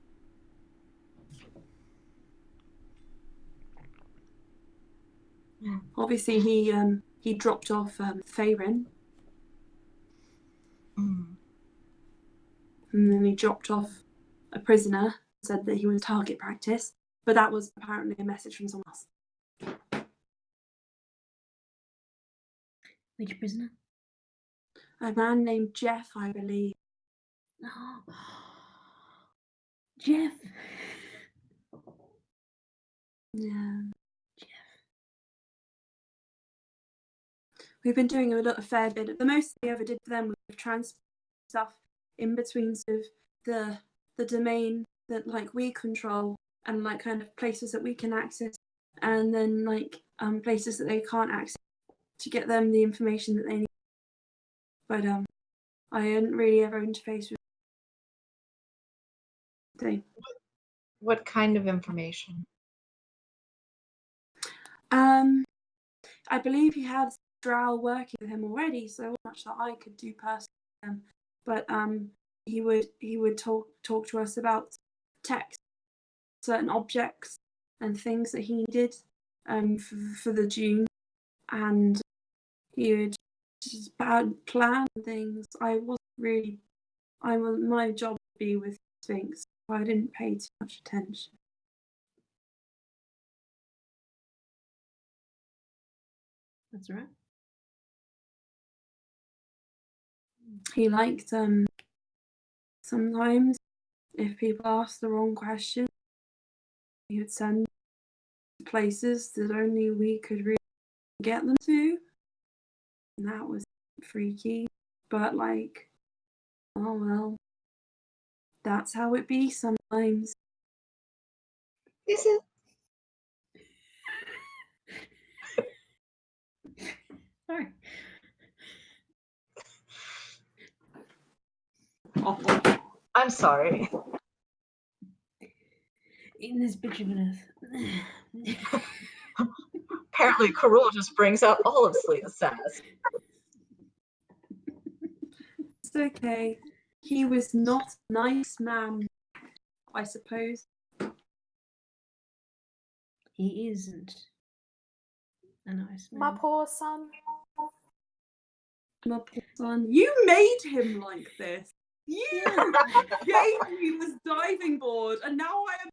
Yeah. Obviously, he dropped off Faerun, Mm. and then he dropped off a prisoner. Said that he was target practice, but that was apparently a message from someone else. Which prisoner? A man named Jeff, I believe. Oh, Jeff. Yeah. Jeff. We've been doing a fair bit. The most we ever did for them was transport stuff in between sort of the domain that like we control and like kind of places that we can access, and then like places that they can't access to get them the information that they need. But I hadn't really ever interfaced with them. What kind of information? I believe he had Drow working with him already, so not much that I could do personally. But he would talk to us about text, certain objects and things that he needed for the June, and he would just plan things. My job would be with Sphinx, so I didn't pay too much attention. That's right. He liked sometimes if people asked the wrong question, he would send places that only we could really get them to, and that was freaky. But like, oh well, that's how it be sometimes. Is it? Sorry. I'm sorry. In this bitch of an earth. Apparently, Karul just brings out all of Slea's sass. It's okay. He was not a nice man, I suppose. He isn't a nice man. My poor son. My poor son. You made him like this. You gave me this diving board, and now I am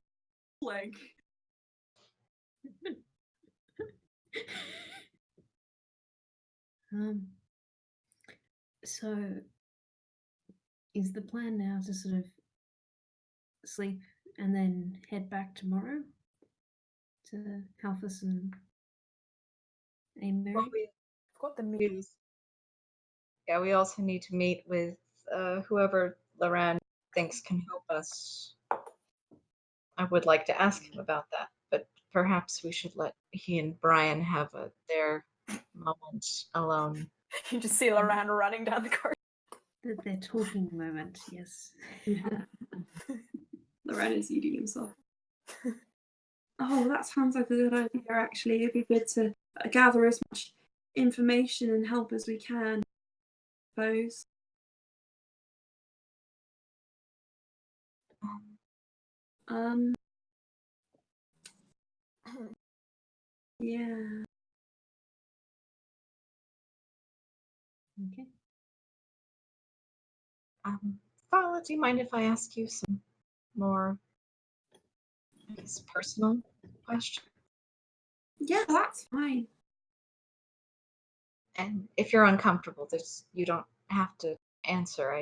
like. So is the plan now to sort of sleep and then head back tomorrow to Halfus and Amary? Well, I've got the meat. we also need to meet with whoever Loran thinks can help us. I would like to ask him about that, but perhaps we should let he and Brian have their moment alone. You just see Loran running down the corridor. Their talking moment, yes. Yeah. Loren is eating himself. Oh, that sounds like a good idea, actually. It'd be good to gather as much information and help as we can, I suppose. Yeah. Okay. Fala, do you mind if I ask you some more, I guess, personal questions? Yeah, that's fine. And if you're uncomfortable, you don't have to answer.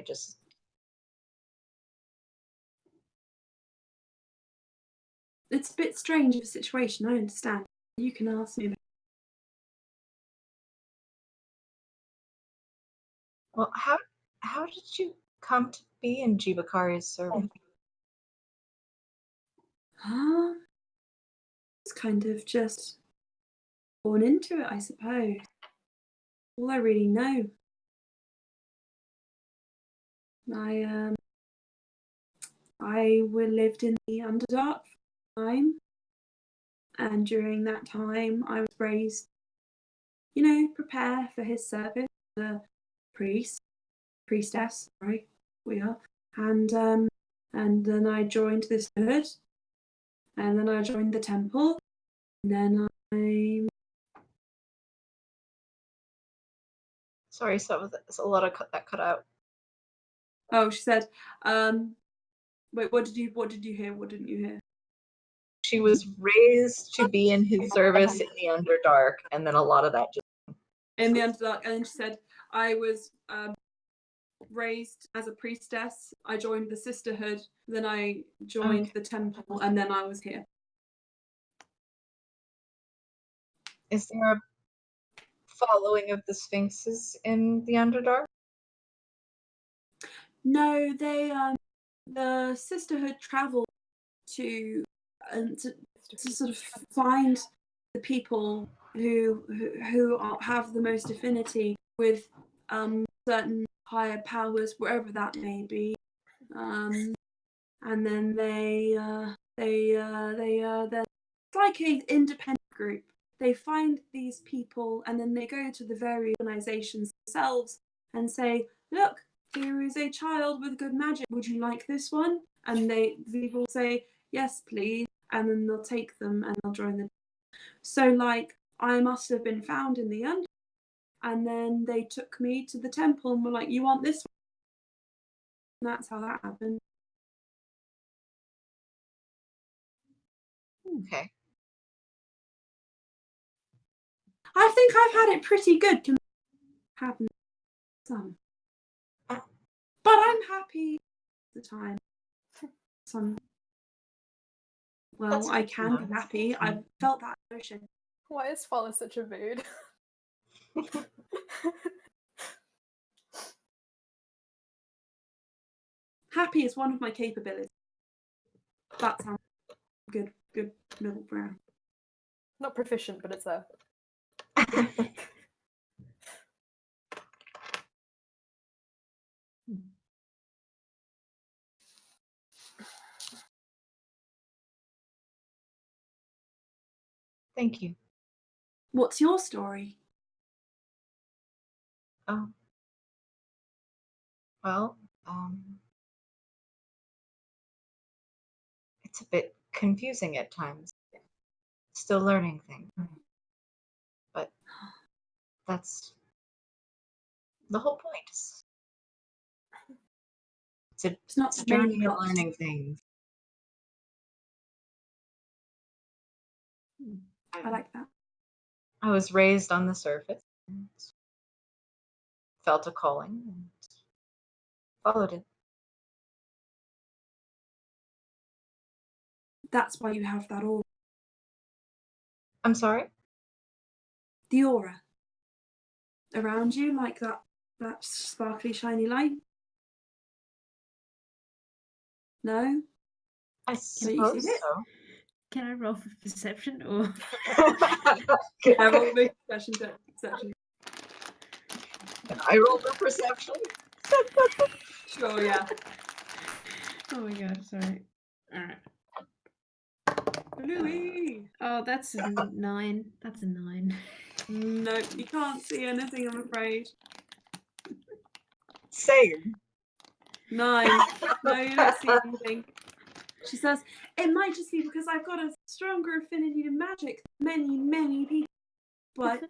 It's a bit strange of a situation, I understand. You can ask me. Well, how did you come to be in Jibakari's service? It's kind of just born into it, I suppose. All I really know. I lived in the Underdark for a time, and during that time I was raised, prepare for his service as a priest. priestess, right? We are. And then I joined this hood, and then I joined the temple, and then I. Sorry, it's a lot of that cut out. Oh, she said, wait, what did you hear? What didn't you hear? She was raised to be in his service in the Underdark, and then a lot of that just. In the Underdark, and then she said, I was raised as a priestess. I joined the sisterhood, then I joined the temple, and then I was here. Is there a following of the Sphinxes in the Underdark? No, they the sisterhood traveled to sort of find the people who have the most affinity with certain higher powers, wherever that may be, and then they're it's like an independent group. They find these people, and then they go to the various organizations themselves and say, "Look, here is a child with good magic. Would you like this one?" And they will say, "Yes, please." And then they'll take them and they'll join them. So, like, I must have been found in the under, and then they took me to the temple and were like, "You want this one?" And that's how that happened. Okay. I think I've had it pretty good. Can happen some, but I'm happy the time. Some. Well, I can be happy. I've felt that emotion. Why is Fall in such a mood? Happy is one of my capabilities. That sounds good middle ground. Not proficient, but it's there. Thank you. What's your story? Oh. Well, it's a bit confusing at times. Still learning things. But that's the whole point. It's not a journey of learning things. I like that. I was raised on the surface and felt a calling and followed it. That's why you have that aura. I'm sorry? The aura around you, like that sparkly, shiny light. No? I Can you see suppose it? so. Can I roll for perception or? I roll the perception. Can I roll for perception? Sure, yeah. Oh my god, sorry. Alright. Louis! Oh, that's a 9. That's a 9. No, you can't see anything, I'm afraid. Same. 9. No, you don't see anything. She says, it might just be because I've got a stronger affinity to magic than many people. But,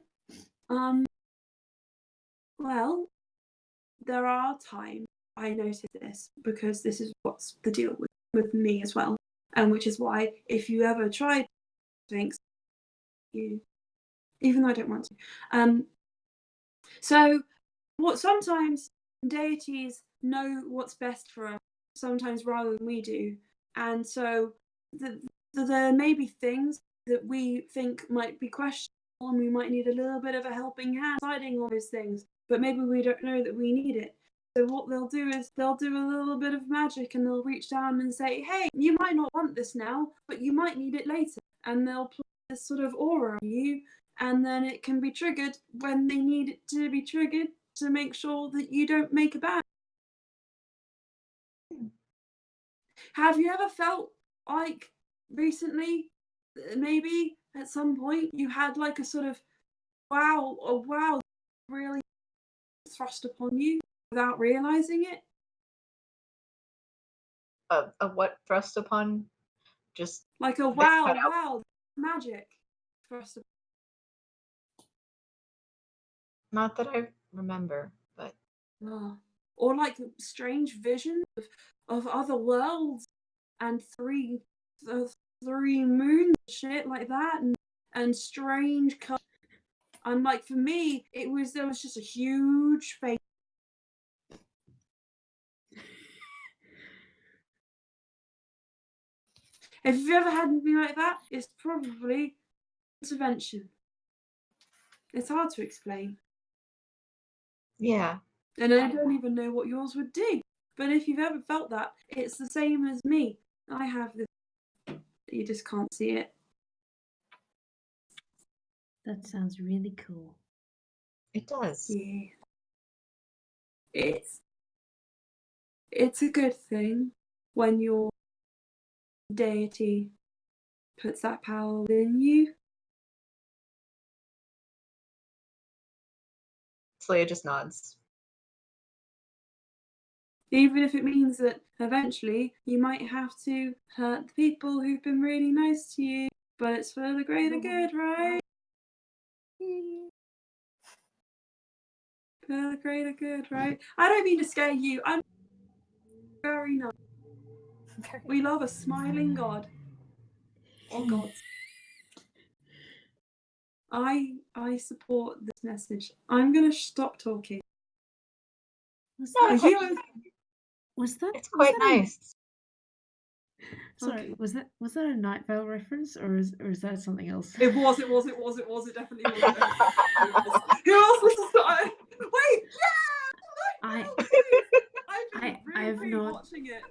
well, there are times I notice this because this is what's the deal with me as well. And which is why if you ever try things, you, even though I don't want to. So what sometimes deities know what's best for us, sometimes rather than we do. And so there may be things that we think might be questionable and we might need a little bit of a helping hand deciding all those things, but maybe we don't know that we need it. So what they'll do is they'll do a little bit of magic and they'll reach down and say, hey, you might not want this now, but you might need it later. And they'll put this sort of aura on you, and then it can be triggered when they need it to be triggered to make sure that you don't make a bad. Have you ever felt like recently, maybe at some point, you had like a sort of wow, really thrust upon you? without realizing it. A what thrust upon? Just Like a they cut out. wow, magic. Not that I remember, but Or like strange visions of other worlds and three moons, shit like that, and strange colors. And like for me, there was just a huge face. If you've ever had anything like that, it's probably intervention. It's hard to explain. yeah. And I don't even know what yours would do. But if you've ever felt that, it's the same as me. I have this. You just can't see it. That sounds really cool. It does. Yeah. It's a good thing when your deity puts that power within you. Slaya just nods. Even if it means that eventually you might have to hurt the people who've been really nice to you, but it's for the greater good, right? For the greater good, right? I don't mean to scare you. I'm very nice. We love a smiling God. Or gods. I support this message. I'm gonna stop talking. Was No, Are that? you? Was that? It's was quite that a- nice. Sorry, Okay. was that a Night Vale reference, or is that something else? It was. It definitely was. It definitely was. Who else was this? Wait, yeah! I've I've been not- watching it.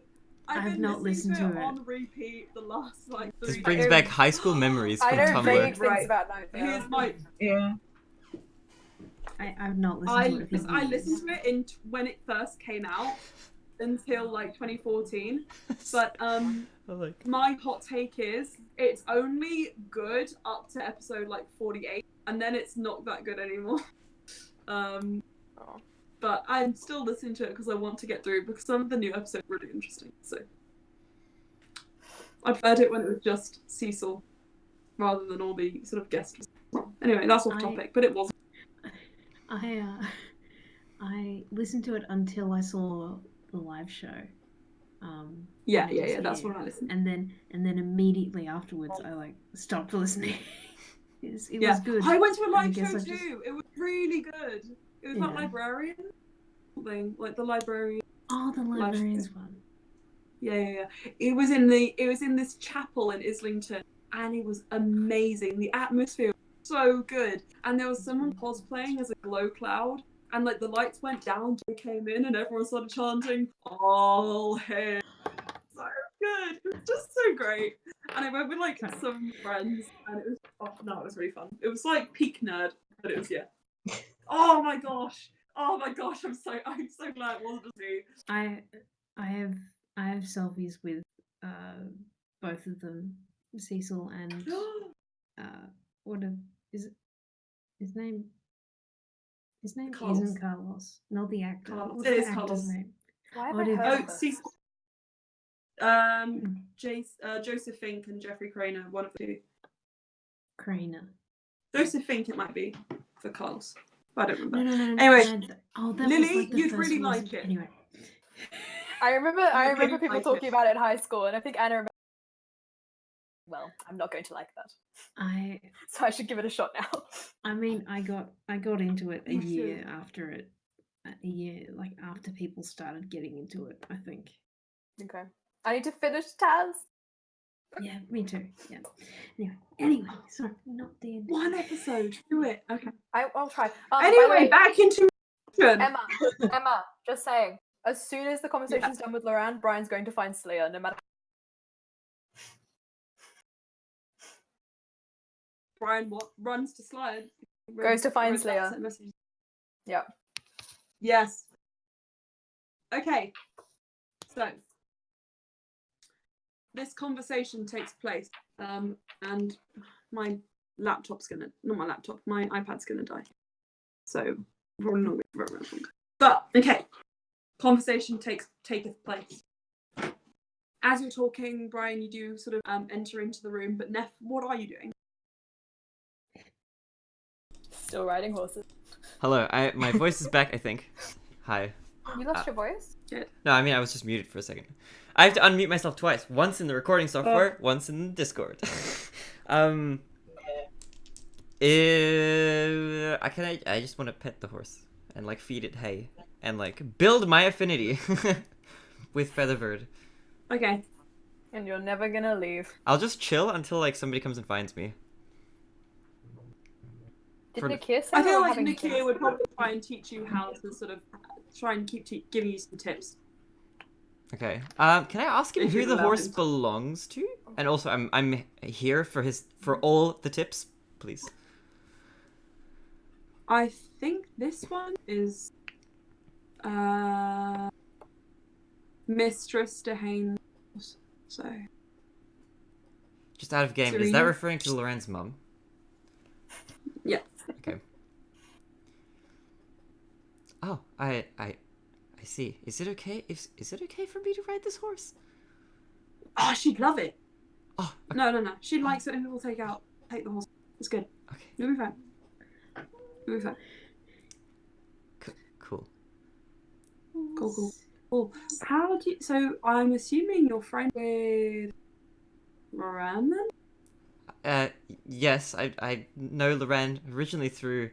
I've been not listened to it. on repeat the last like 3 This brings days. back high school memories from I know Tumblr. vague things Right. about Night Vale. Here's my. Yeah. I've not listened to it. I listened to it when it first came out until like 2014. But my hot take is it's only good up to episode like 48, and then it's not that good anymore. But I'm still listening to it because I want to get through, because some of the new episodes are really interesting. So I preferred it when it was just Cecil rather than all the sort of guests. Anyway, that's off topic, but it wasn't. I listened to it until I saw the live show. Yeah, when it was that's here. what I listened. And then immediately afterwards, I like stopped listening. It was good. I went to a live guess show I too. just- It was really good. It was that Yeah. librarian thing, like the librarian. Oh, the librarians one. Yeah. It was in this chapel in Islington, and it was amazing. The atmosphere was so good, and there was someone cosplaying as a glow cloud, and like the lights went down, they came in, and everyone started chanting, "All hail!" So good. It was just so great. And I went with like some friends, and it was really fun. It was like peak nerd, but it was Oh my gosh! I'm so glad it wasn't just me. I have selfies with both of them, Cecil and is it his name? His name Carlos. isn't Carlos, not the actor. Carlos. What's It the is actor's Carlos. name? Why have Oh, I did- heard Oh, of this? Cecil. Joseph Fink and Jeffrey Craner, one of the two. Craner. Joseph Fink, it might be for Carlos. I don't remember. No. Anyway, that was Lily, like the you'd first really one. like it. Anyway. I remember really people like talking it. about it in high school, and I think Anna remember. Well, I'm not going to like that, so I should give it a shot now. I mean, I got into it a Me year too. after it. A year, like after people started getting into it, I think. Okay, I need to finish Taz. Yeah, me too. Yeah. Anyway, sorry, not the end. One episode. Do it. Okay. I'll try. By the Anyway, way, back into Emma, just saying. As soon as the conversation's done with Loran, Brian's going to find Slayer, no matter. Brian what runs to Slyan. Goes to find Read that Slayer. message. Yeah. Yes. Okay. So this conversation takes place, and my laptop's gonna not my laptop, my iPad's gonna die. So probably not very much longer. But okay. conversation taketh place. As you're talking, Brian, you do sort of enter into the room. But Neff, what are you doing? Still riding horses. Hello, my voice is back, I think. Hi. You lost your voice? No, I mean, I was just muted for a second. I have to unmute myself twice. Once in the recording software, once in Discord. I just want to pet the horse and like feed it hay and like build my affinity with Featherbird. Okay. And you're never gonna leave. I'll just chill until like somebody comes and finds me. Did For- Nakia say I feel we're like having Nakia kids? would probably try and teach you how to sort of try and keep giving you some tips. Okay. Can I ask him If who you the allow horse him to. belongs to? And also, I'm here for all the tips, please. I think this one is Mistress Dehane's. So Just out of game. Is that Serena? referring to Loren's mum? yeah. Okay. Oh, I see. Is it okay? Is it okay for me to ride this horse? Oh, she'd love it. Oh, okay. No. She likes it when people take the horse. It's good. Okay. You'll be fine. You'll be fine. Cool. Cool. How do you... So I'm assuming you're friends with Moran then? Yes, I know Loren originally through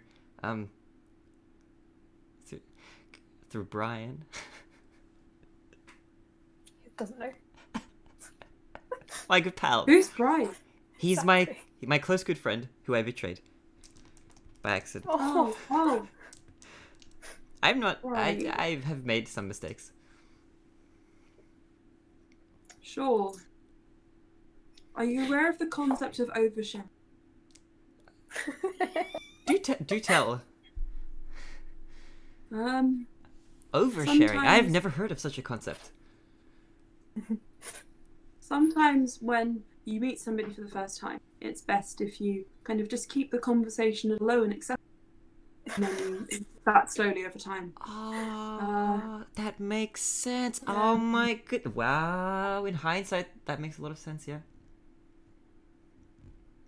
through Brian. He doesn't know. My good pal. Who's Brian? He's Exactly. my close good friend who I betrayed by accident. Oh. I'm not. Right. I have made some mistakes. Sure. Are you aware of the concept of oversharing? Do tell. Oversharing. I have Sometimes- never heard of such a concept. Sometimes when you meet somebody for the first time, it's best if you kind of just keep the conversation low and accept, and then you that slowly over time. That makes sense. yeah. Oh my good. Wow. In hindsight, that makes a lot of sense. Yeah.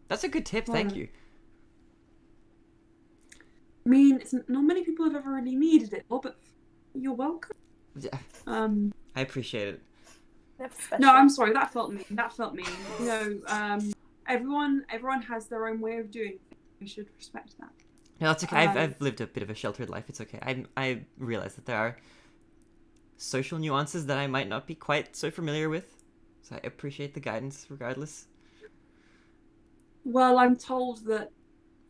That's a good tip. Thank Well, you. I mean, not many people have ever really needed it, but you're welcome. Yeah, Um, I appreciate it. Never special. no, I'm sorry. That felt mean. You know, everyone has their own way of doing things. We should respect that. No, that's okay. I've lived a bit of a sheltered life. It's okay. I realize that there are social nuances that I might not be quite so familiar with, so I appreciate the guidance regardless. Well, I'm told that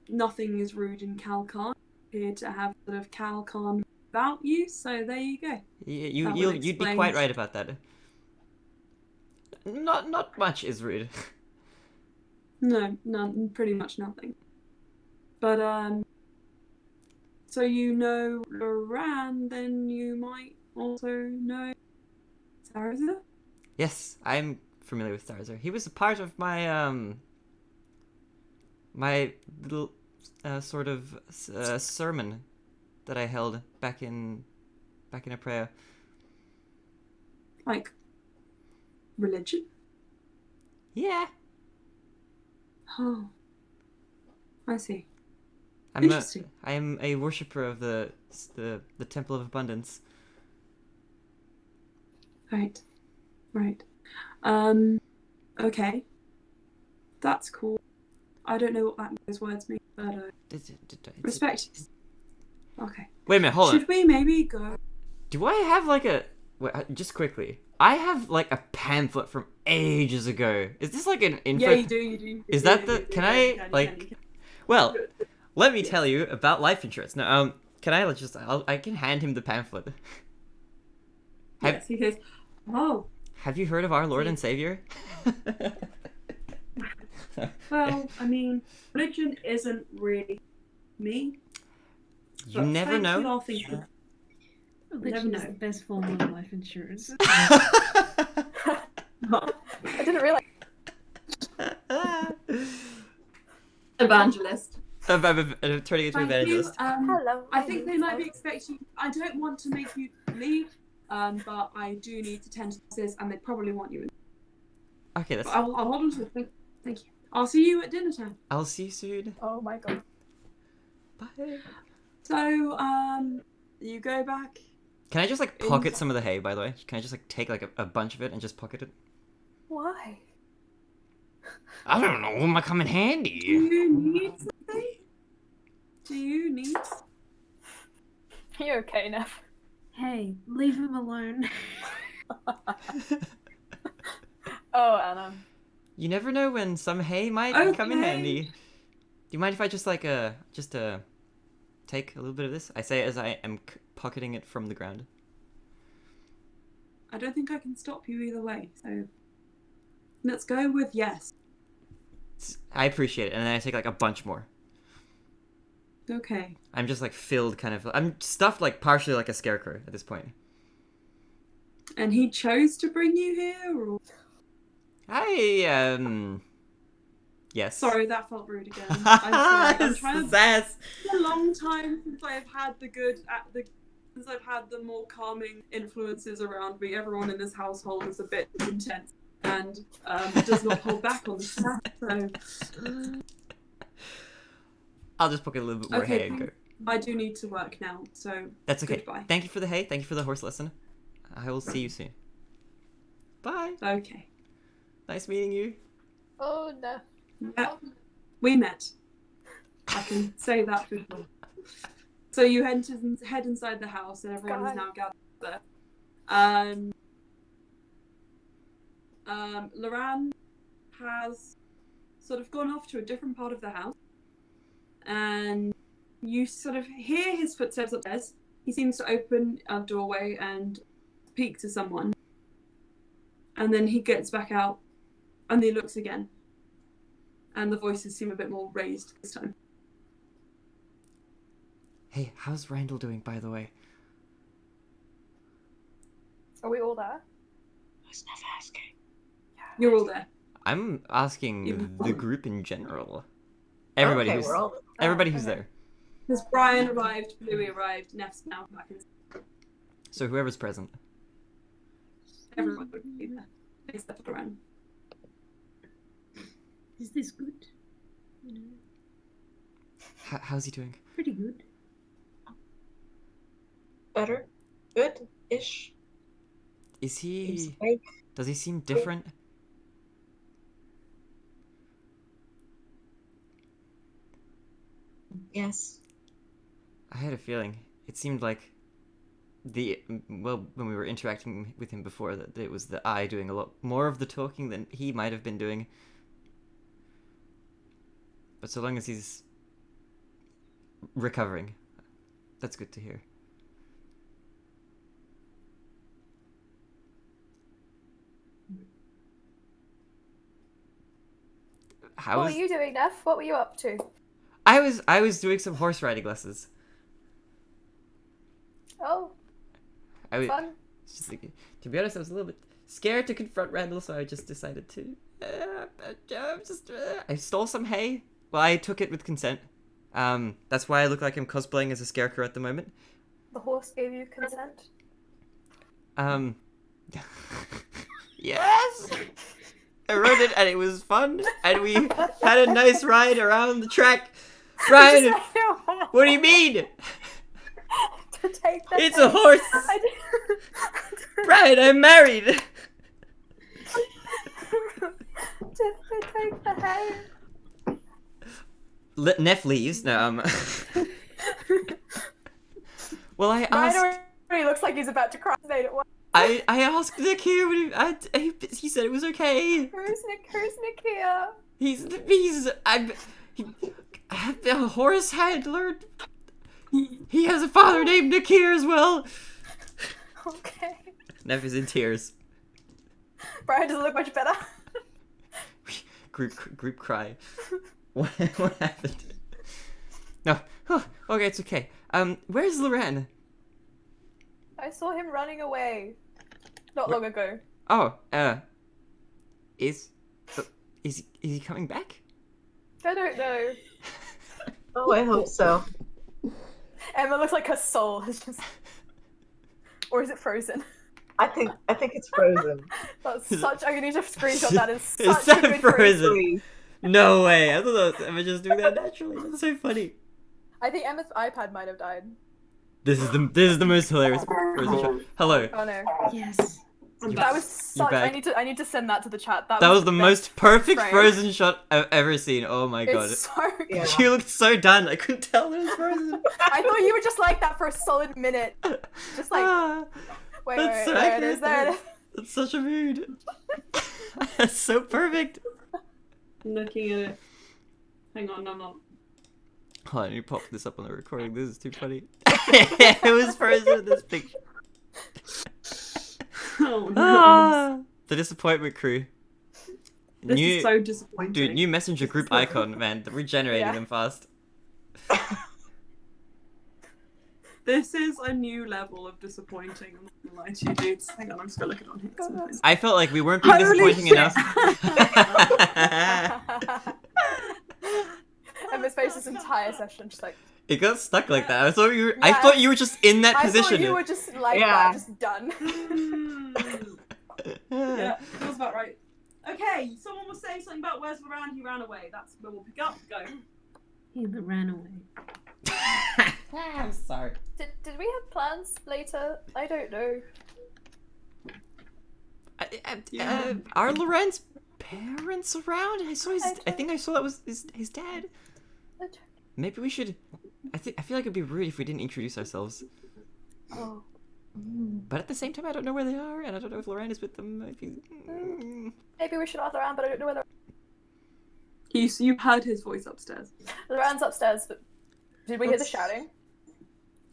nothing is rude in Calcon. Here to have sort of Calcon about you, so there you go. You'd be explain. quite right about that. Not much is rude. No, none, pretty much nothing. But so you know Loran, then you might also know Sarza? Yes, I'm familiar with Starzer. He was a part of my my little sort of sermon that I held back in Aprea. Like religion? Yeah. Oh, I see. I Interesting. am a worshipper of the Temple of Abundance. Right. Okay. That's cool. I don't know what those words mean, but respect. Okay. Wait a minute, hold on. Should we maybe go? Do I have like a... Wait, just quickly. I have like a pamphlet from ages ago. Is this like an info... Yeah, you do. Is that the... Can I like... Well, let me tell you about life insurance. Now, can I just... I can hand him the pamphlet. Yes, he says, oh, Have you heard of our Lord and Savior? well, I mean, religion isn't really me. You but never thank know. You, I'll think of- Religion is know. the best form of life insurance. I didn't realize. Evangelist. Turning into Thank you. evangelist. Hello. I think they might be expecting. I don't want to make you leave but I do need to tend to this, and they probably want you in. Okay, that's. But I'll hold on to it. Thank you. I'll see you at dinner time. I'll see you soon. Oh my god. Bye. So, you go back. Can I just like pocket some of the hay? By the way, can I just like take like a bunch of it and just pocket it? Why? I don't know. It might come in Do handy. you need something? Do you need? Are you okay, Neff? Hey, leave him alone. Oh, Anna. You never know when some hay might come in Okay. handy. Do you mind if I just like take a little bit of this? I say as I am pocketing it from the ground. I don't think I can stop you either way. So let's go with yes. I appreciate it, and then I take like a bunch more. Okay. I'm just like filled, kind of. I'm stuffed like partially like a scarecrow at this point. And he chose to bring you here, or Yes. sorry, that felt rude again. I'm sorry. I'm trying to. Sass. It's been a long time since I've had since I've had the more calming influences around me. Everyone in this household is a bit intense and does not hold back on the so I'll just pocket a little bit more Okay, hay and go. I do need to work now, so That's okay. goodbye. Thank you for the hay. Thank you for the horse lesson. I will see you soon. Bye. Okay. Nice meeting you. Oh, no. Yep. We met. I can say that for sure. So you head inside the house, and everyone is now gathered there. Loran has sort of gone off to a different part of the house, and you sort of hear his footsteps upstairs. He seems to open a doorway and speak to someone, and then he gets back out, and he looks again, and the voices seem a bit more raised this time. Hey, how's Randall doing, by the way? Are we all there? I was never asking. You're all there. I'm asking You- the group in general. Everybody Okay, who's we're all. everybody who's okay. there. Because Brian arrived, Bluey arrived, Neff's now back in. So whoever's present. Everyone would be there, except for Loran. Is this good? You know, How's he doing? pretty good. Better? Good-ish? Is Seems he? like Does he seem different? yes. I had a feeling. It seemed like when we were interacting with him before, that it was the I doing a lot more of the talking than he might have been doing. But so long as he's recovering, that's good to hear. What were you doing, Neff? What were you up to? I was doing some horse riding lessons. Oh, I was fun. just thinking, to be honest, I was a little bit scared to confront Randall, so I just decided to. I stole some hay. Well, I took it with consent. That's why I look like I'm cosplaying as a scarecrow at the moment. The horse gave you consent? Yes! I rode it and it was fun, and we had a nice ride around the track. Brian, what do you mean? To take the It's a horse! I Brian, I'm married! to take the hay. Neff leaves. No, Well, I asked. Ryan already looks like he's about to cry. Made it work. I asked Nick here, but he said it was okay. Who's Nick here? A horse handler. He has a father named Nick here as well. Okay. Neff is in tears. Brian doesn't look much better. Group cry. What happened? No. Okay, it's okay. Where's Loran? I saw him running away. Not long ago. Oh, is he coming back? I don't know. Oh, I hope so. Emma looks like her soul has just... Or is it frozen? I think it's frozen. That's such. I need to screenshot that. It's Is such a that good phrase. frozen? No way. I thought that was Emma just doing that naturally. That's so funny. I think Emma's iPad might have died. This is the most hilarious frozen shot. Hello. Oh no. Yes. That was such. back. I need to send that to the chat. That was the most best perfect frame. frozen shot I've ever seen. Oh my god. It's so good. Yeah. She looked so done. I couldn't tell it was frozen. I thought you were just like that for a solid minute. Just like Ah, wait, that's so there it is, accurate, there it though. is. That's such a mood. That's so perfect. Looking at it. Hang on, I'm not. Hold on, you pop this up on the recording. This is too funny. It was frozen in this picture. Oh no. Ah, the disappointment crew. This is so disappointing. Dude, new messenger group icon, man. They're regenerating Yeah. them fast. This is a new level of disappointing. I'm not gonna lie to you, dudes. Hang on, I'm just gonna look it on here. sometimes. I felt like we weren't being Holy disappointing shit. enough. Emma's face this entire session just like. It got stuck like that. I thought I Yeah. thought you were just in that I position. thought you were just like Yeah. that, just done. Yeah, feels about right. Okay, someone was saying something about where's Loran? He ran away. That's where we'll pick up. Go. He ran away. I'm sorry. Did we have plans later? I don't know. Are Loren's parents around? I saw his. I I don't- think I saw that was his dad. I don't- Maybe we should. I feel like it'd be rude if we didn't introduce ourselves. Oh. But at the same time, I don't know where they are, and I don't know if Loran is with them. Maybe we should ask around, but I don't know whether You heard his voice upstairs. Loran's upstairs. But did we hear the shouting?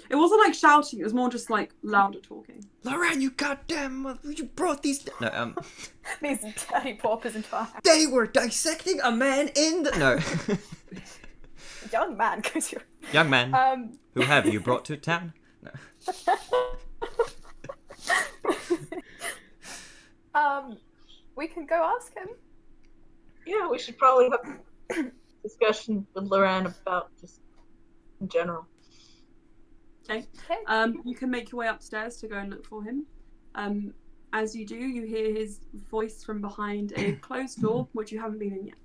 It wasn't like shouting. It was more just like louder talking. Loran, you goddamn! You brought these. No, These dirty paupers into our house. they were dissecting a man in the. No. Young man, because you're. Young man, who have you brought to town? No. We can go ask him. Yeah, we should probably have a discussion with Loran about just in general. Okay. Okay. You can make your way upstairs to go and look for him. As you do, you hear his voice from behind a closed door, which you haven't been in yet.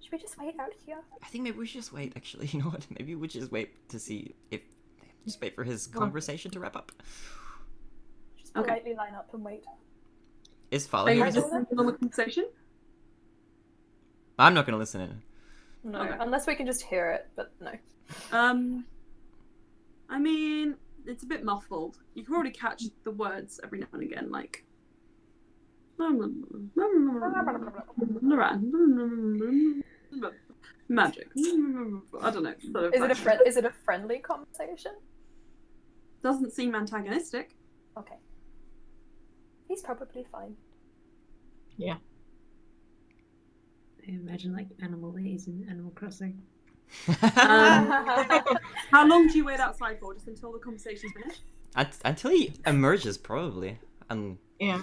Should we just wait out here? I think maybe we should just wait. Actually, you know what? Maybe we should just wait to see if. Just wait for his conversation to wrap up. Just Okay. politely line up and wait. Is Fala Are you here? just listening on the conversation? I'm not gonna listen in. No, Okay. unless we can just hear it, but no. I mean, it's a bit muffled. You can probably catch the words every now and again, like. Magic. I don't know. Sort of Is it a friendly conversation? Doesn't seem antagonistic. Okay. He's probably fine. I imagine like animal days in Animal Crossing. How long do you wait outside for? Just until the conversation's finished? Until he emerges, probably. Yeah.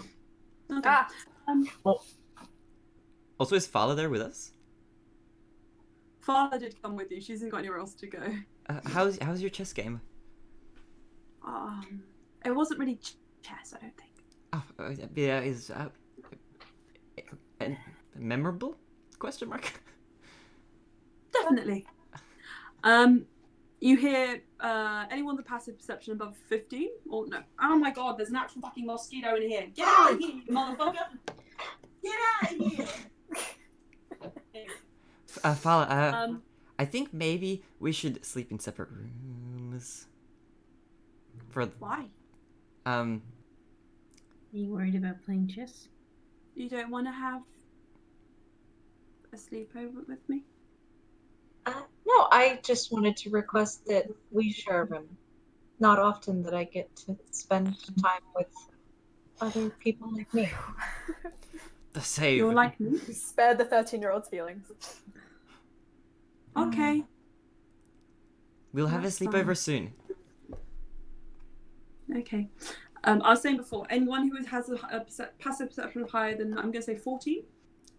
Okay. Also, is Fala there with us? Father did come with you. She hasn't got anywhere else to go. How's your chess game? It wasn't really chess, I don't think. Oh, yeah, is memorable? Question mark. Definitely. You hear anyone with passive perception above 15? Or no? Oh my god, there's an actual fucking mosquito in here. Get out of here, you motherfucker! Get out of here! Fala, I think maybe we should sleep in separate rooms. Why? Are you worried about playing chess? You don't want to have a sleepover with me? No, I just wanted to request that we share a room. Not often that I get to spend time with other people like me. The save. You're like me? Spare the 13-year-old's feelings. Okay. We'll have a That's sleepover fine. soon. Okay. I was saying before, anyone who has a passive perception of higher than, I'm going to say 14?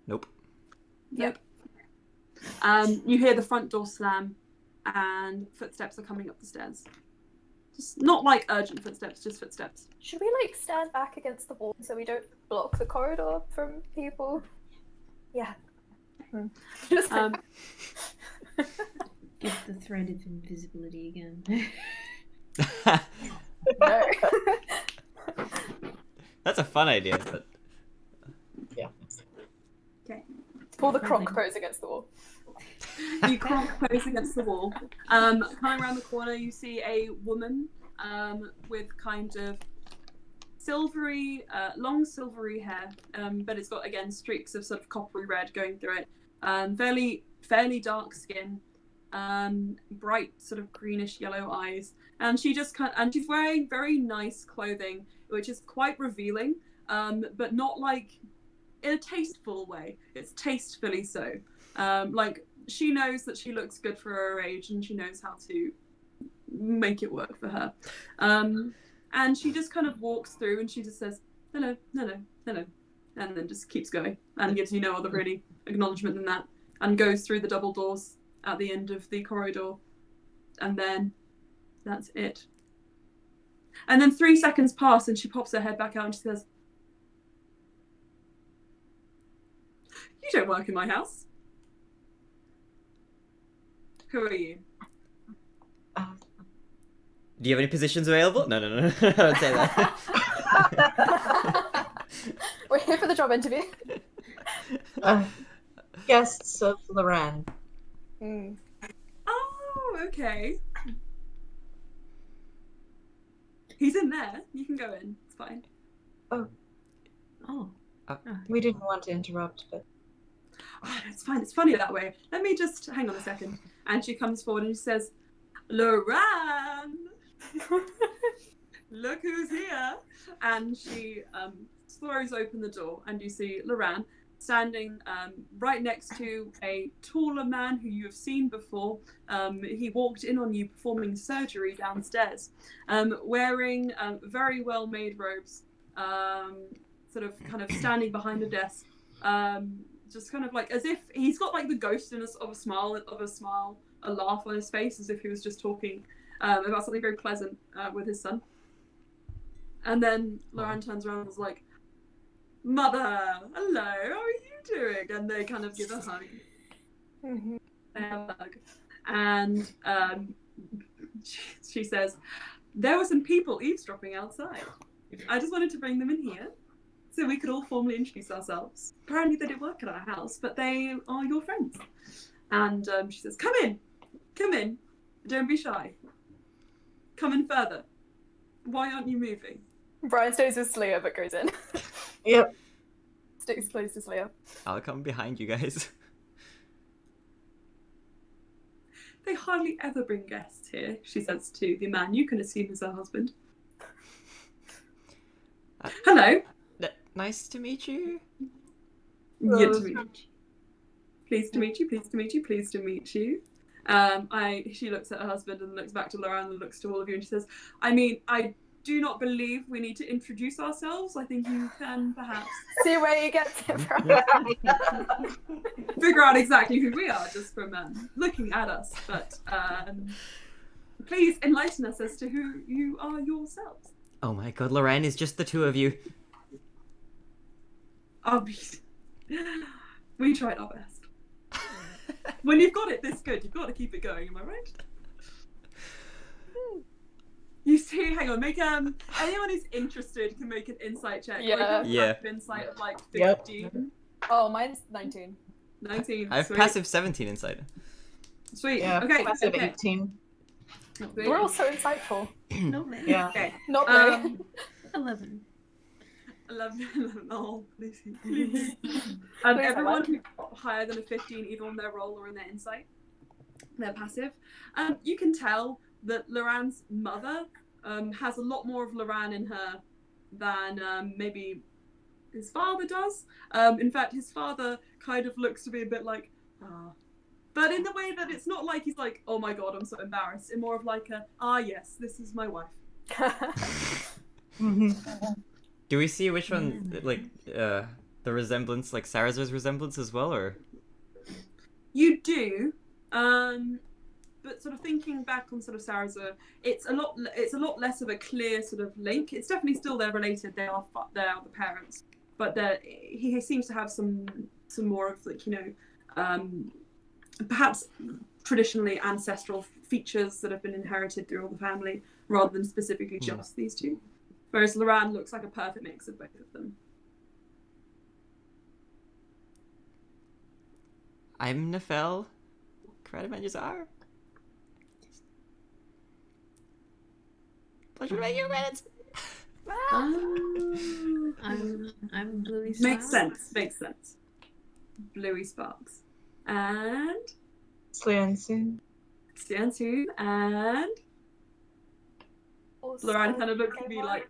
Nope. Yep. You hear the front door slam and footsteps are coming up the stairs. Just not like urgent footsteps, just footsteps. Should we like stand back against the wall so we don't block the corridor from people? Yeah. Just Um, Get the thread of invisibility again. no. That's a fun idea, but Okay. Pull the cronk pose against the wall. You can't pose against the wall. Coming around the corner, you see a woman with kind of silvery, long silvery hair, but it's got again streaks of sort of coppery red going through it. Fairly dark skin, bright sort of greenish yellow eyes, and she's wearing very nice clothing, which is quite revealing, but not like in a tasteful way. It's tastefully so. Like she knows that she looks good for her age, and she knows how to make it work for her. And she just kind of walks through, and she just says hello, hello, hello, and then just keeps going and gives you no other really acknowledgement than that, and goes through the double doors at the end of the corridor, and then that's it. And then 3 seconds pass, and she pops her head back out, and she says, "You don't work in my house. Who are you?" do you have any positions available? No. Don't say that. We're here for the job interview. Guests of Loran. Oh, okay. He's in there. You can go in. It's fine. Oh. We didn't want to interrupt, but Oh, it's fine. It's funny that way. Let me just hang on a second. And she comes forward and she says, "Loran, look who's here!" And she throws open the door, and you see Loran standing right next to a taller man who you have seen before. He walked in on you performing surgery downstairs, wearing very well-made robes, sort of kind of standing behind a desk, just kind of like as if he's got like the ghostiness of a smile, a laugh on his face, as if he was just talking about something very pleasant with his son. And then Loran turns around and was like, "Mother, hello, how are you doing?" And they kind of give a hug. Mm-hmm. They have a hug. And she says, "There were some people eavesdropping outside. I just wanted to bring them in here so we could all formally introduce ourselves. Apparently they didn't work at our house, but they are your friends." And she says, come in, don't be shy. Come in further. Why aren't you moving?" Brian stays with Slayer but goes in. yep. Sticks close to Slayer. I'll come behind you guys. "They hardly ever bring guests here," she says to the man you can assume is her husband. "Hello." Nice to meet you. Good to meet you. Pleased to meet you, pleased to meet you, pleased to meet you. She looks at her husband and looks back to Loran and looks to all of you, and she says, I do not believe we need to introduce ourselves. I think you can perhaps See where you get it from. figure out exactly who we are just from looking at us. But please enlighten us as to who you are yourselves. Oh my god, Loran, is just the two of you. We tried our best. When you've got it this good, you've got to keep it going, am I right? You see, hang on, make anyone who's interested can make an insight check. Yeah. Yeah. Insight of like 15. Yep. Oh, mine's 19. 19. I have Sweet. passive 17 inside. Sweet. Yeah. Okay. Passive Okay. 18. Sweet. We're all so insightful. Not bad. Yeah. Okay. Not really. 11. 11. Oh, please. Please. Please, Everyone Ellen. who got higher than a 15, either on their roll or in their insight, they're passive. You can tell that Loran's mother has a lot more of Loran in her than maybe his father does. In fact, his father kind of looks to be a bit like, but in the way that it's not like he's like, "Oh my god, I'm so embarrassed." It's more of like yes, this is my wife. Mm-hmm. Do we see which one, like, the resemblance, like Sarazar's resemblance as well, or? You do, but sort of thinking back on sort of Sarah's, it's a lot less of a clear sort of link. It's definitely still they're related. They are the parents, but he seems to have some more of like, you know, perhaps traditionally ancestral features that have been inherited through all the family, rather than specifically just these two. Whereas Loran looks like a perfect mix of both of them. I'm Nefel. Credit menus are. Pleasure to make your credits. I'm Bluey Sparks. Makes sense. Bluey Sparks. And Slyan'ssun. and Loran kind of looks at me like,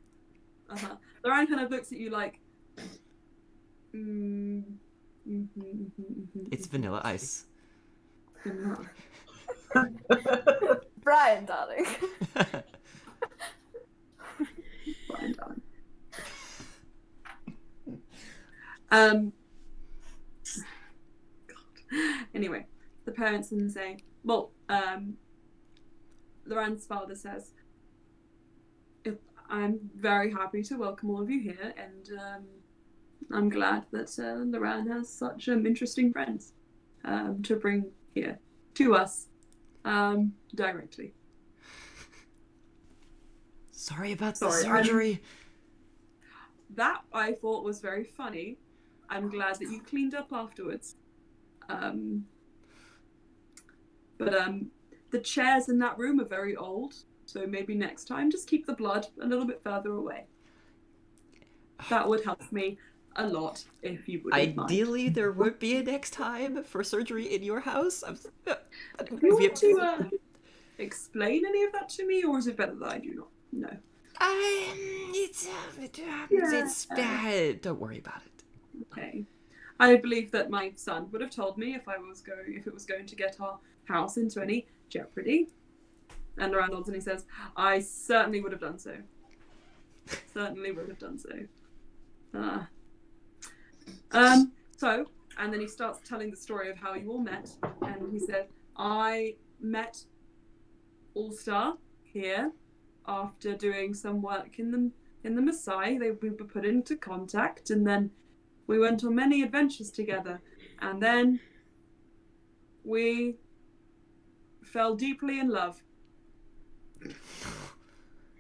Loran kind of looks at you like, It's Vanilla Ice. Brian, darling. Brian, darling. God. Anyway, the parents then say, well, Loran's father says, I'm very happy to welcome all of you here, and I'm glad that Loran has such interesting friends to bring here to us directly. Sorry about the surgery. That I thought was very funny. I'm glad that you cleaned up afterwards. But the chairs in that room are very old, so maybe next time just keep the blood a little bit further away. That would help me a lot if you would. Ideally, there would be a next time for surgery in your house. Do you want to explain any of that to me, or is it better that I do not know? It's bad. Don't worry about it. Okay. I believe that my son would have told me if it was going to get our house into any jeopardy. And Loran nods and he says, I certainly would have done so. So, and then he starts telling the story of how you all met, and he said, I met All-Star here after doing some work in the Maasai. We were put into contact, and then we went on many adventures together, and then we fell deeply in love.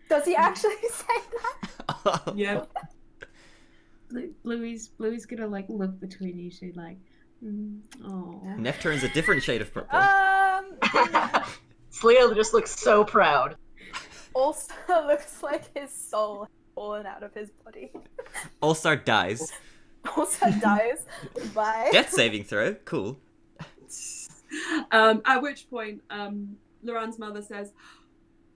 Does he actually say that? Yep. Bluey's gonna like look between you two like, oh. Neff turns a different shade of purple. Slya just looks so proud. Also looks like his soul has fallen out of his body. All-Star dies. Also dies. Bye. Death saving throw. Cool. At which point, Loran's mother says,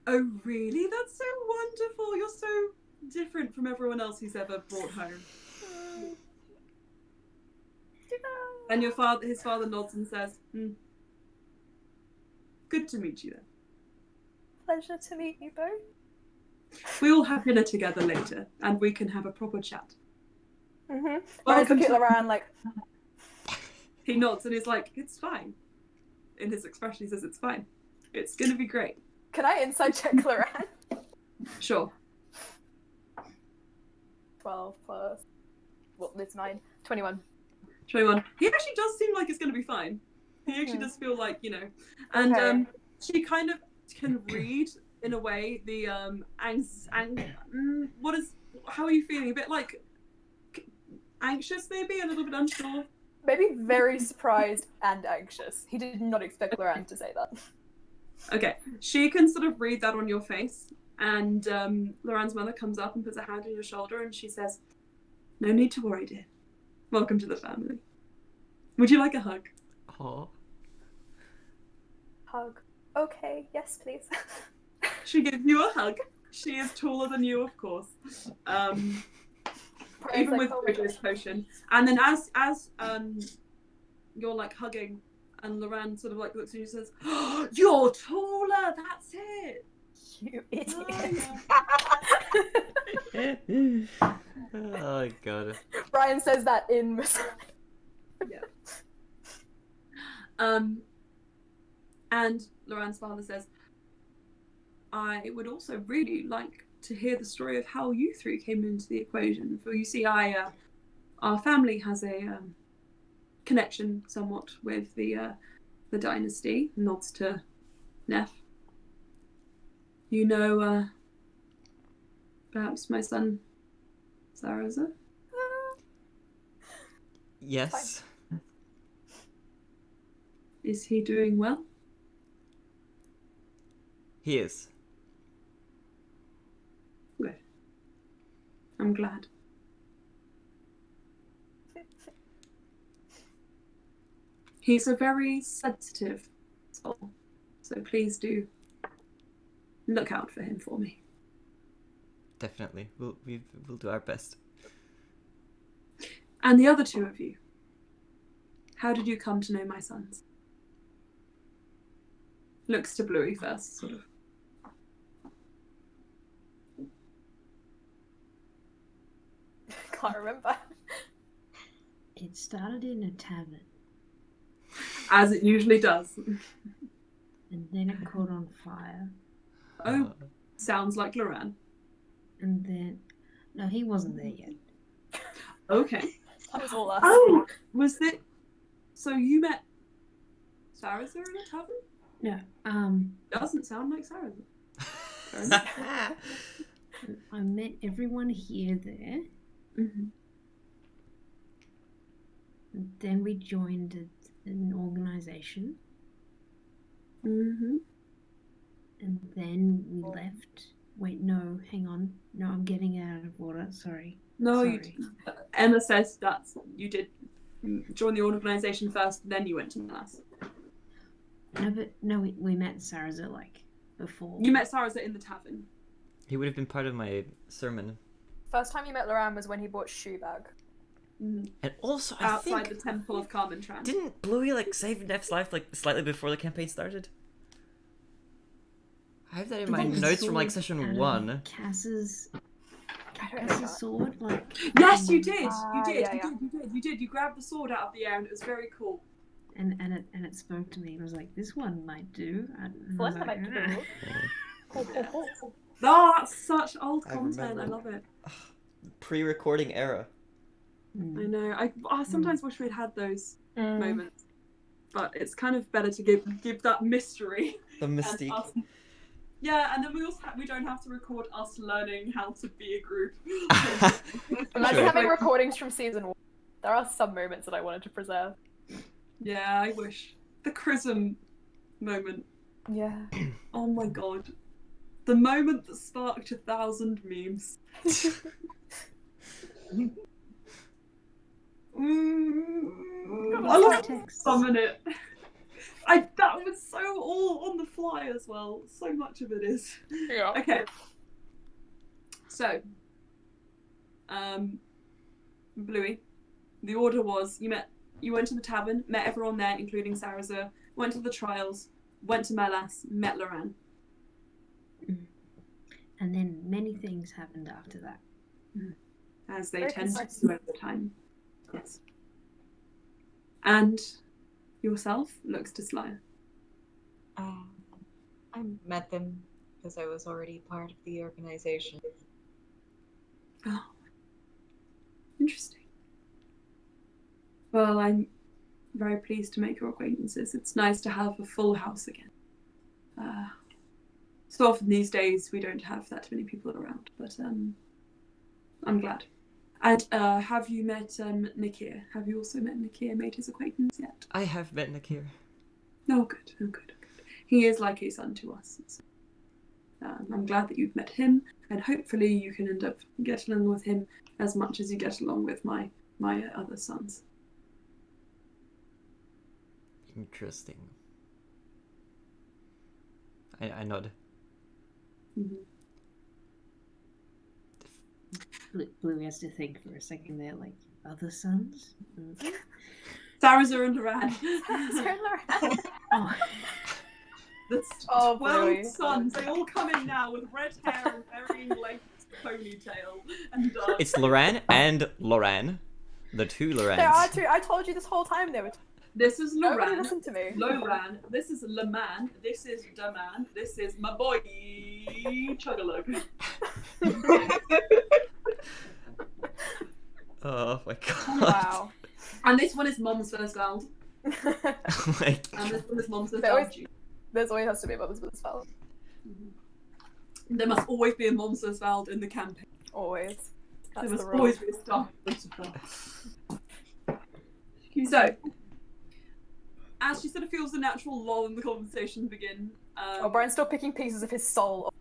oh really? That's so wonderful. You're so different from everyone else he's ever brought home. And his father nods and says, good to meet you then. Pleasure to meet you both. We will have dinner together later, and we can have a proper chat. Mm-hmm. I look at Loran like... He nods and he's like, it's fine. In his expression, he says, it's fine. It's going to be great. Can I inside check Loran? Sure. 12 plus... Well, it's 9. 21. 21. He actually does seem like it's going to be fine. He actually does feel like, you know. And she kind of can read, in a way, the how are you feeling? A bit like anxious, maybe? A little bit unsure? Maybe very surprised and anxious. He did not expect Loran to say that. Okay. She can sort of read that on your face. And Loran's mother comes up and puts a hand on your shoulder and she says, no need to worry, dear. Welcome to the family. Would you like a hug? Aww. Hug. Okay, yes, please. She gives you a hug. She is taller than you, of course. Even with Jojo's potion. And then as you're like hugging, and Loran sort of like looks at you and says, oh, you're taller, that's it. You idiot. Oh god. Brian says that in Maasai. Yeah. And Loran's father says, I would also really like to hear the story of how you three came into the equation. For you see, our family has a connection somewhat with the dynasty. Nods to Neff. You know, perhaps my son, Saraza? Yes. Is he doing well? He is. Good. I'm glad. He's a very sensitive soul, so please do look out for him for me. Definitely. We'll do our best. And the other two of you, how did you come to know my sons? Looks to Bluey first, sort of. Can't remember. It started in a tavern, As it usually does. and then it caught on fire, Oh, sounds like Loran. and then no, he wasn't there yet. Okay. That was all us. Oh, was it? So you met Saraza in a tavern? No, Doesn't sound like Saraza. I met everyone here there, Mm-hmm. and then we joined an organization, Mm-hmm. and then we left. Wait, no, hang on. No, I'm getting out of order. Sorry. No, Sorry. Emma says that you did join the organisation first, then you went to Malas. No, but no, we met Saraza like before. You met Saraza in the tavern. He would have been part of my sermon. First time you met Loran was when he bought shoe bag. Mm. And also, I Outside think the Temple of Carmen Tran. didn't Bluey like save Neff's life like slightly before the campaign started? I have that in my Didn't notes from like sword session out of 1. Cass's I don't know. sword, like Yes, you did. Yeah. You did. You grabbed the sword out of the air, and it was very cool. and it spoke to me. It was like, this one might do. And I was Well, like, that might do. Oh, that's such old I content. remember. I love it. Pre-recording era. mm. I know. I sometimes wish we'd had those Mm. moments, but it's kind of better to give that mystery. The and mystique. us- Yeah, and then we don't have to record us learning how to be a group. Imagine Sure. having recordings from season 1. There are some moments that I wanted to preserve. Yeah, I wish. The Chrism moment. Yeah. Oh my god. The moment that sparked 1,000 memes. I love Text. summon it. That was so all on the fly as well. So much of it is. Yeah. Okay. So, Bluey, the order was you went to the tavern, met everyone there, including Saraza, went to the trials, went to Melas, met Loran. And then many things happened after that. As they Very tend to concise. do over time. Yes. And yourself looks to Slya. I met them because I was already part of the organization. Oh. Interesting. Well, I'm very pleased to make your acquaintances. It's nice to have a full house again. So often these days we don't have that many people around, but I'm glad. And have you met Nikir? Have you also met Nikir, made his acquaintance yet? I have met Nakir. Oh, good. Oh, good. He is like a son to us. So, I'm glad that you've met him, and hopefully you can end up getting along with him as much as you get along with my other sons. Interesting. I nod. Mm-hmm. Blue has to think for a second there, like, other sons? Saraza and Loran. Sarah Loran. Oh, The Oh, 12 Bluey. sons, they all come in now with red hair and varying lengths ponytail. And It's Loran and Loran. The two Lorans. There are two. I told you this whole time there were two. This is Nobody Loran. listen to me. Loran. This is Leman. This is Daman. This is my boy Chugalug. Oh my god. Wow. And this one is Mom's first round. Oh my And this god. one is Mom's first There round. always- There's always has to be a Mother's Bliss Veld. There must always be a Mom's first round in the campaign. Always. That's There the must rule. always be a star. So, as she sort of feels the natural lull in the conversation begin, Oh, Brian's still picking pieces of his soul.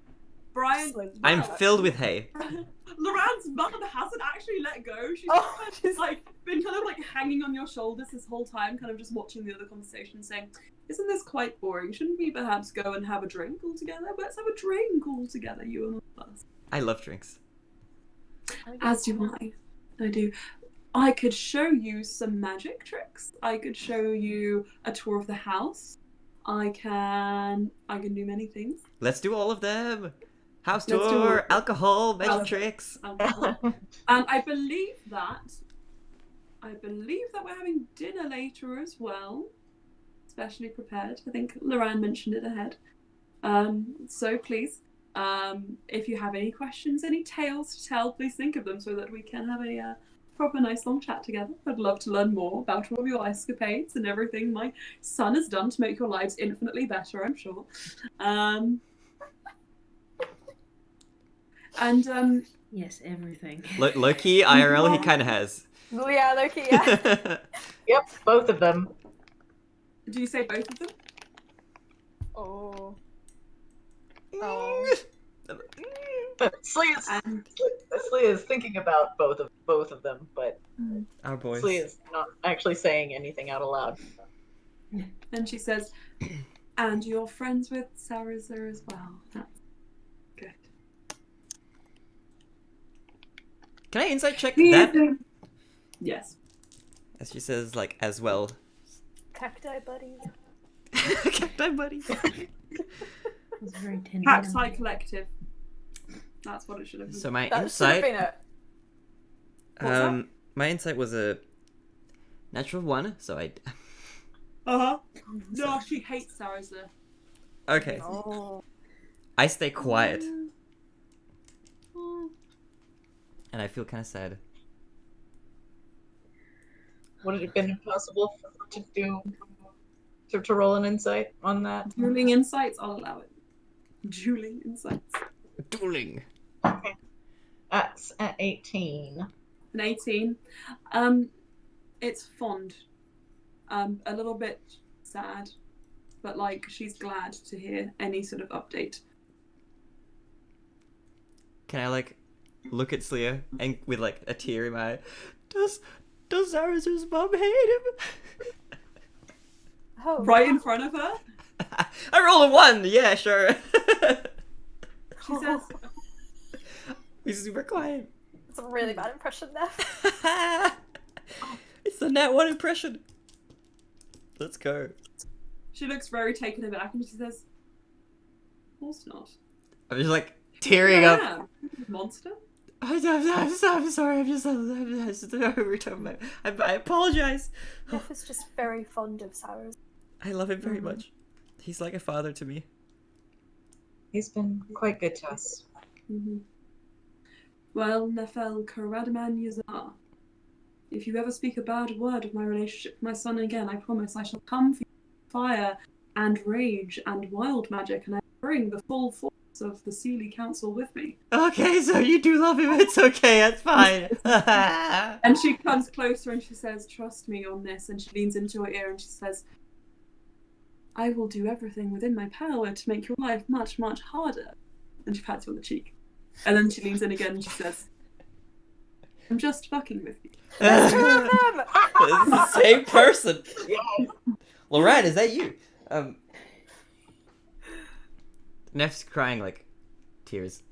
Brian, I'm filled with hay. Loran's mother hasn't actually let go. She's Oh, kind of, she's- like been kind of like hanging on your shoulders this whole time, kind of just watching the other conversation, saying, "Isn't this quite boring? Shouldn't we perhaps go and have a drink all together? Let's have a drink all together, you and all of us." I love drinks. As do I. I do. I could show you some magic tricks. I could show you a tour of the house. I can do many things. Let's do all of them. House Let's do all of tour, them. alcohol, magic Alcohol. tricks. And I believe that we're having dinner later as well. Specially prepared. I think Loran mentioned it ahead. So please, if you have any questions, any tales to tell, please think of them so that we can have a proper nice long chat together. I'd love to learn more about all of your escapades and everything my son has done to make your lives infinitely better, I'm sure. Yes, everything. Low-key, IRL, he kind of has. Yeah, Loki, yeah. Yep, both of them. Do you say both of them? Oh. Oh. But Slee is thinking about both of them, but Our boys. Slee is not actually saying anything out aloud. And she says, "And you're friends with Sarazer as well. That's good." Can I insight check that? Yes. As she says, like, as well. Cacti buddy. Cacti buddy. It's very tender. Cacti Collective. That's what it should have been. So my That should have insight, been it. What's that? my insight was a natural 1, so I. Uh-huh. No, she hates Sarazer. Okay, Oh. I stay quiet, and I feel kind of sad. Would it have been possible to do to roll an insight on that? Dueling insights, I'll allow it. Dueling insights. Dueling. Okay. That's at 18. An 18. It's fond. A little bit sad, but like she's glad to hear any sort of update. Can I like look at Slia and with like a tear in my eye? Does Zarazur's mom hate him? Oh. Right in front of her, I roll a 1. Yeah, sure. she says, He's super quiet. It's a really bad impression there. It's the nat 1 impression. Let's go. she looks very taken aback and she says, "Of course not. I'm just like tearing Yeah, up. monster." I'm sorry. I'm just over time. I apologize. Jeff is just very fond of Sarah's. I love him very much. He's like a father to me. He's been quite good to us. Mm-hmm. Well, Nefel Karadaman Yazar, if you ever speak a bad word of my relationship with my son again, I promise I shall come for you with fire and rage and wild magic, and I bring the full force of the Sealy Council with me. Okay, so you do love him. It's okay. That's fine. And she comes closer and she says, "Trust me on this," and she leans into her ear and she says, "I will do everything within my power to make your life much, much harder." And she pats you on the cheek. And then she leans in again and she says, "I'm just fucking with you." There's 2 of them! It's the same person. Yes. Loran, is that you? Neff's crying like tears.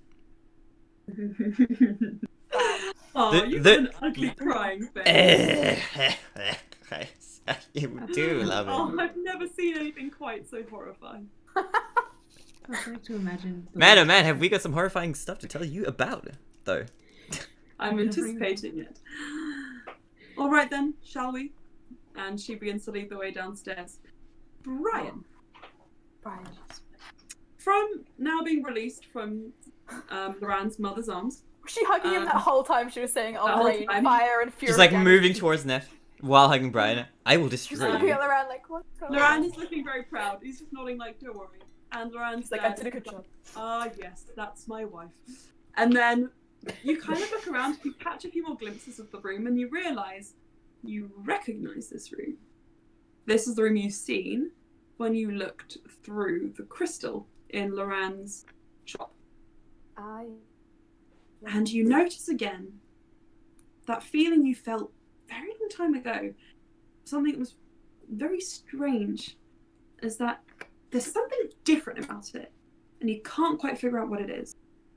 Oh, you've got an ugly crying face. You do love Oh, him. I've never seen anything quite so horrifying. I'd like to imagine. Man, oh man, have we got some horrifying stuff to tell you about, though? I'm anticipating it. All right then, shall we? and she begins to lead the way downstairs. Brian, from now being released from Loran's mother's arms. Was she hugging him that whole time? She was saying, that whole rain, time. fire, and fury. She's like damage." moving towards Neff while hugging Brian. I will She's destroy looking you. at Loran like, what's going Loran on? is looking very proud. He's just nodding like, don't worry. And Loran's Like, I did a good job. Ah, yes, that's my wife. And then you kind of look around, you catch a few more glimpses of the room, and you realise you recognise this room. This is the room you've seen when you looked through the crystal in Loran's shop. And you notice again that feeling you felt very long time ago. Something that was very strange is that there's something different about it, and you can't quite figure out what it is.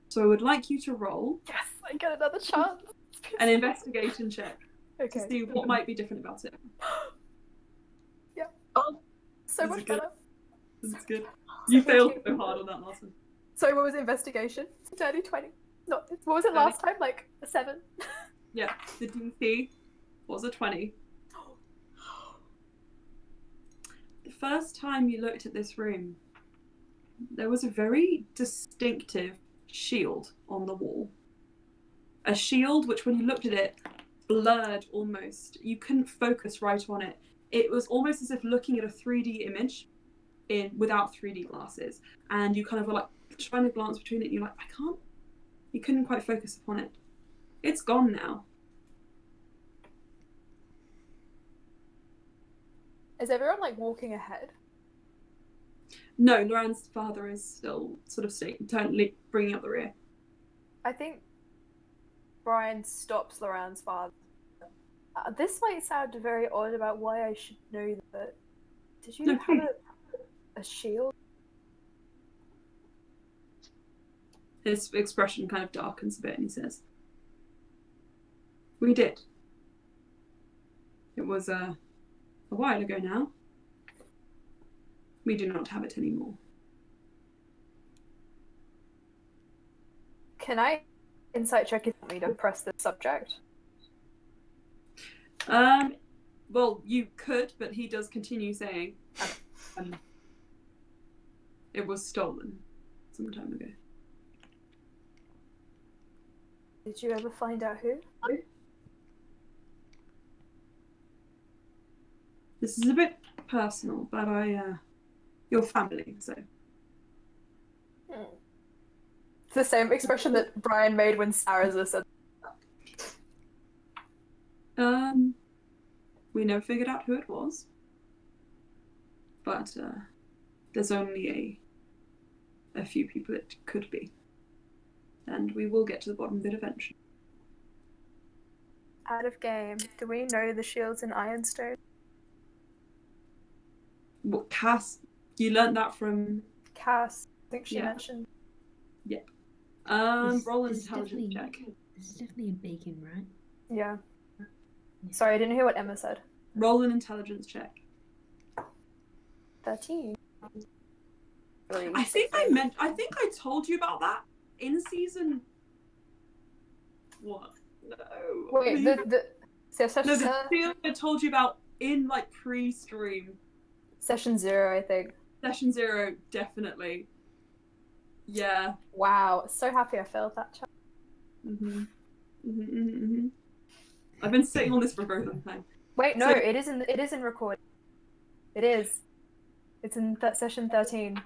So I would like you to roll Yes, I get another chance. an investigation check Okay. to see what might be different about it. Yep. Oh, So Is much it good? better. This is good. You So failed cute. so hard on that last one. So what was investigation? Dirty 20. No, what was it last time? Like a 7? Yeah, the DC was a 20. The first time you looked at this room, there was a very distinctive shield on the wall. A shield which, when you looked at it, blurred almost. You couldn't focus right on it. It was almost as if looking at a 3D image without 3D glasses. And you kind of were like trying to glance between it, and you're like, I can't. You couldn't quite focus upon it. It's gone now. Is everyone like walking ahead? No, Loran's father is still sort of bringing up the rear. I think Brian stops Loran's father. This might sound very odd about why I should know that. Did you No, have a shield? His expression kind of darkens a bit, and he says, "We did. It was a while ago now. We do not have it anymore." Can I insight check if you want me to press this subject? Well, you could, but he does continue saying, it was stolen some time ago. Did you ever find out who? This is a bit personal, but your family, so. It's the same expression that Brian made when Sarah said. We never figured out who it was, but there's only a few people it could be, and we will get to the bottom of it eventually. Out of game. Do we know the shields in Ironstone? What, Cass? You learnt that from Cass. I think she Yeah. mentioned. roll an This is intelligence definitely- check. This is definitely a beacon, right? Yeah. Sorry, I didn't hear what Emma said. Roll an intelligence check. 13. I think I told you about that in season. What? No. Wait, No, the the I told you about in like pre-stream. session 0, I think. Session 0, definitely. Yeah. Wow, so happy I failed that check. I've been sitting on this for a very long time. Wait, no, So- it is in recording. It is. It's in session 13.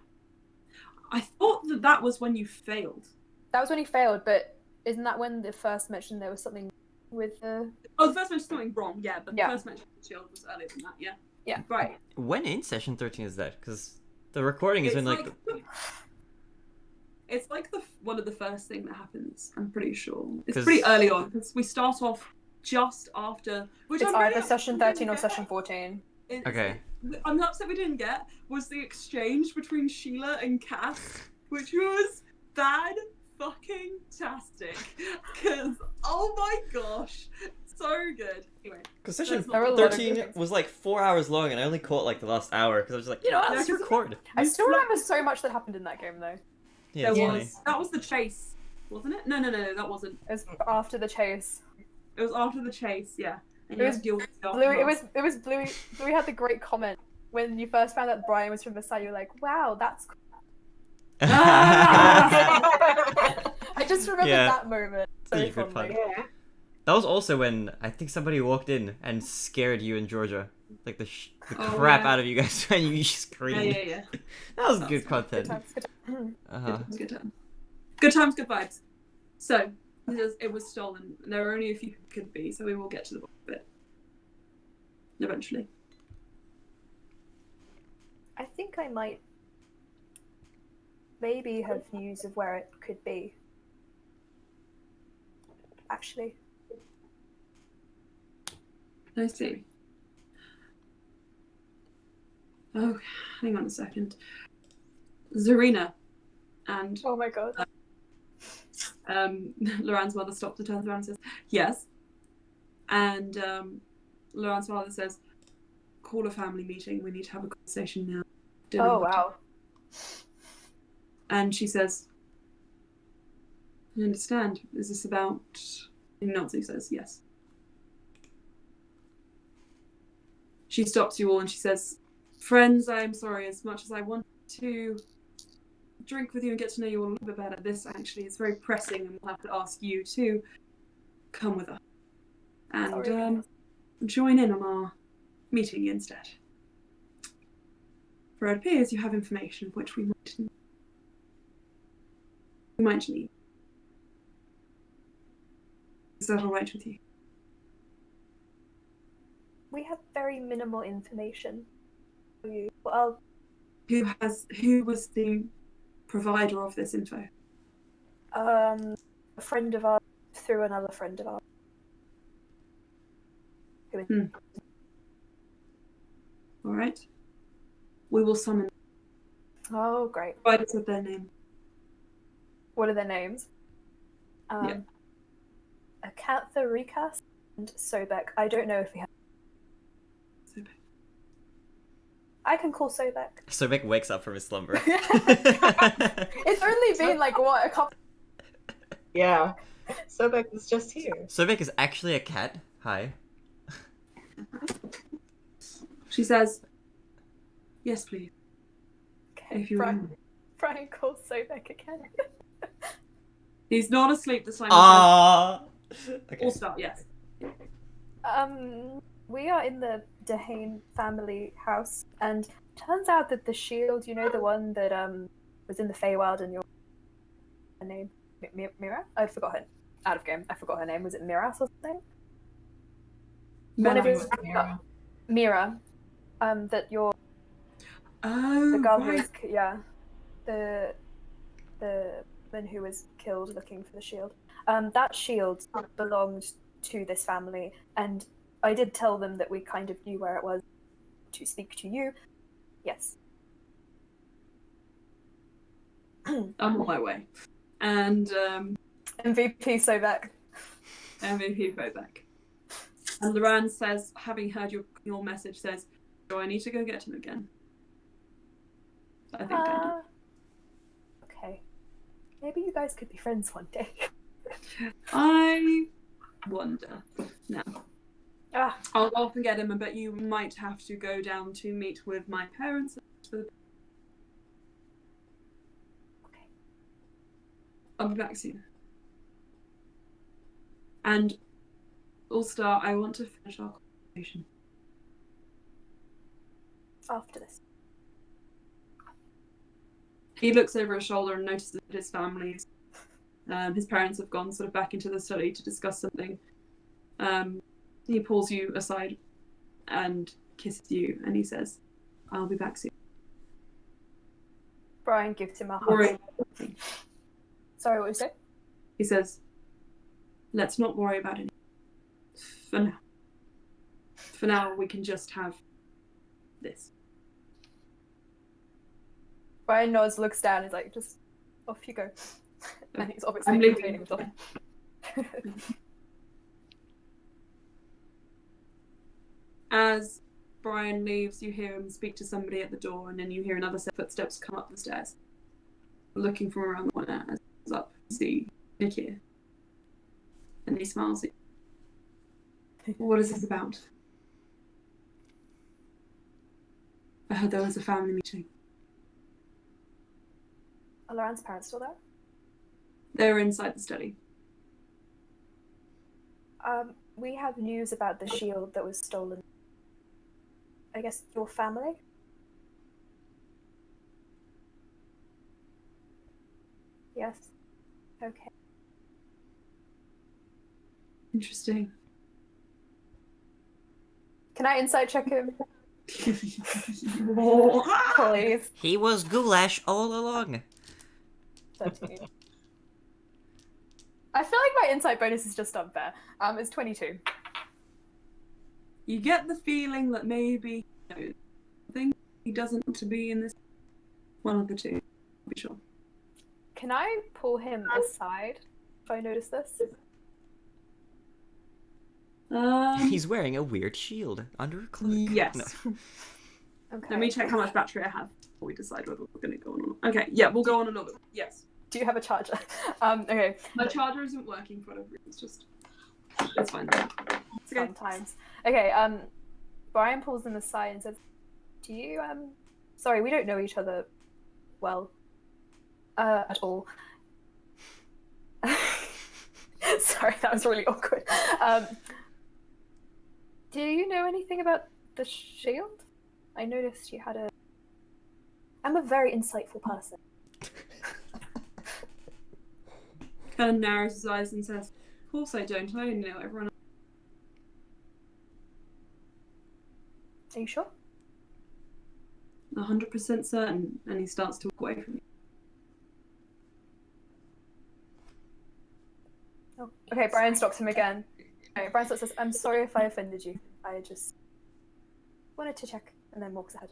I thought that was when you failed. That was when he failed, but isn't that when the first mentioned there was something with the... Oh, the first mention something wrong, yeah, but Yeah. the first mention of the shield was earlier than that, yeah. Yeah. Right. When in session 13 is that? Because the recording has It's been like. it's like one of the first thing that happens, I'm pretty sure. It's 'Cause- pretty early on, because we start off just after... Which It's I'm really either session 13 or upset session 14. Okay. I'm upset we didn't get was the exchange between Sheila and Cass, which was bad fucking tastic. Because, oh my gosh, so good. Anyway. Because session There were a lot of 13 good was like 4 hours long, and I only caught like the last hour because I was just like, You know, let's because- record. I still remember so much that happened in that game, though. Yeah, it's There funny. was. That was the chase, wasn't it? No, that wasn't. It was after the chase. It was after the chase, yeah. And It you was have to deal with the Bluey. aftermath. It was Bluey. Bluey had the great comment when you first found out Brian was from Versailles. You're like, wow, that's. Cool. I just remembered Yeah. that moment so Such a good fondly. pun. Yeah. That was also when I think somebody walked in and scared you and Georgia. Like the Oh, crap yeah. out of you guys when you screamed. Yeah. That was That's good fun. Good content. times. Good times. Uh-huh. Good times. Good times, good vibes. So, it was stolen. There were only a few who could be, so we will get to the bottom of it. Eventually. I think I might maybe have news of where it could be. Actually. I see. Oh, hang on a second. Zarina and Oh my god. Loran's mother stops and turns around and says, yes. And Loran's father says, call a family meeting. We need to have a conversation now. Oh wow. And she says, I understand. Is this about... And Nazi says, yes. She stops you all and she says, friends, I am sorry. As much as I want to drink with you and get to know you all a little bit better, this actually is very pressing and we'll have to ask you to come with us and join in on our meeting instead. For it appears you have information which we might need. Is that all right with you? We have very minimal information for you. Well, Who was the provider of this info? a friend of ours through another friend of ours. All right. We will summon. Oh, great. Provide us with their name. What are their names? Yeah. Acantha Recast and Sobek. I don't know if we have. Sobek. I can call Sobek. Sobek wakes up from his slumber. It's only been like what, a couple. Yeah. Sobek was just here. Sobek is actually a cat. Hi. She says, yes, please. Okay, If you Brian calls Sobek again. He's not asleep this time. Okay. All start, yes. We are in the Dehane family house, and turns out that the shield, you know, the one that was in the Feywild, and your name, Mira? I'd forgotten. Out of game. I forgot her name. Was it Miras or something? Mira. Mira. That you're Oh, the girl right. who was the woman who was killed looking for the shield. That shield belonged to this family, and I did tell them that we kind of knew where it was to speak to you. Yes. I'm on my way. And MVP Sobek. MVP Bobek. And Loran says, having heard your message, says, do I need to go get him again? I think I Okay. Maybe you guys could be friends one day. do. I wonder. No. Ah, I'll often get him, but you might have to go down to meet with my parents. okay. I'll be back soon. And All-Star, I want to finish our conversation. After this. He looks over his shoulder and notices that his his parents have gone sort of back into the study to discuss something. He pulls you aside and kisses you, and he says, I'll be back soon. Brian gives him a hug. Worry. Sorry, what was it? He says, let's not worry about it for now. For now, we can just have this. Brian nods, looks down, is like, just off you go. And he's obviously I'm leaving. containing himself. As Brian leaves, you hear him speak to somebody at the door, and then you hear another set of footsteps come up the stairs. Looking from around the corner as he up, see Nick here. And he smiles at you. What is this about? I heard there was a family meeting. Are Loran's parents still there? They're inside the study. We have news about the shield that was stolen. I guess your family? Yes. Okay. Interesting. Can I insight check him? Please. He was goulash all along. 13. I feel like my insight bonus is just unfair. It's 22. You get the feeling that maybe I think he doesn't want to be in this. One of the two. I'll be sure. Can I pull him aside if I notice this? He's wearing a weird shield under a cloak. Yes. No. Okay. Let me check how much battery I have before we decide whether we're going to go on or not. Okay, yeah, we'll go on another. Yes. Do you have a charger? Okay. My charger isn't working for whatever reason. It's just. It's fine. It's okay. Sometimes. Okay, Brian pulls him aside and says, do you, sorry, we don't know each other well, at all. Sorry, that was really awkward. Do you know anything about the shield? I noticed you had a... I'm a very insightful person. Kind of narrows his eyes and says, of course I don't. I only know everyone else. Are you sure? 100% certain. And he starts to walk away from you. Oh. Okay, Brian stops him again. Okay, Brian stops says, I'm sorry if I offended you. I just wanted to check, and then walks ahead.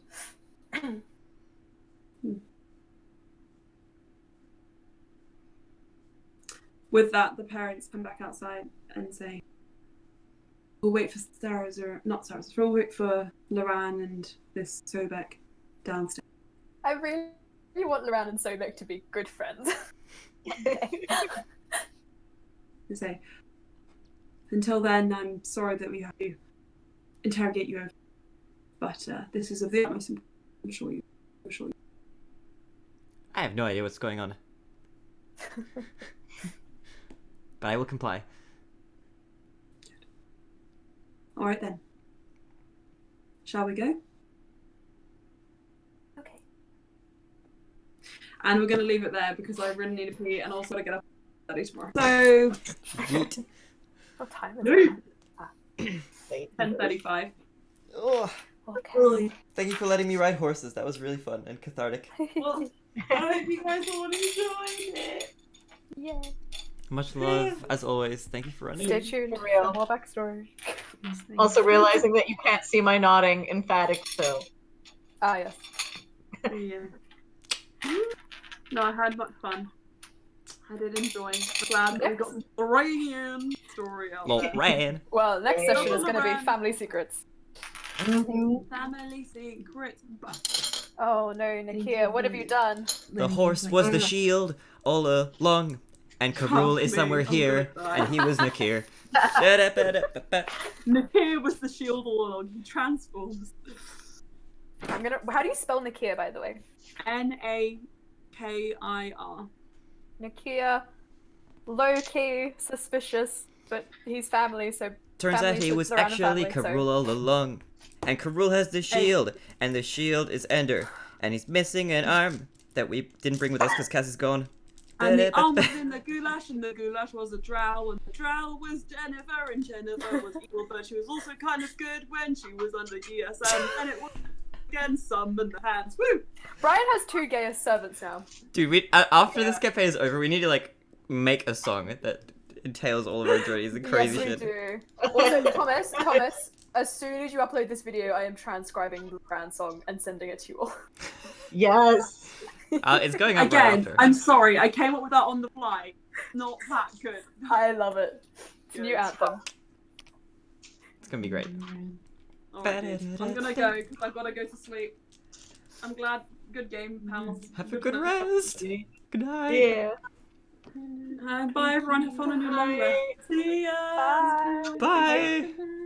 With that, the parents come back outside and say, we'll wait for we'll wait for Loran and this Sobek downstairs. I really want Loran and Sobek to be good friends. They say, until then, I'm sorry that we have to interrogate you over, but this is of the utmost importance. I'm sure you. I have no idea what's going on. But I will comply. All right then. Shall we go? Okay. And we're going to leave it there because I really need to pee and also to get up and study tomorrow. So, Yeet. What time is it? 10:35. Oh, Okay. thank you for letting me ride horses. That was really fun and cathartic. Well, I hope you guys all enjoyed it. Yeah. Much love, as always. Thank you for running. Stay tuned For real. for more backstory. Yes, thank Also you. realizing that you can't see my nodding emphatic so. Ah, yes. Yeah. No, I had much fun. I did enjoy. I'm glad that we got the Lorraine story out there. Loran. Well, next Yeah. session is going to be Loran. family secrets. Family secrets. Oh no, Nakia, what have you done? The horse was the shield all along, and Karul is somewhere here, and he was Nakir. Da-da-ba-da-ba-ba. Nakir was the shield all along. He transforms. How do you spell Nakia, by the way? Nakir. Nakia, low-key suspicious, but he's family, so Turns out family he sits was around actually family, so- Karul all along. And Karul has the shield, and the shield is Ender. And he's missing an arm that we didn't bring with us because Cass is gone. And the arm was in the goulash, and the goulash was a drow, and the drow was Jennifer, and Jennifer was evil, but she was also kind of good when she was under ESM, and it was again some in the hands. Woo! Brian has 2 gayest servants now. Dude, after this campaign is over, we need to, like, make a song that entails all of our journeys and crazy Yes, we shit. do. Also, Thomas, as soon as you upload this video, I am transcribing the Brian song and sending it to you all. Yes. It's going up right Again, after. I'm sorry, I came up with that on the fly. Not that good. I love it. It's a new anthem. It's gonna be great. Alright, dudes, I'm gonna go because I've got to go to sleep. I'm glad. Good game, pals. Have a good rest. Good night. Yeah. Bye everyone. Have fun on your long rest. See ya. Bye. Bye.